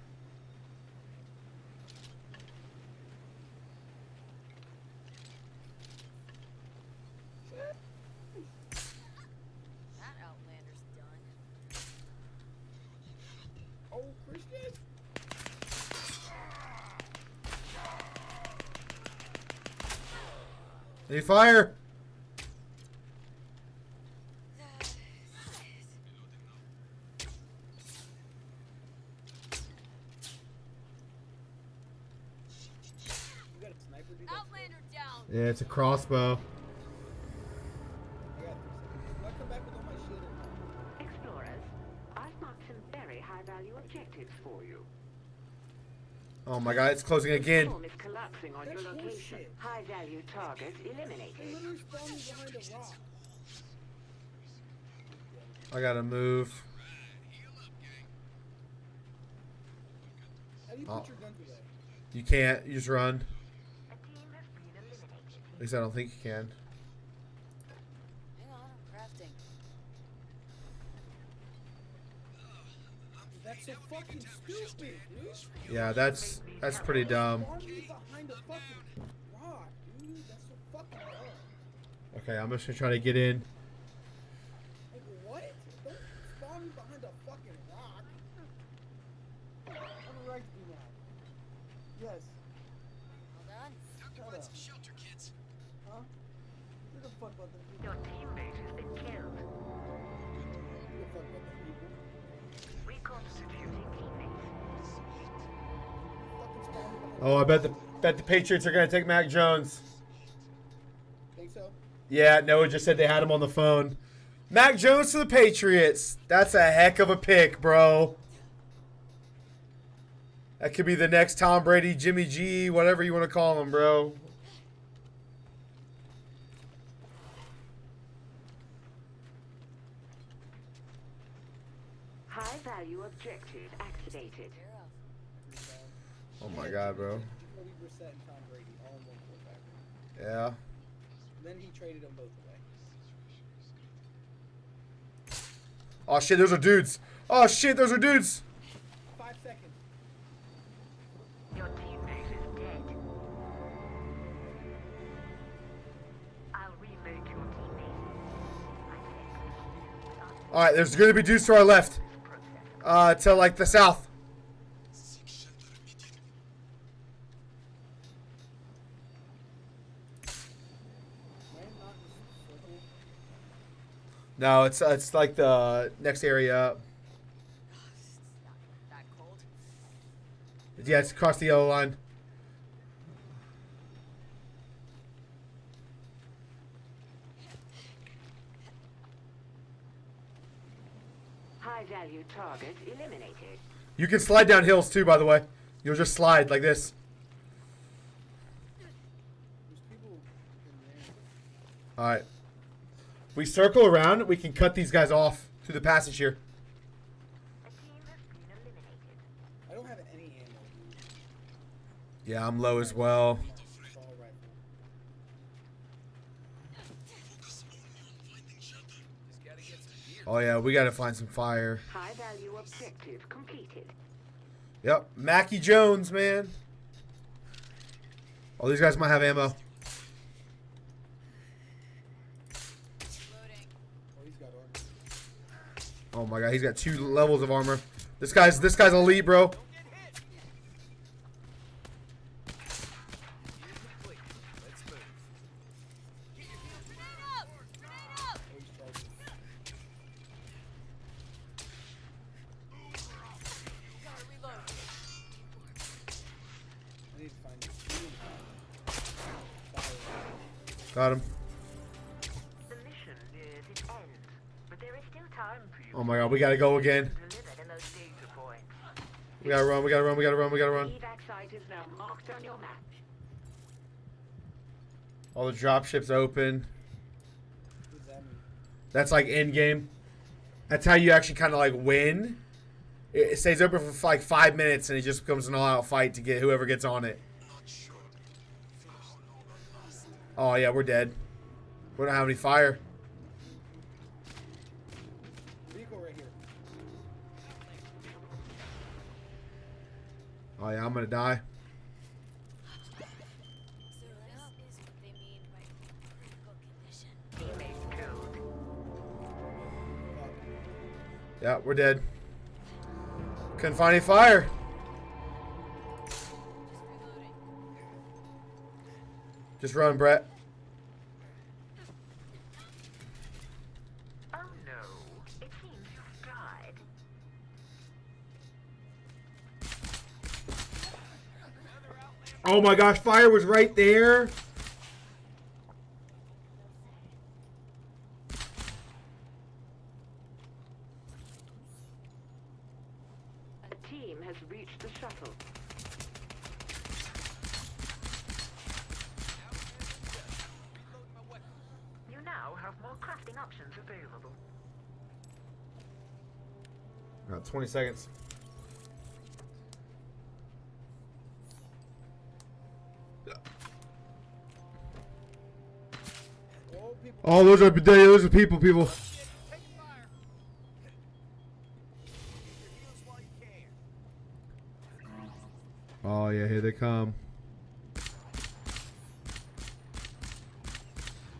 Speaker 20: That Outlander's done.
Speaker 18: Oh, Christian.
Speaker 3: Need fire.
Speaker 18: You got a sniper, dude?
Speaker 20: Outlander down.
Speaker 3: Yeah, it's a crossbow.
Speaker 18: I got 3 seconds.
Speaker 3: Oh my god, it's closing again.
Speaker 6: Storm is collapsing on your location. High-value target eliminated.
Speaker 3: I gotta move.
Speaker 18: How do you put your gun to that?
Speaker 3: You can't. You just run. At least I don't think you can.
Speaker 20: Hang on, I'm crafting.
Speaker 18: That's so fucking stupid, dude.
Speaker 3: Yeah, that's pretty dumb.
Speaker 18: Spawn me behind a fucking rock, dude. That's so fucking dumb.
Speaker 3: Okay, I'm just gonna try to get in.
Speaker 18: Like, what? Don't spawn me behind a fucking rock. I have a right to do that. Yes.
Speaker 20: Hold on.
Speaker 18: Shut up.
Speaker 20: Shelter, kids.
Speaker 18: Huh? Who the fuck about them people?
Speaker 6: Your teammate has been killed.
Speaker 18: Who the fuck about them people?
Speaker 6: Reconstituting teammates.
Speaker 18: Fucking spawn me behind
Speaker 3: Oh, I bet the Patriots are gonna take Mac Jones.
Speaker 18: Think so?
Speaker 3: Yeah, Noah just said they had him on the phone. Mac Jones to the Patriots. That's a heck of a pick, bro. That could be the next Tom Brady, Jimmy G, whatever you want to call him, bro.
Speaker 6: High-value objective activated.
Speaker 3: Oh my god, bro.
Speaker 18: Jacoby Brissett and Tom Brady all in one quarterback.
Speaker 3: Yeah.
Speaker 18: Then he traded them both away.
Speaker 3: Oh shit, those are dudes. Oh shit, those are dudes.
Speaker 18: 5 seconds.
Speaker 6: Your teammate is dead. I'll remake your teammate.
Speaker 3: All right, there's gonna be dudes to our left. To like the south. No, it's like the next area up.
Speaker 20: That cold.
Speaker 3: Yeah, it's across the yellow line.
Speaker 6: High-value target eliminated.
Speaker 3: You can slide down hills too, by the way. You'll just slide like this. All right. If we circle around, we can cut these guys off through the passage here.
Speaker 18: I don't have any ammo, dude.
Speaker 3: Yeah, I'm low as well.
Speaker 18: Assault rifle.
Speaker 3: Oh yeah, we gotta find some fire.
Speaker 6: High-value objective completed.
Speaker 3: Yep, Mackie Jones, man. Oh, these guys might have ammo.
Speaker 18: Oh, he's got armor.
Speaker 3: Oh my god, he's got 2 levels of armor. This guy's elite, bro.
Speaker 18: I need to find this.
Speaker 3: Got him.
Speaker 6: The mission nears its end, but there is still time for you.
Speaker 3: Oh my god, we gotta go again.
Speaker 6: Delivered in those data points.
Speaker 3: We gotta run, we gotta run, we gotta run, we gotta run.
Speaker 6: Evac site is now marked on your map.
Speaker 3: All the drop ships open.
Speaker 18: What does that mean?
Speaker 3: That's like end game. That's how you actually kind of like win. It stays open for like 5 minutes and it just becomes an all-out fight to get whoever gets on it. Oh yeah, we're dead. We don't have any fire.
Speaker 18: Vehicle right here.
Speaker 3: Oh yeah, I'm gonna die.
Speaker 20: So this is what they mean by critical condition.
Speaker 6: Teammate killed.
Speaker 3: Yeah, we're dead. Couldn't find any fire. Just run, Brett.
Speaker 6: Oh no, it seems you've died.
Speaker 3: Oh my gosh, fire was right there.
Speaker 6: A team has reached the shuttle. of more crafting options available.
Speaker 3: Got 20 seconds. Oh, those are people. Oh yeah, here they come.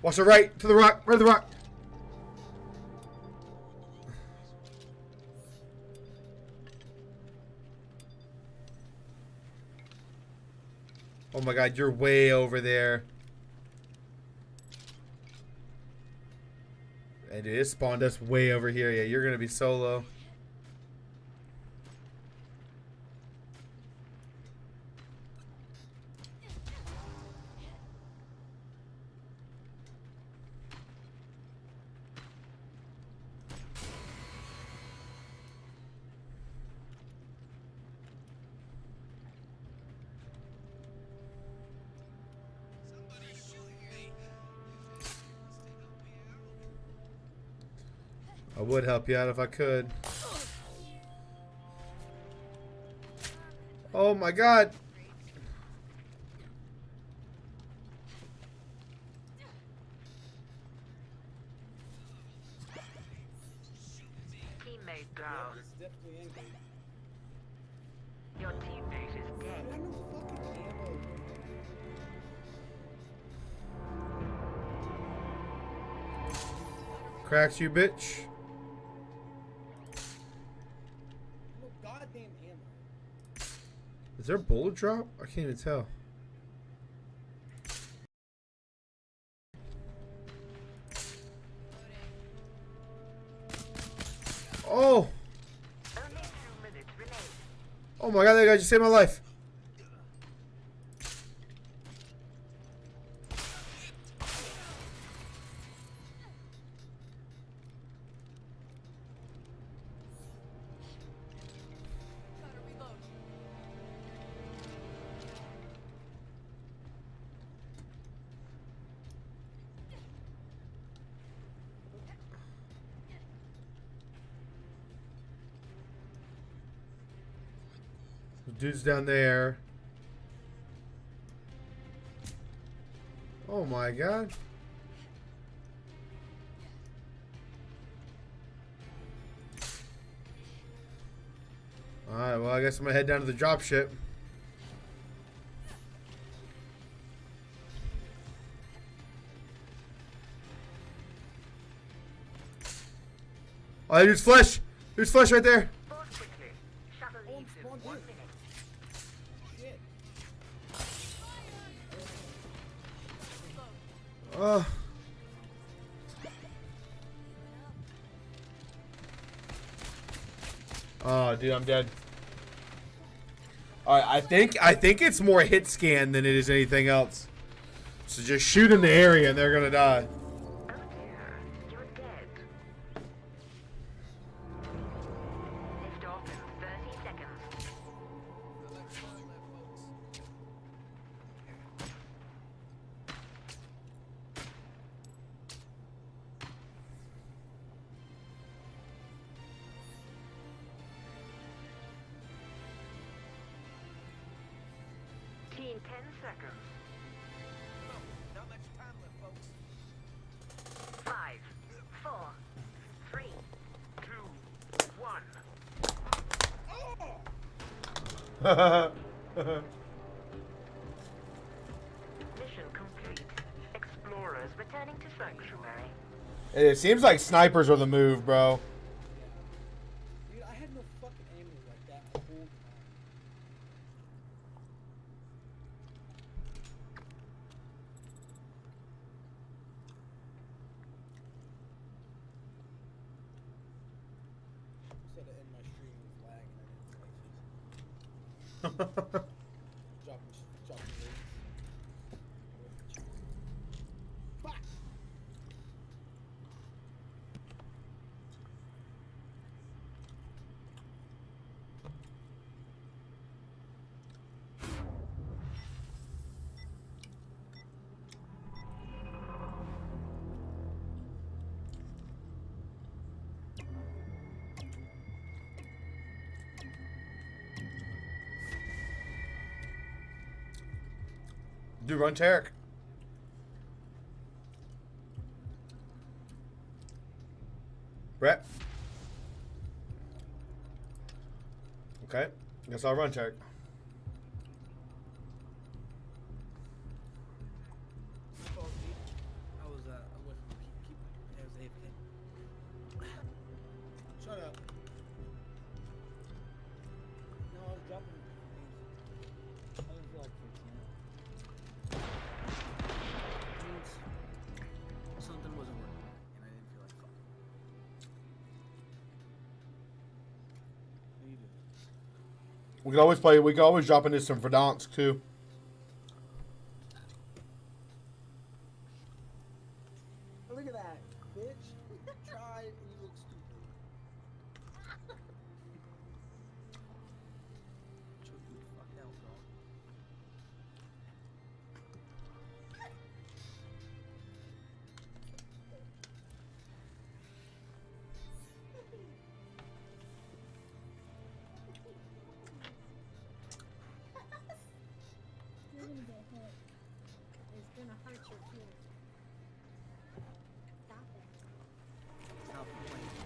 Speaker 3: Watch the right, to the rock, right to the rock. Oh my god, you're way over there. And it spawned us way over here. Yeah, you're gonna be solo. I would help you out if I could. Oh my god.
Speaker 6: Teammate down.
Speaker 18: It's definitely angry.
Speaker 6: Your teammate is dead.
Speaker 18: I know fucking ammo.
Speaker 3: Cracks you, bitch.
Speaker 18: No goddamn ammo.
Speaker 3: Is there a bullet drop? I can't even tell. Oh!
Speaker 6: Only 2 minutes remain.
Speaker 3: Oh my god, that guy just saved my life. Dude's down there. Oh my god. Alright, well I guess I'm gonna head down to the dropship. Oh, there's flesh! There's flesh right there! Oh, dude, I'm dead. Alright, I think it's more hit scan than it is anything else. So just shoot in the area and they're gonna die.
Speaker 6: Team 10 seconds.
Speaker 8: Not much time left, folks.
Speaker 6: 5, 4, 3, 2, 1. Mission complete. Explorers returning to Sanctuary.
Speaker 3: It seems like snipers are the move, bro.
Speaker 18: Dude, I had no fucking ammo like that the whole time. Said to end my stream was lagging and I didn't like it. Dropping rates. Fuck!
Speaker 3: Dude, run Tarek. Brett. Okay. Guess I'll run Tarek.
Speaker 18: Shut up. No, I was dropping. I didn't feel like fixing it. Means something wasn't working, and I didn't feel like fucking. What do you do?
Speaker 3: We can always play. We can always drop into some Verdansk too.
Speaker 18: Look at that, bitch. You tried and you look stupid. Choke you the fuck out, bro.
Speaker 21: You're gonna get hit. It's gonna hurt your feelings. Stop it.
Speaker 18: Stop complaining.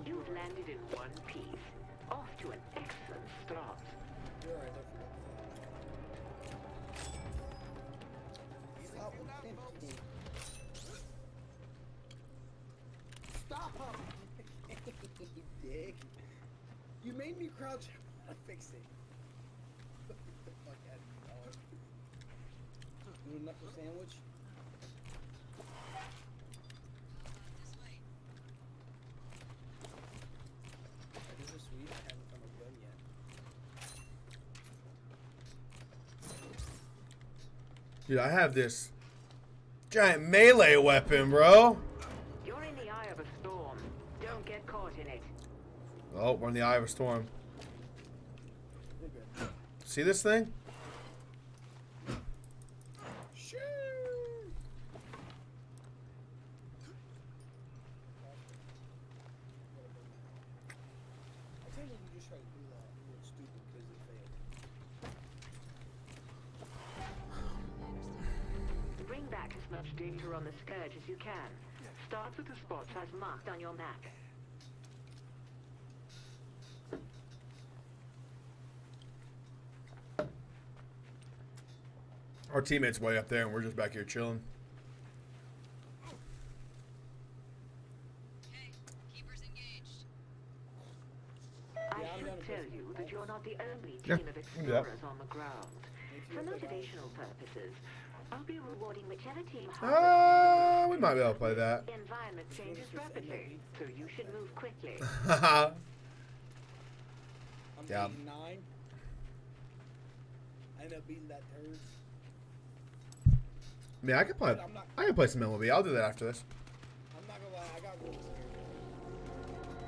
Speaker 6: You've landed in one piece. Off to an excellent start.
Speaker 18: You're right, I forgot. Stop complaining. Stop! You dick. You made me crouch. I fixed it. Get the fuck out of here, dog. You want a knuckle sandwich? This is sweet. I haven't found a gun yet.
Speaker 3: Dude, I have this giant melee weapon, bro.
Speaker 6: You're in the eye of a storm. Don't get caught in it.
Speaker 3: Oh, we're in the eye of a storm.
Speaker 18: We're good.
Speaker 3: See this thing?
Speaker 18: Sure. I think you just try to do that. You look stupid because it failed.
Speaker 6: Bring back as much data on the scourge as you can. Start with the spots as marked on your map.
Speaker 3: Our teammate's way up there, and we're just back here chilling.
Speaker 6: I should tell you that you're not the only
Speaker 3: Yeah.
Speaker 6: team of explorers on the ground. For motivational purposes, I'll be rewarding whichever team
Speaker 3: We might be able to play that.
Speaker 6: The environment changes rapidly, so you should move quickly.
Speaker 18: I'm
Speaker 3: Yeah.
Speaker 18: beating 9. I end up beating that turd.
Speaker 3: I mean, I can play. I can play some MLB. I'll do that after this.
Speaker 18: I'm not gonna lie, I got real scared.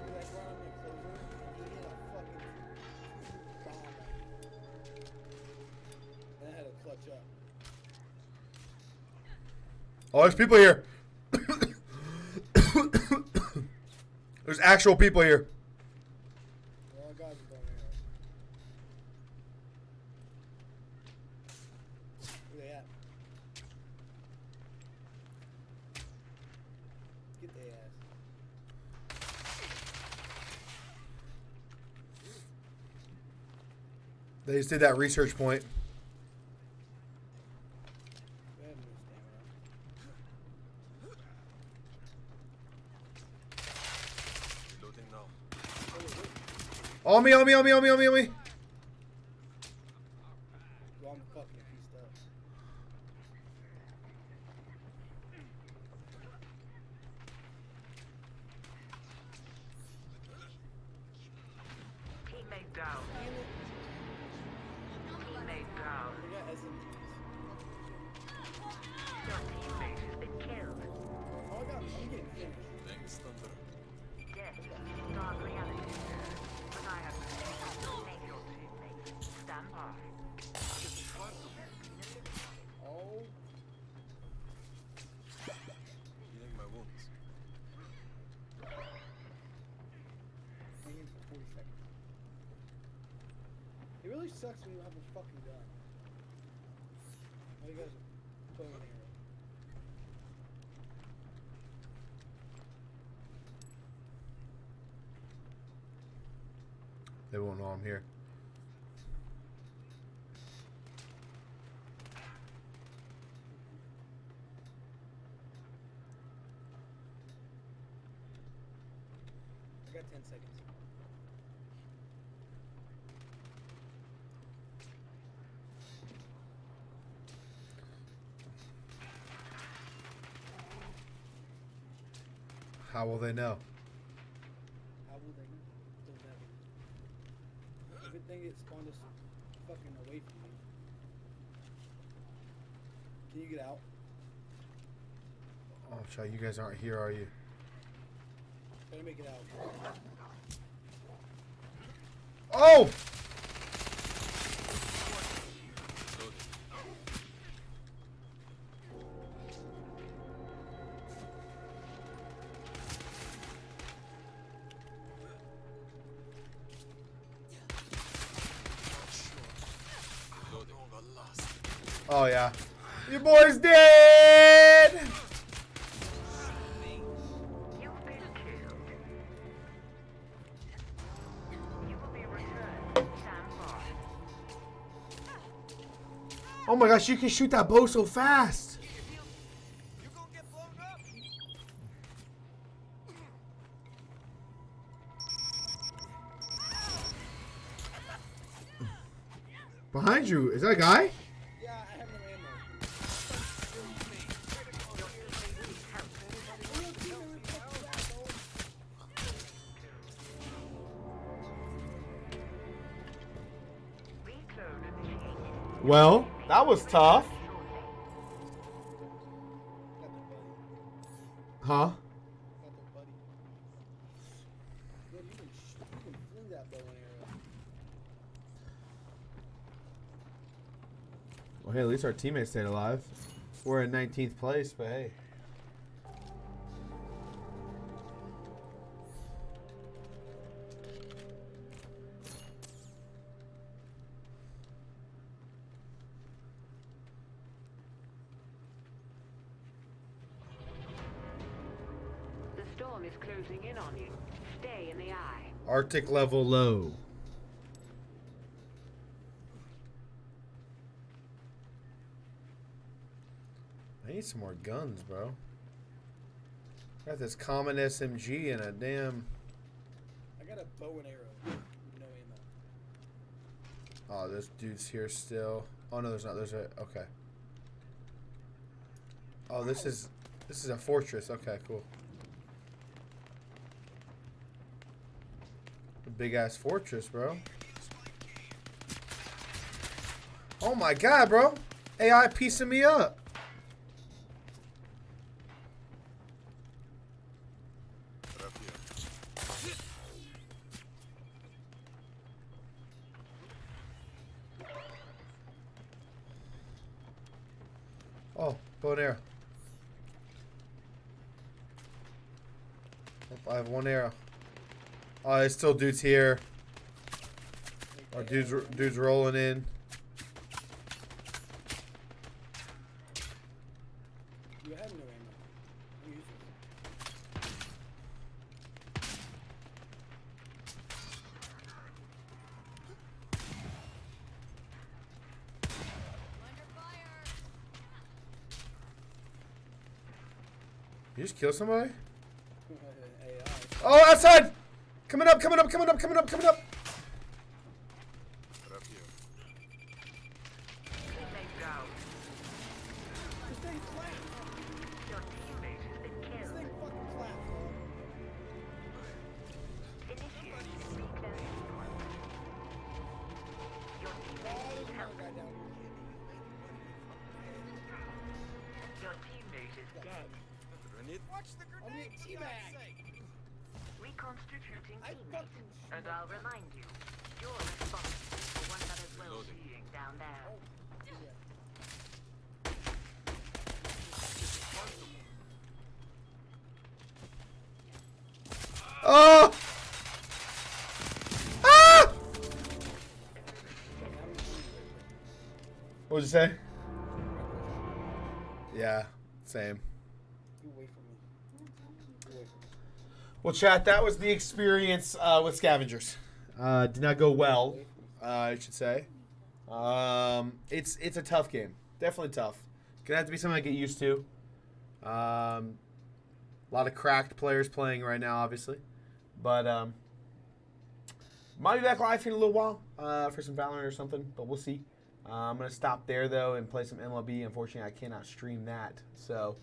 Speaker 18: Dude, that ground in closer, he hit a fucking bomb. And I had to clutch up.
Speaker 3: Oh, there's people here. There's actual people here.
Speaker 18: All our guys are going there. Where they at? Get their ass.
Speaker 3: They just did that research point.
Speaker 18: They have no stamina.
Speaker 19: Reloading now.
Speaker 3: On me, on me, on me, on me, on me, on me.
Speaker 18: Well, I'm fucking pieced up.
Speaker 6: Teammate down. Teammate down.
Speaker 18: We got SMGs.
Speaker 6: Your teammate has been killed.
Speaker 18: Oh, I'm getting finished.
Speaker 19: Thanks, Thunder.
Speaker 6: Death is dark reality, but I have to save your teammate. Stand by.
Speaker 18: Oh.
Speaker 19: Healing my wounds.
Speaker 18: Hang in for 40 seconds. It really sucks when you have a fucking gun. he got a bow and arrow.
Speaker 3: They won't know I'm here.
Speaker 18: I got 10 seconds.
Speaker 3: How will they know?
Speaker 18: How will they know? Don't matter. Good thing it spawned us fucking away from me. Can you get out?
Speaker 3: Oh, child, you guys aren't here, are you?
Speaker 18: Try to make it out.
Speaker 3: Oh! Oh, yeah. Your boy's dead! Oh my gosh, you can shoot that bow so fast! Behind you, is that a guy?
Speaker 18: Yeah, I have no ammo.
Speaker 3: Well, that was tough. Huh?
Speaker 18: Good, you can fling that bow and arrow.
Speaker 3: Well, hey, at least our teammates stayed alive. We're in 19th place, but hey.
Speaker 6: The storm is closing in on you. Stay in the eye.
Speaker 3: Arctic level low. I need some more guns, bro. Got this common SMG and a damn...
Speaker 18: I got a bow and arrow with no ammo.
Speaker 3: Oh, this dude's here still. Oh, no, there's not. There's a... Okay. Oh, this is a fortress. Okay, cool. A big-ass fortress, bro. Oh, my God, bro. AI piecing me up. Oh, bow and arrow. Oh, I have one arrow. Oh, there's still dudes here. Oh, dude's rolling in.
Speaker 18: You have no ammo. Use it.
Speaker 3: You just kill somebody?
Speaker 18: AI.
Speaker 3: Oh, outside! Coming up, coming up, coming up, coming up, coming up!
Speaker 18: This thing's flat.
Speaker 6: Your teammate has been
Speaker 18: This
Speaker 6: killed.
Speaker 18: thing fucking flat, bro.
Speaker 6: Initiate reclaiming point. Your teammate is helping. Your teammate is dead.
Speaker 18: Watch the grenade teabag.
Speaker 6: Reconstituting teammate. And I'll remind you, you're responsible for one another's well-being down there.
Speaker 3: Oh! Ah! What'd you say? Yeah, same.
Speaker 18: You wait for me. You wait for me.
Speaker 3: Well, chat, that was the experience with Scavengers. Did not go well, I should say. It's a tough game. Definitely tough. Gonna have to be something I get used to. A lot of cracked players playing right now, obviously. But might be back live here in a little while for some Valorant or something, but we'll see. I'm going to stop there, though, and play some MLB. Unfortunately, I cannot stream that. So